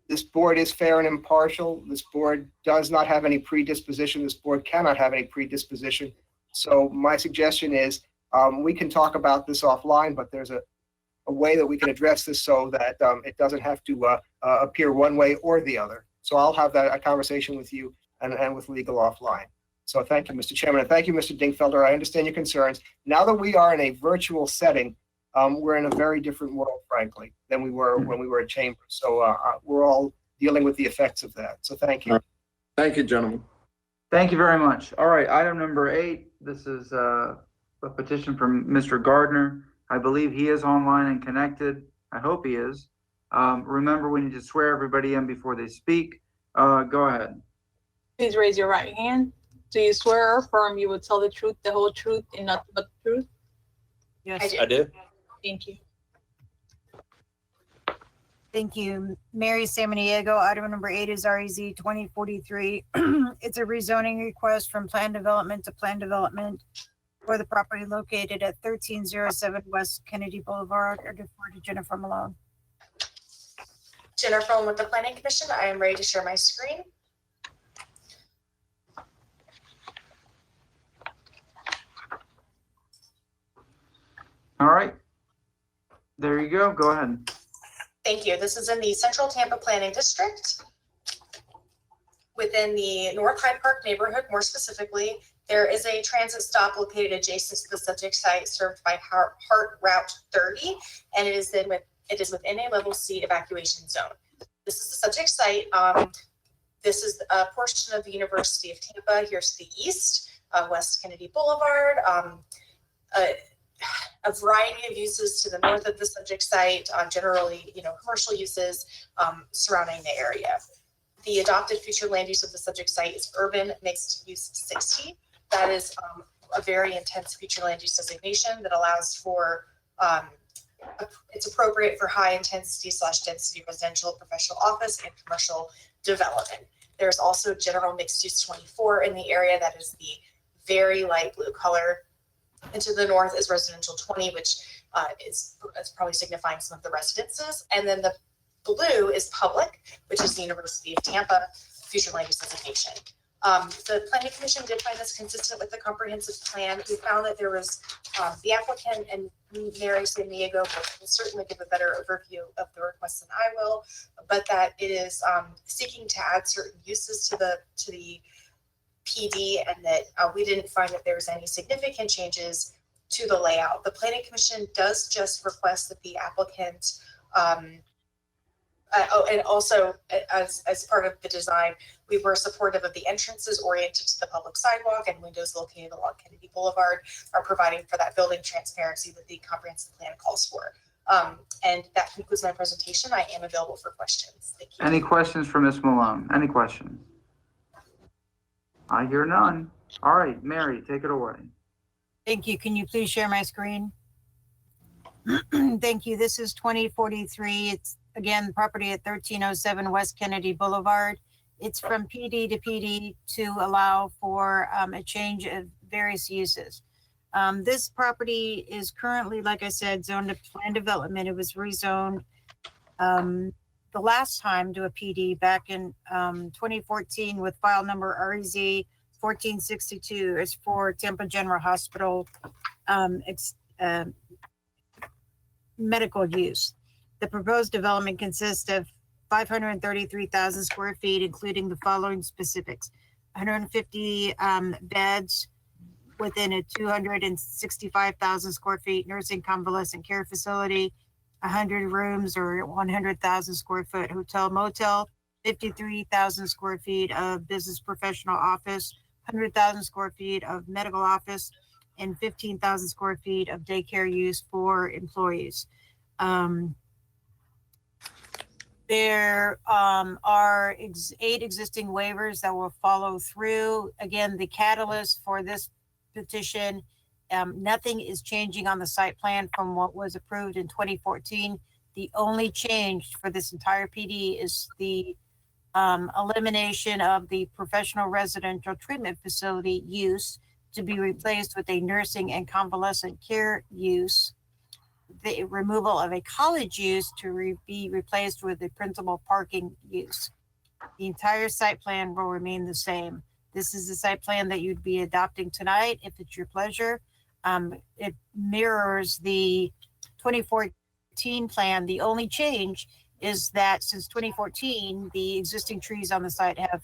This board is fair and impartial. This board does not have any predisposition. This board cannot have any predisposition. So my suggestion is we can talk about this offline, but there's a way that we can address this so that it doesn't have to appear one way or the other. So I'll have a conversation with you and with legal offline. So thank you, Mr. Chairman, and thank you, Mr. Dingfelder. I understand your concerns. Now that we are in a virtual setting, we're in a very different world, frankly, than we were when we were at Chambers. So we're all dealing with the effects of that. So thank you. Thank you, gentlemen. Thank you very much. All right, item number 8. This is a petition from Mr. Gardner. I believe he is online and connected. I hope he is. Remember, we need to swear everybody in before they speak. Go ahead. Please raise your right hand. Do you swear or affirm you will tell the truth, the whole truth, and nothing but the truth? Yes. I do. Thank you. Thank you. Mary Samaniego, item number 8 is REZ 2043. It's a rezoning request from plan development to plan development for the property located at 1307 West Kennedy Boulevard. I defer to Jennifer Malone. Jennifer Malone with the Planning Commission. I am ready to share my screen. All right. There you go. Go ahead. Thank you. This is in the Central Tampa Planning District. Within the North Hyde Park neighborhood, more specifically, there is a transit stop located adjacent to the subject site served by Hart Route 30, and it is within a level C evacuation zone. This is the subject site. This is a portion of the University of Tampa. Here's to the east, West Kennedy Boulevard. A variety of uses to the north of the subject site, generally, commercial uses surrounding the area. The adopted future land use of the subject site is urban mixed use 60. That is a very intense future land use designation that allows for, it's appropriate for high intensity / density residential, professional office, and commercial development. There's also general mixed use 24 in the area. That is the very light blue color. And to the north is residential 20, which is probably signifying some of the residences. And then the blue is public, which is the University of Tampa future land use designation. The planning commission did find this consistent with the comprehensive plan. We found that there was, the applicant and Mary Samaniego will certainly give a better overview of the request than I will, but that it is seeking to add certain uses to the PD, and that we didn't find that there was any significant changes to the layout. The planning commission does just request that the applicant, and also as part of the design, we were supportive of the entrances oriented to the public sidewalk and windows located along Kennedy Boulevard are providing for that building transparency that the comprehensive plan calls for. And that concludes my presentation. I am available for questions. Thank you. Any questions for Ms. Malone? Any questions? I hear none. All right, Mary, take it away. Thank you. Can you please share my screen? Thank you. This is 2043. It's again property at 1307 West Kennedy Boulevard. It's from PD to PD to allow for a change of various uses. This property is currently, like I said, zoned to plan development. It was rezoned the last time to a PD back in 2014 with file number REZ 1462. It's for Tampa General Hospital medical use. The proposed development consists of 533,000 square feet, including the following specifics: 150 beds within a 265,000 square feet nursing convalescent care facility, 100 rooms or 100,000 square foot hotel motel, 53,000 square feet of business professional office, 100,000 square feet of medical office, and 15,000 square feet of daycare use for employees. There are 8 existing waivers that will follow through. Again, the catalyst for this petition, nothing is changing on the site plan from what was approved in 2014. The only change for this entire PD is the elimination of the professional residential treatment facility use to be replaced with a nursing and convalescent care use. The removal of a college use to be replaced with a principal parking use. The entire site plan will remain the same. This is the site plan that you'd be adopting tonight, if it's your pleasure. It mirrors the 2014 plan. The only change is that since 2014, the existing trees on the site have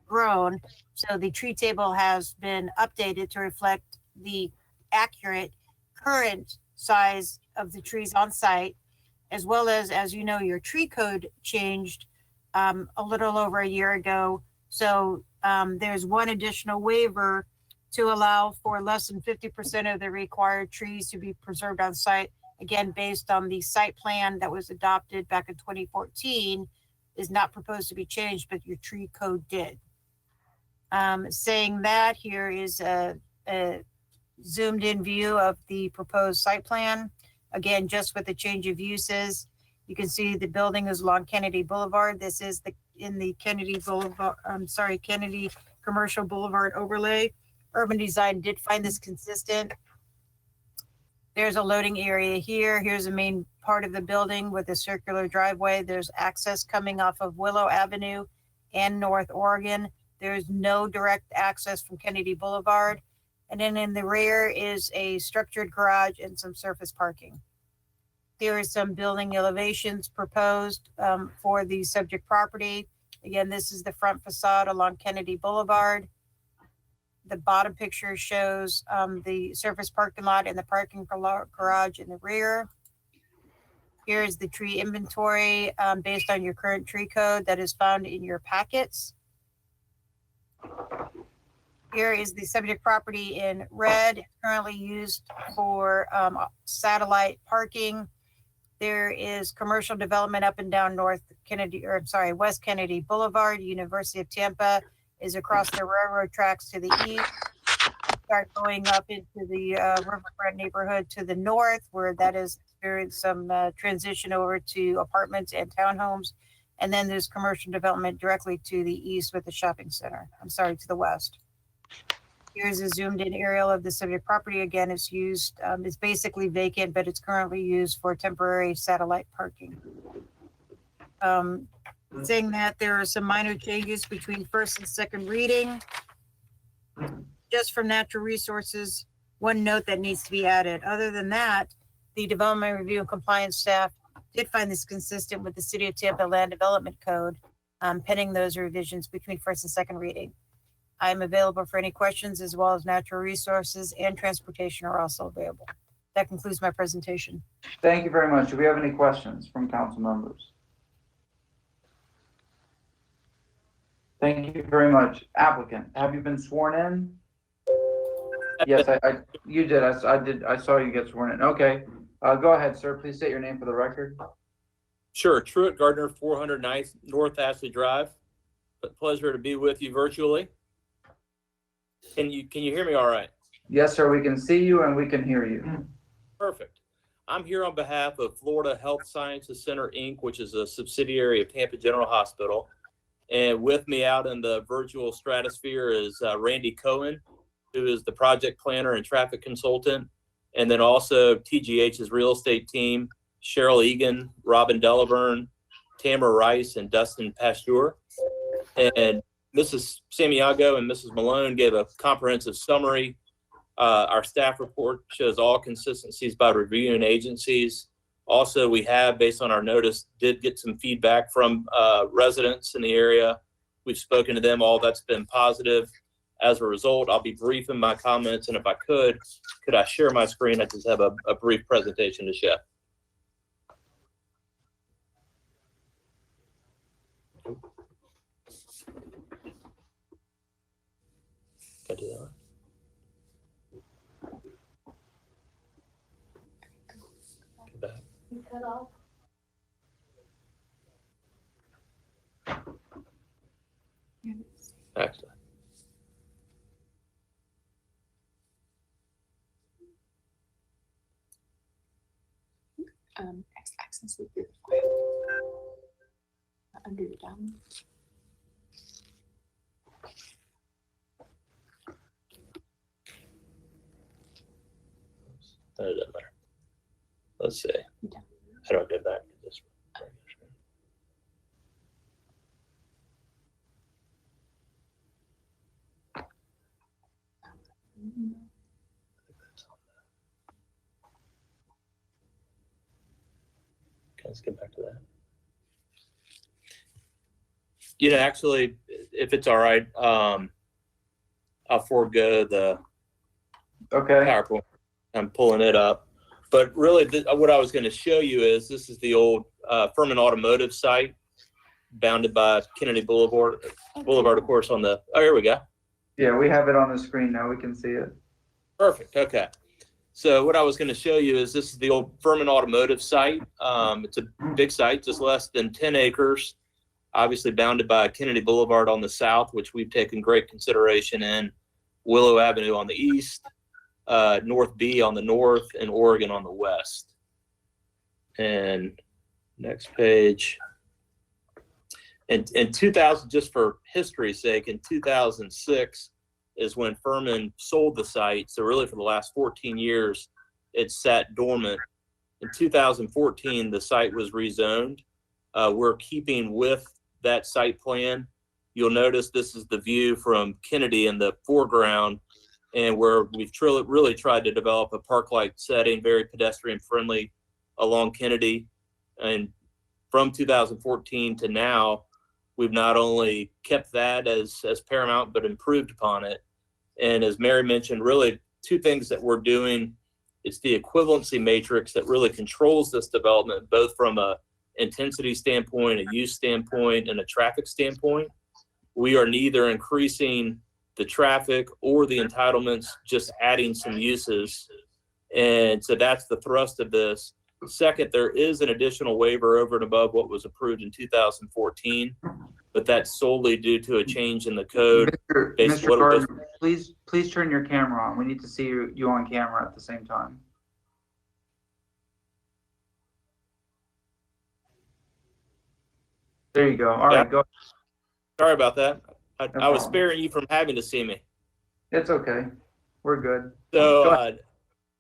grown. So the tree table has been updated to reflect the accurate current size of the trees on site, as well as you know, your tree code changed a little over a year ago. So there's one additional waiver to allow for less than 50% of the required trees to be preserved on site. Again, based on the site plan that was adopted back in 2014, is not proposed to be changed, but your tree code did. Saying that, here is a zoomed in view of the proposed site plan. Again, just with the change of uses, you can see the building is along Kennedy Boulevard. This is in the Kennedy Boulevard, Kennedy Commercial Boulevard overlay. Urban Design did find this consistent. There's a loading area here. Here's the main part of the building with a circular driveway. There's access coming off of Willow Avenue and North Oregon. There's no direct access from Kennedy Boulevard. And then in the rear is a structured garage and some surface parking. There is some building elevations proposed for the subject property. Again, this is the front facade along Kennedy Boulevard. The bottom picture shows the surface parking lot and the parking garage in the rear. Here's the tree inventory based on your current tree code that is found in your packets. Here is the subject property in red, currently used for satellite parking. There is commercial development up and down West Kennedy Boulevard. University of Tampa is across the railroad tracks to the east. Start going up into the Riverfront neighborhood to the north, where that has experienced some transition over to apartments and townhomes. And then there's commercial development directly to the east with the shopping center. To the west. Here's a zoomed in aerial of the subject property. Again, it's used, it's basically vacant, but it's currently used for temporary satellite parking. Saying that there are some minor changes between first and second reading. just from Natural Resources, one note that needs to be added. Other than that, the Development Review and Compliance staff did find this consistent with the City of Tampa Land Development Code, pending those revisions between first and second reading. I'm available for any questions, as well as Natural Resources and Transportation are also available. That concludes my presentation. Thank you very much. Do we have any questions from council members? Thank you very much. Applicant, have you been sworn in? Yes, you did. I saw you get sworn in. Okay. Go ahead, sir. Please state your name for the record. Sure. Truett Gardner, 409th North Ashley Drive. Pleasure to be with you virtually. Can you hear me all right? Yes, sir. We can see you and we can hear you. Perfect. I'm here on behalf of Florida Health Sciences Center, Inc., which is a subsidiary of Tampa General Hospital. And with me out in the virtual stratosphere is Randy Cohen, who is the project planner and traffic consultant. And then also TGH's real estate team, Cheryl Egan, Robin Delaburn, Tamara Rice, and Dustin Pasteur. And Mrs. Samiago and Mrs. Malone gave a comprehensive summary. Our staff report shows all consistencies by reviewing agencies. Also, we have, based on our notice, did get some feedback from residents in the area. We've spoken to them. All that's been positive. As a result, I'll be brief in my comments, and if I could I share my screen? I just have a brief presentation to share. Can I do that? Get back. You cut off. Excellent. Access under your down. That doesn't matter. Let's see. How do I get back to this? Okay, let's get back to that. Actually, if it's all right, I'll forego the PowerPoint. I'm pulling it up. But really, what I was going to show you is this is the old Furman Automotive site, bounded by Kennedy Boulevard, of course, on the, oh, here we go. Yeah, we have it on the screen now. We can see it. Perfect. Okay. So what I was going to show you is this is the old Furman Automotive site. It's a big site, just less than 10 acres, obviously bounded by Kennedy Boulevard on the south, which we've taken great consideration in, Willow Avenue on the east, North B on the north, and Oregon on the west. And next page. In 2000, just for history's sake, in 2006 is when Furman sold the site. So really for the last 14 years, it sat dormant. In 2014, the site was rezoned. We're keeping with that site plan. You'll notice this is the view from Kennedy in the foreground, and where we've really tried to develop a park-like setting, very pedestrian friendly along Kennedy. And from 2014 to now, we've not only kept that as paramount, but improved upon it. And as Mary mentioned, really two things that we're doing. It's the equivalency matrix that really controls this development, both from a intensity standpoint, a use standpoint, and a traffic standpoint. We are neither increasing the traffic or the entitlements, just adding some uses. And so that's the thrust of this. Second, there is an additional waiver over and above what was approved in 2014, but that's solely due to a change in the code. Mr. Gardner, please turn your camera on. We need to see you on camera at the same time. There you go. All right, go. Sorry about that. I was sparing you from having to see me. It's okay. We're good. So,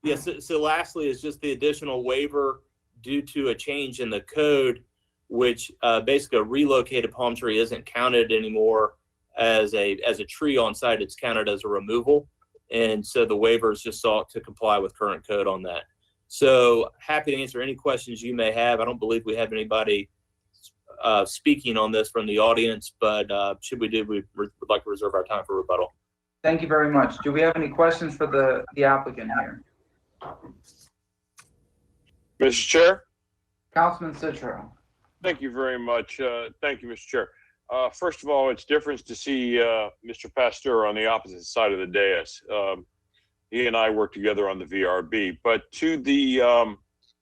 yes. So lastly is just the additional waiver due to a change in the code, which basically a relocated palm tree isn't counted anymore as a tree on site. It's counted as a removal. And so the waiver is just sought to comply with current code on that. So happy to answer any questions you may have. I don't believe we have anybody speaking on this from the audience, but should we do, we would like to reserve our time for rebuttal. Thank you very much. Do we have any questions for the applicant here? Mr. Chair? Councilman Citro. Thank you very much. Thank you, Mr. Chair. First of all, it's different to see Mr. Pasteur on the opposite side of the dais. He and I work together on the VRB. But to the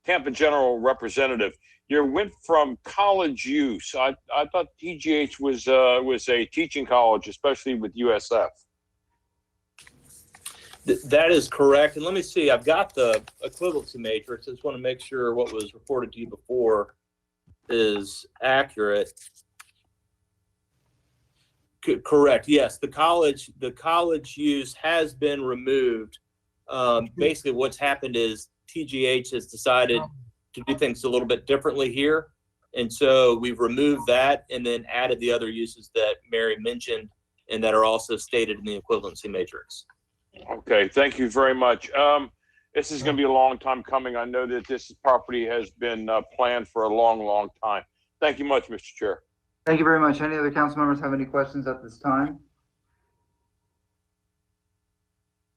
Tampa General representative, you went from college use. I thought TGH was a teaching college, especially with USF. That is correct. And let me see, I've got the equivalency matrix. I just want to make sure what was reported to you before is accurate. Correct. Yes, the college use has been removed. Basically, what's happened is TGH has decided to do things a little bit differently here. And so we've removed that and then added the other uses that Mary mentioned and that are also stated in the equivalency matrix. Okay, thank you very much. This is going to be a long time coming. I know that this property has been planned for a long, long time. Thank you much, Mr. Chair. Thank you very much. Any other council members have any questions at this time?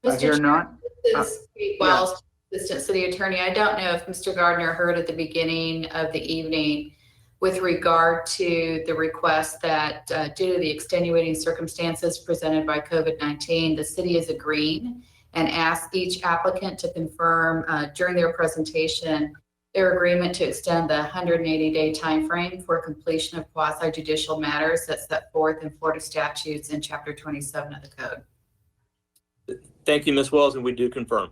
I hear none. This is Kate Wells, Assistant City Attorney. I don't know if Mr. Gardner heard at the beginning of the evening with regard to the request that due to the extenuating circumstances presented by COVID-19, the city is agreeing and asked each applicant to confirm during their presentation their agreement to extend the 180-day timeframe for completion of quasi-judicial matters that's set forth in Florida statutes in Chapter 27 of the code. Thank you, Ms. Wells, and we do confirm.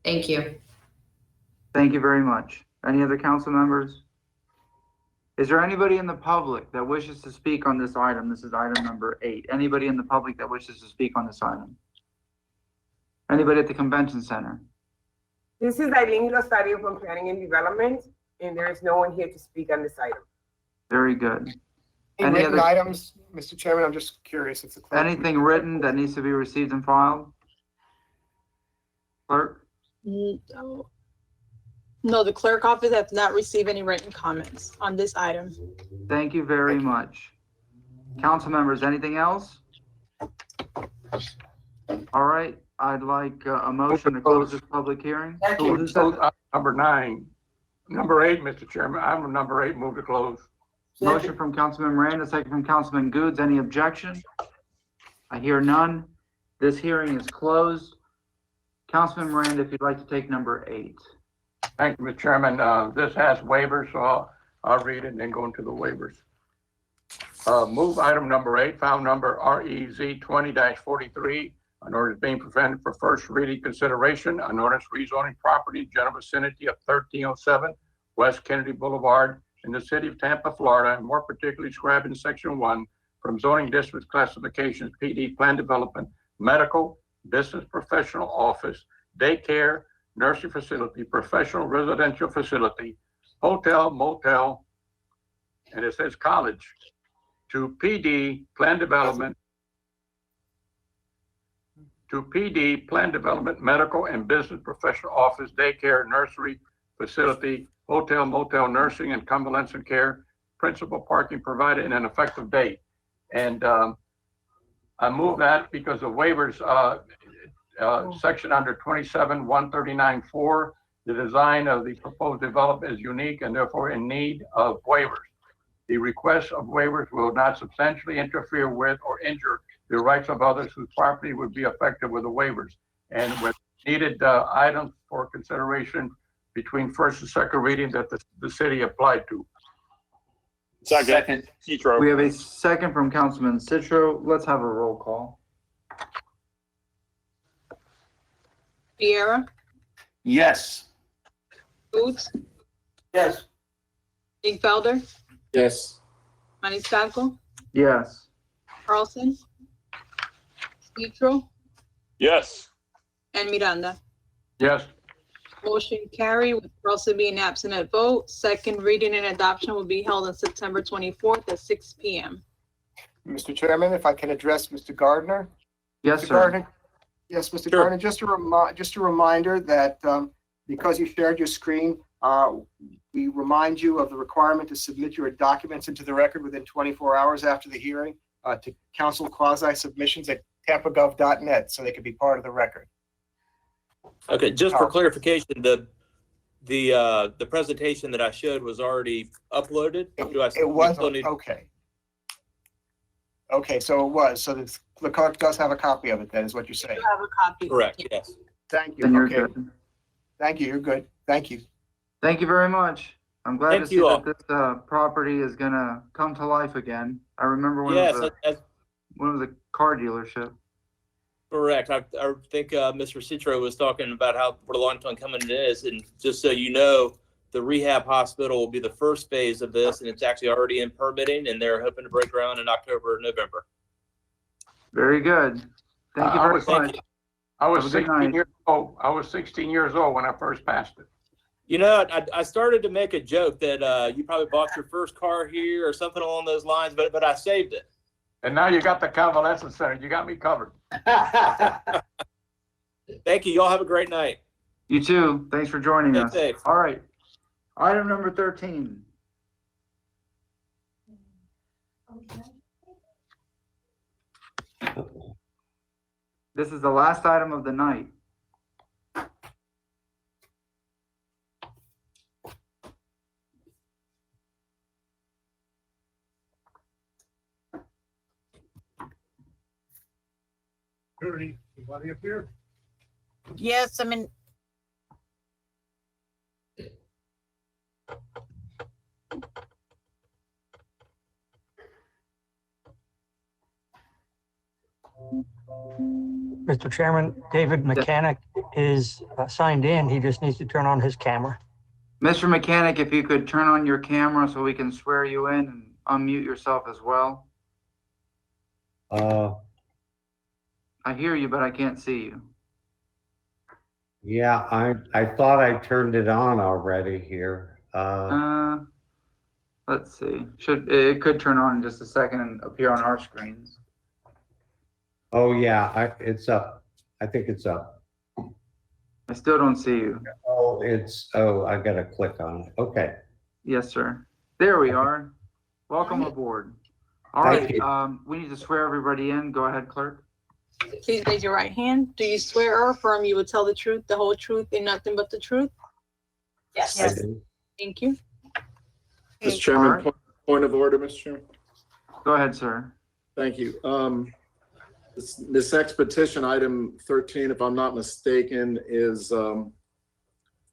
Thank you. Thank you very much. Any other council members? Is there anybody in the public that wishes to speak on this item? This is item number 8. Anybody in the public that wishes to speak on this item? Anybody at the convention center? This is Eileen Rosario from Planning and Development, and there is no one here to speak on this item. Very good. Any Any written other, items, Mr. Chairman? I'm just curious if the clerk. anything written that needs to be received and filed? Clerk? No, the clerk office has not received any written comments on this item. Thank you very much. Council members, anything else? All right, I'd like a motion to close this public hearing. Number 9. Number 8, Mr. Chairman, I'm number 8, move to close. Motion from Councilman Miranda, second from Councilman Goods. Any objection? I hear none. This hearing is closed. Councilman Miranda, if you'd like to take number 8. Thank you, Mr. Chairman. This has waivers, so I'll read it and then go into the waivers. Move item number 8, file number REZ 20-43. An ordinance being presented for first reading consideration. An ordinance rezoning property general vicinity of 1307 West Kennedy Boulevard in the city of Tampa, Florida, and more particularly described in section 1 from zoning district classifications, PD, plan development, medical, business professional office, daycare, nursery facility, professional residential facility, hotel, motel, and it says college, to PD, plan development, medical and business professional office, daycare, nursery facility, hotel, motel, nursing, and convalescent care, principal parking provided, and an effective date. And I move that because of waivers, section under 27-139-4, the design of the proposed development is unique and therefore in need of waivers. The request of waivers will not substantially interfere with or injure the rights of others whose property would be affected with the waivers. And with needed items for consideration between first and second reading that the city applied to. Second. Citro. We have a second from Councilman Citro. Let's have a roll call. Viera, Yes. Booth, Yes. Dingfelder, Yes. Maniscalco, Yes. Carlson, Citro, Yes. and Miranda. Yes. Motion carried with Carlson being absent at vote. Second reading and adoption will be held on September 24th at 6 p.m. Mr. Chairman, if I can address Mr. Gardner? Yes, Mr. sir. Gardner, Yes, Mr. Sure. Gardner, just a reminder that because you shared your screen, we remind you of the requirement to submit your documents into the record within 24 hours after the hearing to council quasi-submissions at tampagov.net, so they can be part of the record. Okay, just for clarification, the presentation that I showed was already uploaded? It was, okay. Okay, so it was, so the clerk does have a copy of it, then, is what you're saying? You have a copy. Correct, yes. Thank Then you, you're okay. good. Thank you, you're good. Thank you. Thank you very much. I'm glad to Thank see you all. that this property is gonna come to life again. I remember when Yes, it was a car dealership. correct. I think Mr. Citro was talking about what a long time coming it is. And just so you know, the rehab hospital will be the first phase of this, and it's actually already in permitting, and they're hoping to break ground in October or November. Very good. Thank you very much. I was Have a good 16 night. years old. I was 16 years old when I first passed it. You know, I started to make a joke that you probably bought your first car here or something along those lines, but I saved it. And now you got the convalescent center. You got me covered. Thank you. Y'all have a great night. You too. Thanks for joining Stay us. safe. All right. Item number 13. This is the last item of the night. Anybody up here? Yes, I mean, Mr. Chairman, David Mechanic is signed in. He just needs to turn on his camera. Mr. Mechanic, if you could turn on your camera so we can swear you in and unmute yourself as well. I hear you, but I can't see you. Yeah, I thought I turned it on already here. Let's see. It could turn on in just a second and appear on our screens. Oh, yeah, it's up. I think it's up. I still don't see you. Oh, I gotta click on it. Okay. Yes, sir. There we are. Welcome aboard. All Thank right, you. we need to swear everybody in. Go ahead, clerk. Please raise your right hand. Do you swear or affirm you will tell the truth, the whole truth, and nothing but the truth? Yes. I do. Thank you. Mr. Chairman, point of order, Mr. Chairman. Go ahead, sir. Thank you. This next petition, item 13, if I'm not mistaken, is the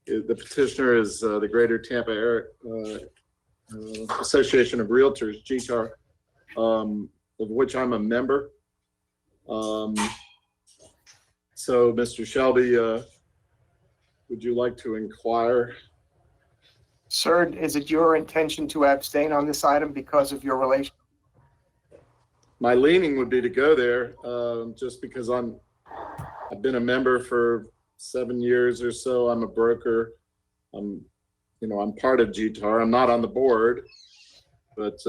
petitioner is the Greater Tampa Association of Realtors, GTAR, of which I'm a member. So, Mr. Shelby, would you like to inquire? Sir, is it your intention to abstain on this item because of your relation? My leaning would be to go there, just because I've been a member for 7 years or so. I'm a broker. I'm part of GTAR. I'm not on the board, but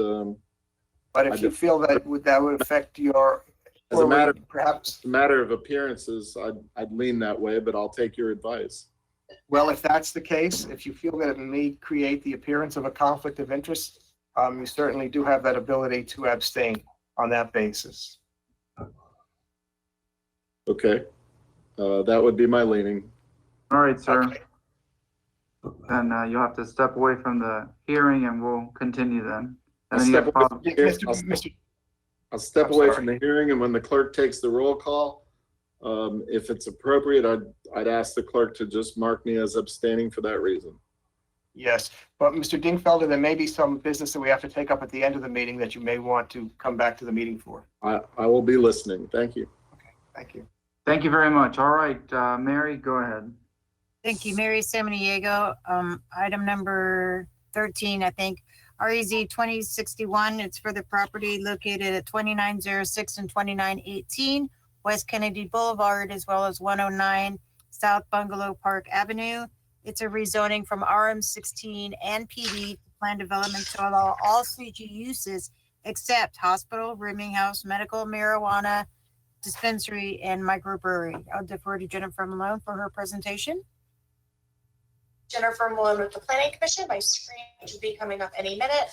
if you feel that would affect your, as a matter, perhaps a matter of appearances, I'd lean that way, but I'll take your advice. Well, if that's the case, if you feel that it may create the appearance of a conflict of interest, you certainly do have that ability to abstain on that basis. Okay, that would be my leaning. All right, sir. Okay. Then you'll have to step away from the hearing and we'll continue then. And I'll then you step have away to from the hearing. I'll step away from the hearing, and when the clerk takes the roll call, if it's appropriate, I'd ask the clerk to just mark me as abstaining for that reason. Yes, but Mr. Dingfelder, there may be some business that we have to take up at the end of the meeting that you may want to come back to the meeting for. I will be listening. Thank you. Thank you. Thank you very much. All right, Mary, go ahead. thank you, Mary Samaniego. Item number 13, I think, REZ 2061. It's for the property located at 2906 and 2918 West Kennedy Boulevard, as well as 109 South Bungalow Park Avenue. It's a rezoning from RM16 and PD to plan development to allow all CG uses except hospital, rooming house, medical marijuana, dispensary, and microbrewery. I'll defer to Jennifer Malone for her presentation. Jennifer Malone with the Planning Commission. My screen should be coming up any minute.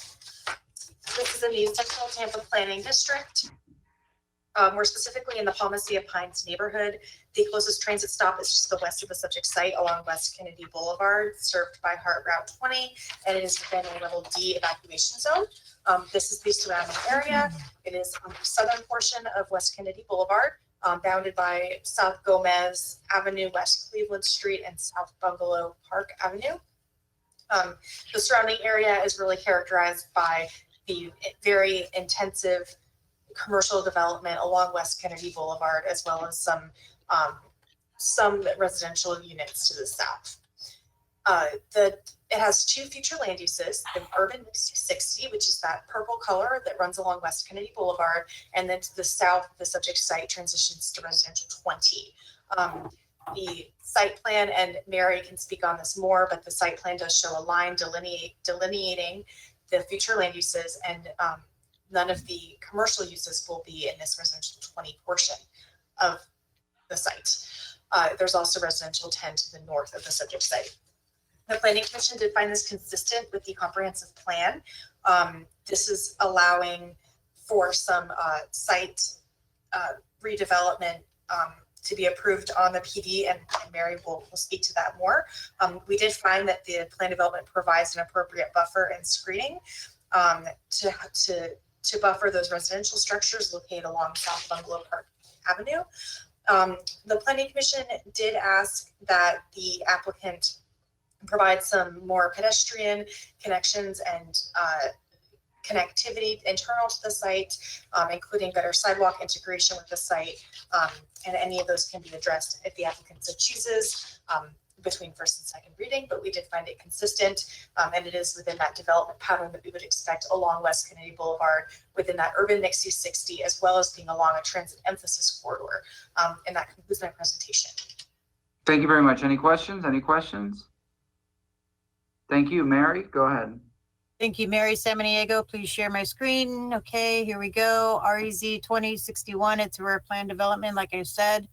This is in the Central Tampa Planning District. We're specifically in the Palmacia Pines neighborhood. The closest transit stop is just the west of the subject site along West Kennedy Boulevard, served by Heart Route 20, and it is within a level D evacuation zone. This is the surrounding area. It is on the southern portion of West Kennedy Boulevard, bounded by South Gomez Avenue, West Cleveland Street, and South Bungalow Park Avenue. The surrounding area is really characterized by the very intensive commercial development along West Kennedy Boulevard, as well as some residential units to the south. It has two future land uses, the urban mixed use 60, which is that purple color that runs along West Kennedy Boulevard, and then to the south, the subject site transitions to residential 20. The site plan, and Mary can speak on this more, but the site plan does show a line delineating the future land uses, and none of the commercial uses will be in this residential 20 portion of the site. There's also residential 10 to the north of the subject site. The Planning Commission did find this consistent with the comprehensive plan. This is allowing for some site redevelopment to be approved on the PD, and Mary will speak to that more. We did find that the plan development provides an appropriate buffer and screening to buffer those residential structures located along South Bungalow Park Avenue. The Planning Commission did ask that the applicant provide some more pedestrian connections and connectivity internal to the site, including better sidewalk integration with the site, and any of those can be addressed if the applicant so chooses between first and second reading, but we did find it consistent, and it is within that development pattern that we would expect along West Kennedy Boulevard, within that urban mixed use 60, as well as being along a transit emphasis corridor. And that concludes my presentation. Thank you very much. Any questions? Any questions? Thank you. Mary, go ahead. Thank you, Mary Samaniego. Please share my screen. Okay, here we go. REZ 2061, it's a rare plan development, like I said.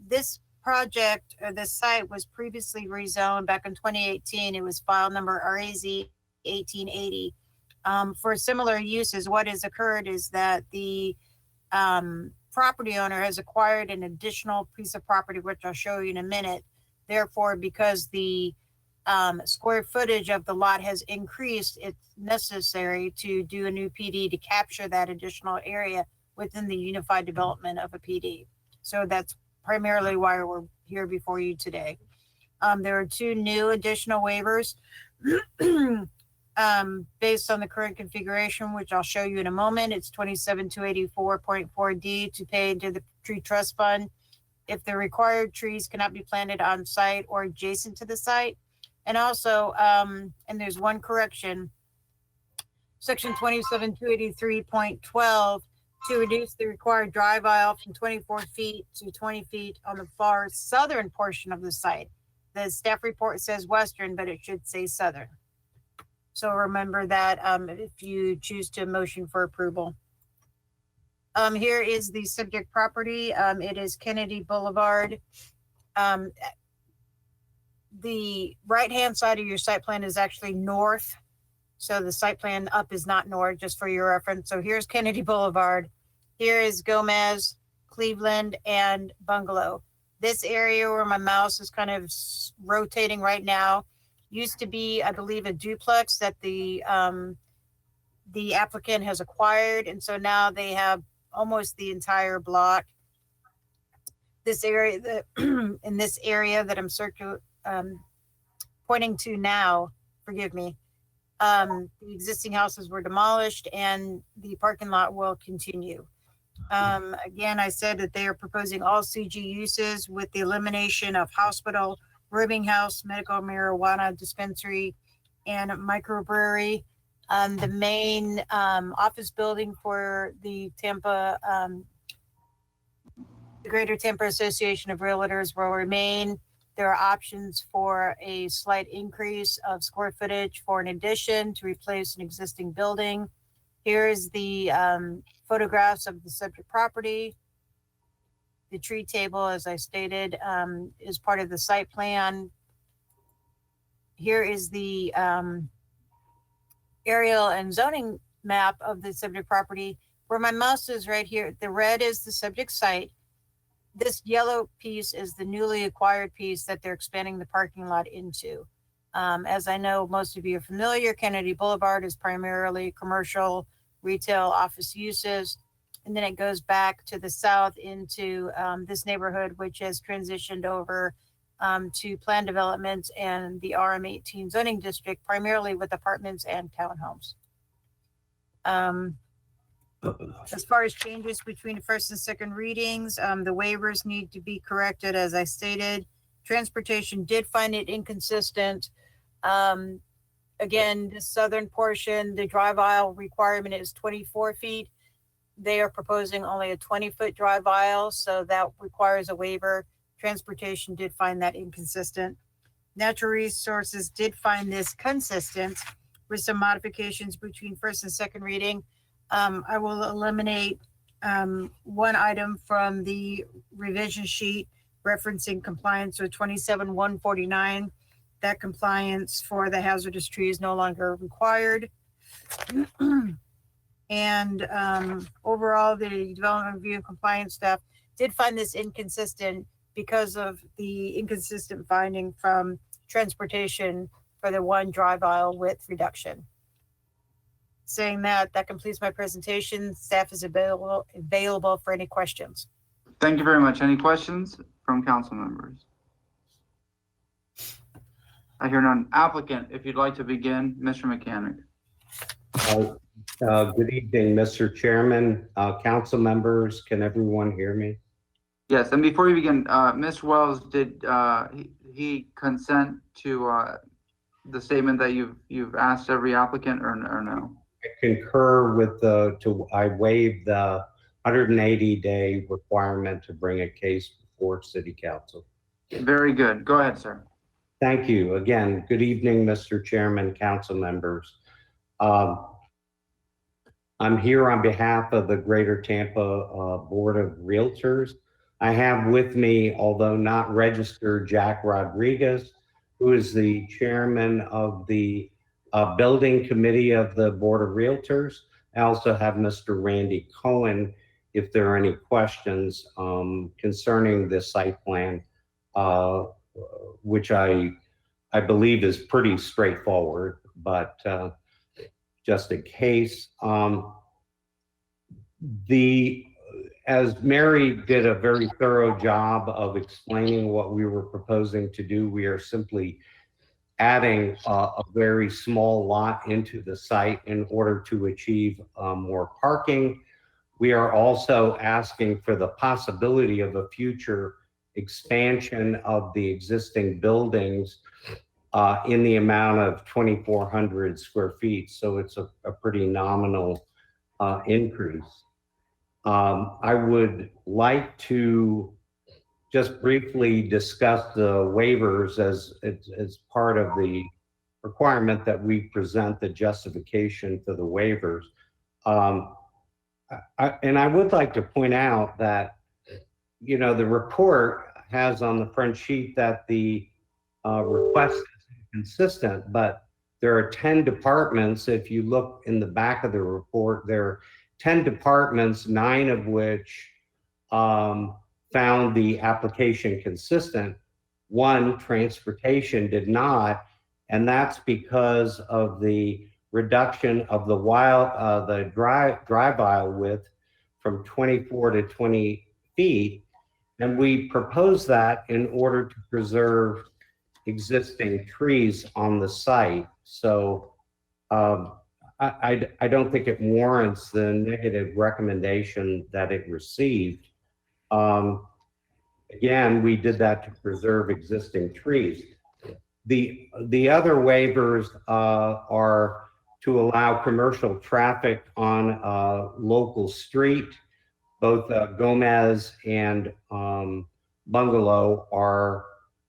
This project, or this site, was previously rezoned back in 2018. It was file number REZ 1880. For similar uses, what has occurred is that the property owner has acquired an additional piece of property, which I'll show you in a minute. Therefore, because the square footage of the lot has increased, it's necessary to do a new PD to capture that additional area within the unified development of a PD. So that's primarily why we're here before you today. There are two new additional waivers based on the current configuration, which I'll show you in a moment. It's 27284.4D to pay into the tree trust fund if the required trees cannot be planted on site or adjacent to the site. And also, and there's one correction, section 27283.12, to reduce the required drive aisle from 24 feet to 20 feet on the far southern portion of the site. The staff report says western, but it should say southern. So remember that if you choose to motion for approval. Here is the subject property. It is Kennedy Boulevard. The right-hand side of your site plan is actually north. So the site plan up is not north, just for your reference. So here's Kennedy Boulevard. Here is Gomez, Cleveland, and Bungalow. This area where my mouse is kind of rotating right now used to be, I believe, a duplex that the applicant has acquired. And so now they have almost the entire block. This area, in this area that I'm pointing to now, forgive me, the existing houses were demolished and the parking lot will continue. Again, I said that they are proposing all CG uses with the elimination of hospital, rooming house, medical marijuana dispensary, and microbrewery. The main office building for the Tampa, the Greater Tampa Association of Realtors will remain. There are options for a slight increase of square footage for an addition to replace an existing building. Here's the photographs of the subject property. The tree table, as I stated, is part of the site plan. Here is the aerial and zoning map of the subject property. Where my mouse is right here, the red is the subject site. This yellow piece is the newly acquired piece that they're expanding the parking lot into. As I know, most of you are familiar, Kennedy Boulevard is primarily commercial, retail, office uses. And then it goes back to the south into this neighborhood, which has transitioned over to planned development and the RM18 zoning district, primarily with apartments and townhomes. As far as changes between first and second readings, the waivers need to be corrected, as I stated. Transportation did find it inconsistent. Again, the southern portion, the drive aisle requirement is 24 feet. They are proposing only a 20-foot drive aisle, so that requires a waiver. Transportation did find that inconsistent. Natural Resources did find this consistent with some modifications between first and second reading. I will eliminate one item from the revision sheet referencing compliance with 27-149. That compliance for the hazardous tree is no longer required. And overall, the development review and compliance staff did find this inconsistent because of the inconsistent finding from transportation for the one drive aisle width reduction. Saying that, that completes my presentation. Staff is available for any questions. Thank you very much. Any questions from council members? I hear none. Applicant, if you'd like to begin, Mr. Mechanic. Good evening, Mr. Chairman, council members. Can everyone hear me? Yes, and before you begin, Ms. Wells, did he consent to the statement that you've asked every applicant or no? I concur with I waive the 180-day requirement to bring a case before City Council. Very good. Go ahead, sir. Thank you. Again, good evening, Mr. Chairman, council members. I'm here on behalf of the Greater Tampa Board of Realtors. I have with me, although not registered, Jack Rodriguez, who is the chairman of the building committee of the Board of Realtors. I also have Mr. Randy Cohen, if there are any questions concerning this site plan, which I believe is pretty straightforward, but just in case. As Mary did a very thorough job of explaining what we were proposing to do, we are simply adding a very small lot into the site in order to achieve more parking. We are also asking for the possibility of a future expansion of the existing buildings in the amount of 2,400 square feet. So it's a pretty nominal increase. I would like to just briefly discuss the waivers as part of the requirement that we present the justification for the waivers. And I would like to point out that, you know, the report has on the front sheet that the request is consistent, but there are 10 departments. If you look in the back of the report, there are 10 departments, 9 of which found the application consistent. 1, transportation, did not, and that's because of the reduction of the drive aisle width from 24 to 20 feet. And we propose that in order to preserve existing trees on the site. So I don't think it warrants the negative recommendation that it received. Again, we did that to preserve existing trees. The other waivers are to allow commercial traffic on a local street. Both Gomez and Bungalow are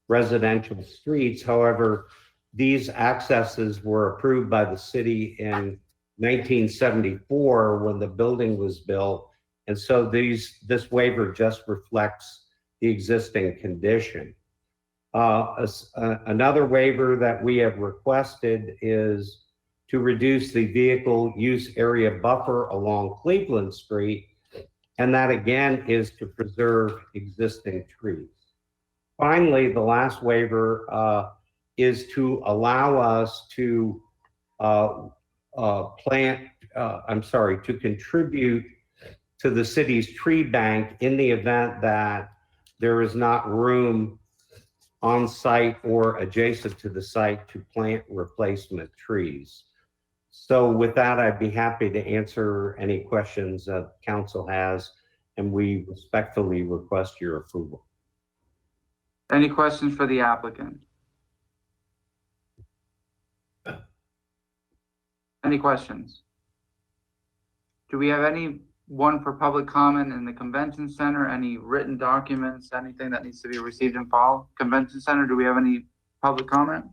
residential streets. However, these accesses were approved by the city in 1974 when the building was built, And so this waiver just reflects the existing condition. Another waiver that we have requested is to reduce the vehicle use area buffer along Cleveland Street. And that again is to preserve existing trees. Finally, the last waiver is to allow us to contribute to the city's tree bank in the event that there is not room on site or adjacent to the site to plant replacement trees. So with that, I'd be happy to answer any questions that council has, and we respectfully request your approval. Any questions for the applicant? Any questions? Do we have anyone for public comment in the convention center? Any written documents, anything that needs to be received and filed? Convention center, do we have any public comment?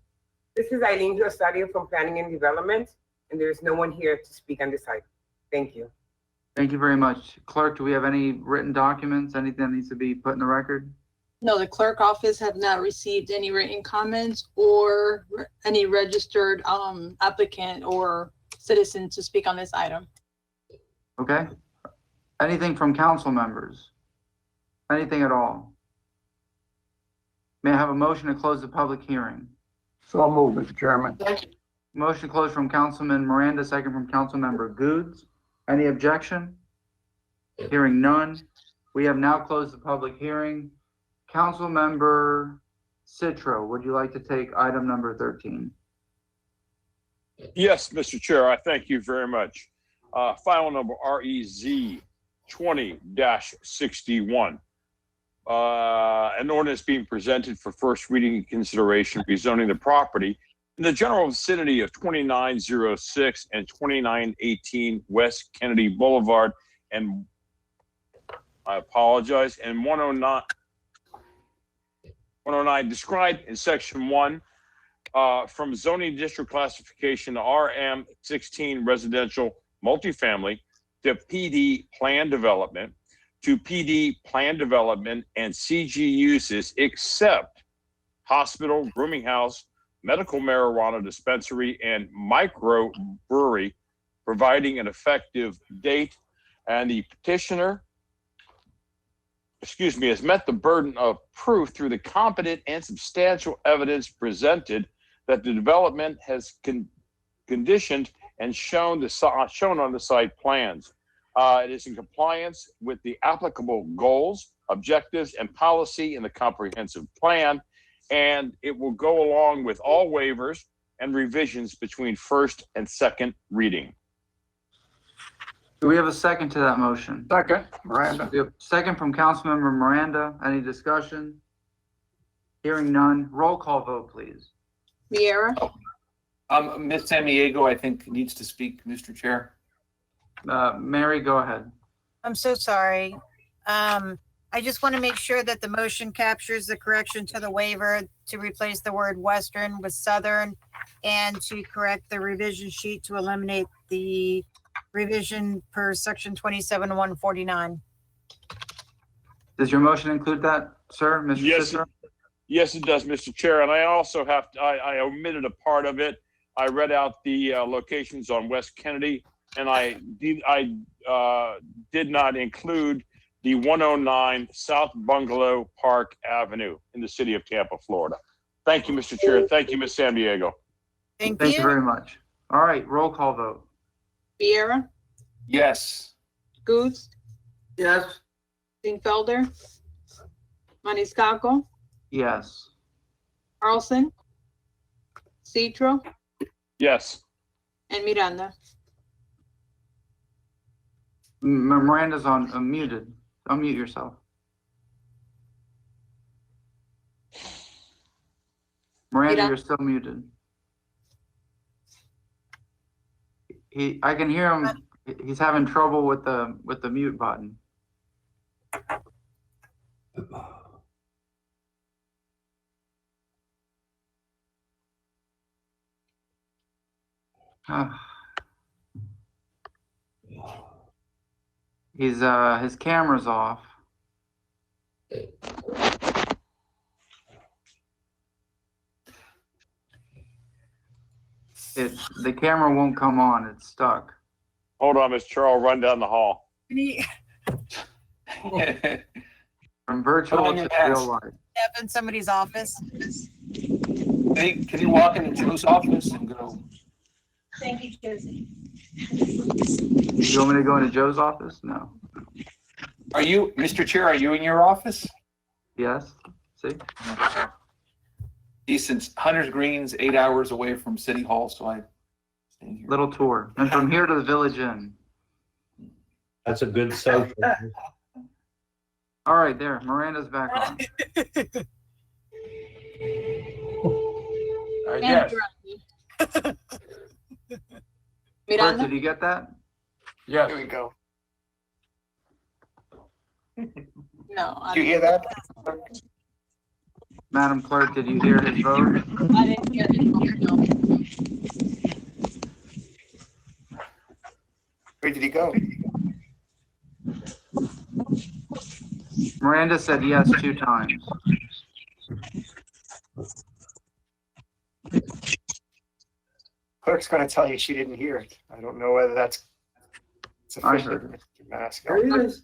This is Eileen Rosario from Planning and Development, and there is no one here to speak on this item. Thank you. Thank you very much. Clerk, do we have any written documents, anything that needs to be put in the record? No, the clerk office have not received any written comments or any registered applicant or citizen to speak on this item. Okay. Anything from council members? Anything at all? May I have a motion to close the public hearing? So moved, Mr. Chairman. Motion to close from Councilman Miranda, second from Councilmember Goods. Any objection? Hearing none. We have now closed the public hearing. Councilmember Citro, would you like to take item number 13? Yes, Mr. Chair, I thank you very much. File number REZ 20-61. An ordinance being presented for first reading and consideration, rezoning the property in the general vicinity of 2906 and 2918 West Kennedy Boulevard, and I apologize, and 109 described in section 1 from zoning district classification RM16 residential multifamily to PD plan development to PD plan development and CG uses except hospital, grooming house, medical marijuana dispensary, and micro brewery, providing an effective date. And the petitioner, has met the burden of proof through the competent and substantial evidence presented that the development has conditioned and shown on the site plans. It is in compliance with the applicable goals, objectives, and policy in the comprehensive plan, and it will go along with all waivers and revisions between first and second reading. Do we have a second to that motion? Second, Miranda. We have second from Councilmember Miranda. Any discussion? Hearing none. Roll call vote, please. Viera, Ms. Samiego, I think, needs to speak, Mr. Chair. Mary, go ahead. I'm so sorry. I just want to make sure that the motion captures the correction to the waiver to replace the word western with southern and to correct the revision sheet to eliminate the revision per section 27-149. Does your motion include that, sir, Mr. Cicero? Yes, it does, Mr. Chair. And I also I omitted a part of it. I read out the locations on West Kennedy, and I did not include the 109 South Bungalow Park Avenue in the city of Tampa, Florida. Thank you, Mr. Chair. Thank you, Ms. Samiego. Thank you very much. All right, roll call vote. Viera, Yes. Goods, Yes. Dingfelder, Maniscalco, Yes. Carlson, Citro, Yes. and Miranda. Miranda's on muted. Unmute yourself. Miranda, you're still muted. I can hear him. He's having trouble with the mute button. his camera's off. The camera won't come on. It's stuck. Hold on, Mr. Chair, I'll run down the hall. From virtual Put on to your hats. real life. Step in somebody's office. Hey, can you walk into Joe's office and go? Thank you, Josie. You want me to go into Joe's office? No. Are you, Mr. Chair, are you in your office? Yes? See? He's since Hunter's Green's 8 hours away from City Hall, so I staying here. Little tour. And from here to the Village Inn. That's a good social. All right, there. Miranda's back on. Yes, Bert, Miranda? did you get that? yes. Here we go. No. I Did you hear that? Madam Clerk, did you hear his vote? I didn't hear it. No. Where did he go? Miranda said yes 2 times. Clerk's gonna tell you she didn't hear it. I don't know whether that's I sufficient. heard Mr. Masco. There he is.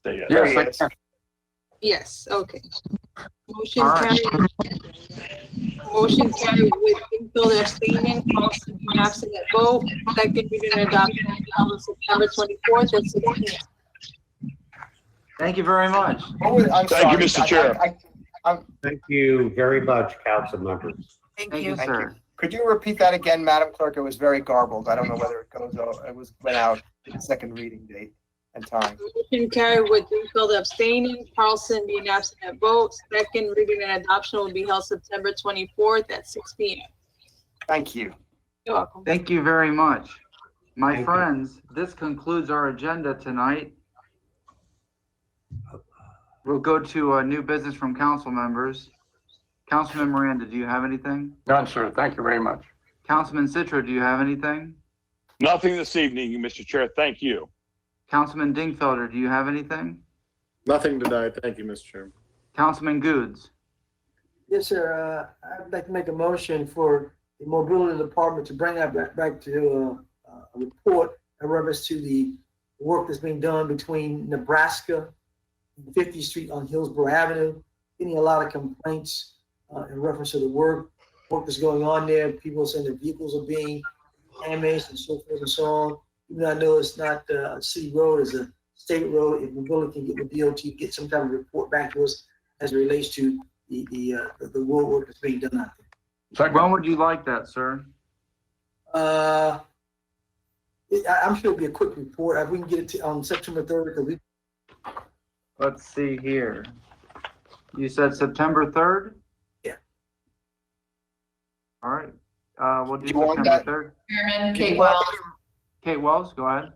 There Yes, he I is. can. Yes, okay. Motion All right. carried. Motion carried with Dingfelder abstaining, Paulson being absent at vote. Second reading and adoption on September 24th at 6 p.m. Thank you very much. Oh, I'm Thank you, sorry. Mr. Chair. Thank you very much, council members. Thank Thank you. you, sir. Could you repeat that again, Madam Clerk? It was very garbled. I don't know whether it went out the second reading date and time. Motion carried with Dingfelder abstaining, Carlson being absent at vote. Second reading and adoption will be held September 24th at 6 p.m. Thank you. You're welcome. Thank you very much. My Thank you. friends, this concludes our agenda tonight. We'll go to new business from council members. Councilman Miranda, do you have anything? None, sir. Thank you very much. Councilman Citro, do you have anything? Nothing this evening, Mr. Chair. Thank you. Councilman Dingfelder, do you have anything? Nothing tonight. Thank you, Mr. Chairman. Councilman Goods? Yes, sir. I'd like to make a motion for the mobility department to bring that back to a report in reference to the work that's being done between Nebraska and 50th Street on Hillsborough Avenue. Getting a lot of complaints in reference to the work that's going on there. People saying their vehicles are being damaged and so forth and so on. Even though I know it's not a city road, it's a state road. If mobility can get with DOT, get some type of report back to us as it relates to the road work that's being done out there. When would you like that, sir? I'm sure it'll be a quick report. If we can get it on September 3rd, Let's see here. You said September 3rd? Yeah. All right. We'll do You want September 3rd. Chairman, Kate Wells. Kate Wells, go ahead.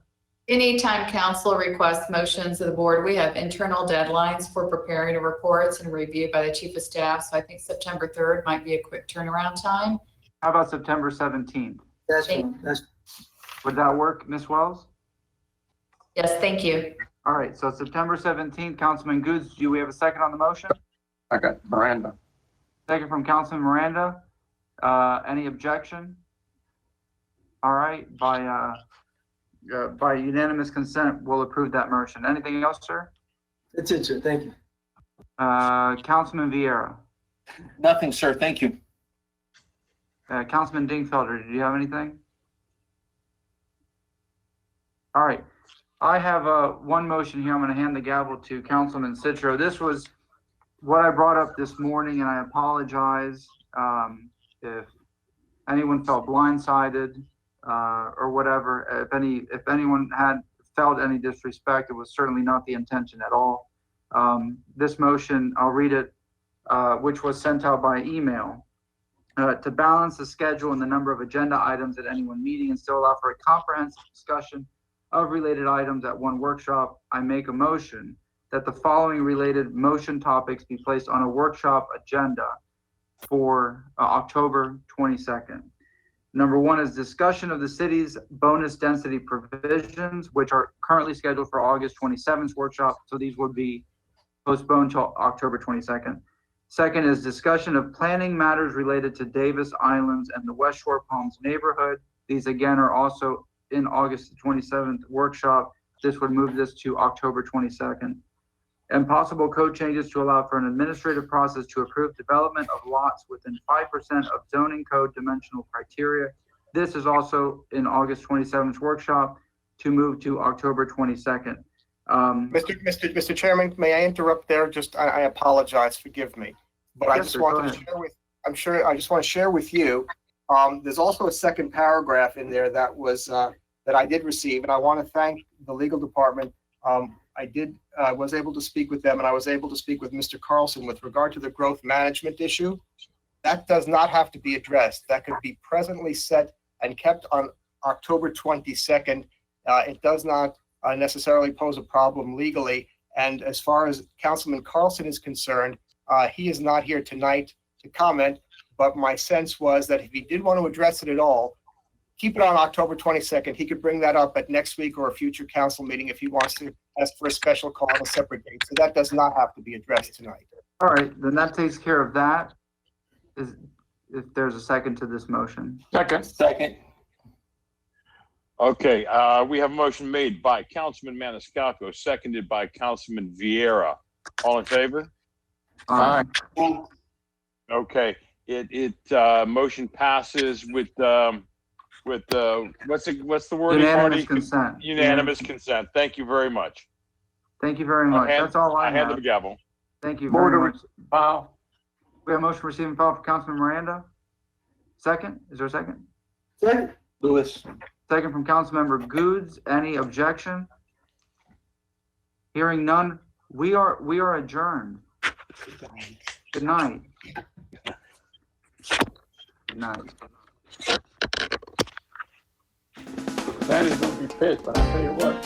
Anytime council requests motions of the board, we have internal deadlines for preparing reports and review by the chief of staff. So I think September 3rd might be a quick turnaround time. How about September 17th? that's fine. Would that work, Ms. Wells? Yes, thank you. All right, so September 17th, Councilman Goods, do we have a second on the motion? Okay, Miranda. Second from Councilman Miranda. Any objection? All right, by unanimous consent, we'll approve that motion. Anything else, sir? That's it, sir. Thank you. Councilman Vieira. Nothing, sir. Thank you. Councilman Dingfelder, did you have anything? All right, I have one motion here. I'm going to hand the gavel to Councilman Citro. This was what I brought up this morning, and I apologize if anyone felt blindsided or whatever. If anyone had felt any disrespect, it was certainly not the intention at all. This motion, I'll read it, which was sent out by email. To balance the schedule and the number of agenda items at any one meeting and still allow for a comprehensive discussion of related items at one workshop, I make a motion that the following related motion topics be placed on a workshop agenda for October 22nd. Number one is discussion of the city's bonus density provisions, which are currently scheduled for August 27th workshop. So these would be postponed till October 22nd. Second is discussion of planning matters related to Davis Islands and the West Shore Palms neighborhood. These again are also in August 27th workshop. This would move this to October 22nd. And possible code changes to allow for an administrative process to approve development of lots within 5% of zoning code dimensional criteria. This is also in August 27th workshop to move to October 22nd. Mr. Chairman, may I interrupt there? I apologize, forgive me. But I Yes, just sir, go wanted to ahead. share I just want to share with you, there's also a second paragraph in there that I did receive, and I want to thank the legal department. I was able to speak with them, and I was able to speak with Mr. Carlson with regard to the growth management issue. That does not have to be addressed. That could be presently set and kept on October 22nd. It does not necessarily pose a problem legally. And as far as Councilman Carlson is concerned, he is not here tonight to comment, but my sense was that if he did want to address it at all, keep it on October 22nd. He could bring that up at next week or a future council meeting if he wants to ask for a special call on a separate date. So that does not have to be addressed tonight. All right, then that takes care of that. If there's a second to this motion. Second. Okay, we have a motion made by Councilman Maniscalco, seconded by Councilman Vieira. All in favor? Aye. Okay, motion passes with what's the word? Unanimous consent. Unanimous consent. Thank you very much. Thank you very much. That's all I hand have. the gavel. Thank you very much. File. We have a motion to receive and file for Councilman Miranda. Second, is there a second? Second. Lewis. Second from Councilmember Goods. Any objection? Hearing none, we are adjourned. Good night. Good night. Sandy's gonna be pissed, but I'll tell you what.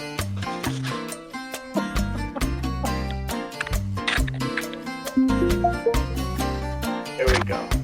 There we go.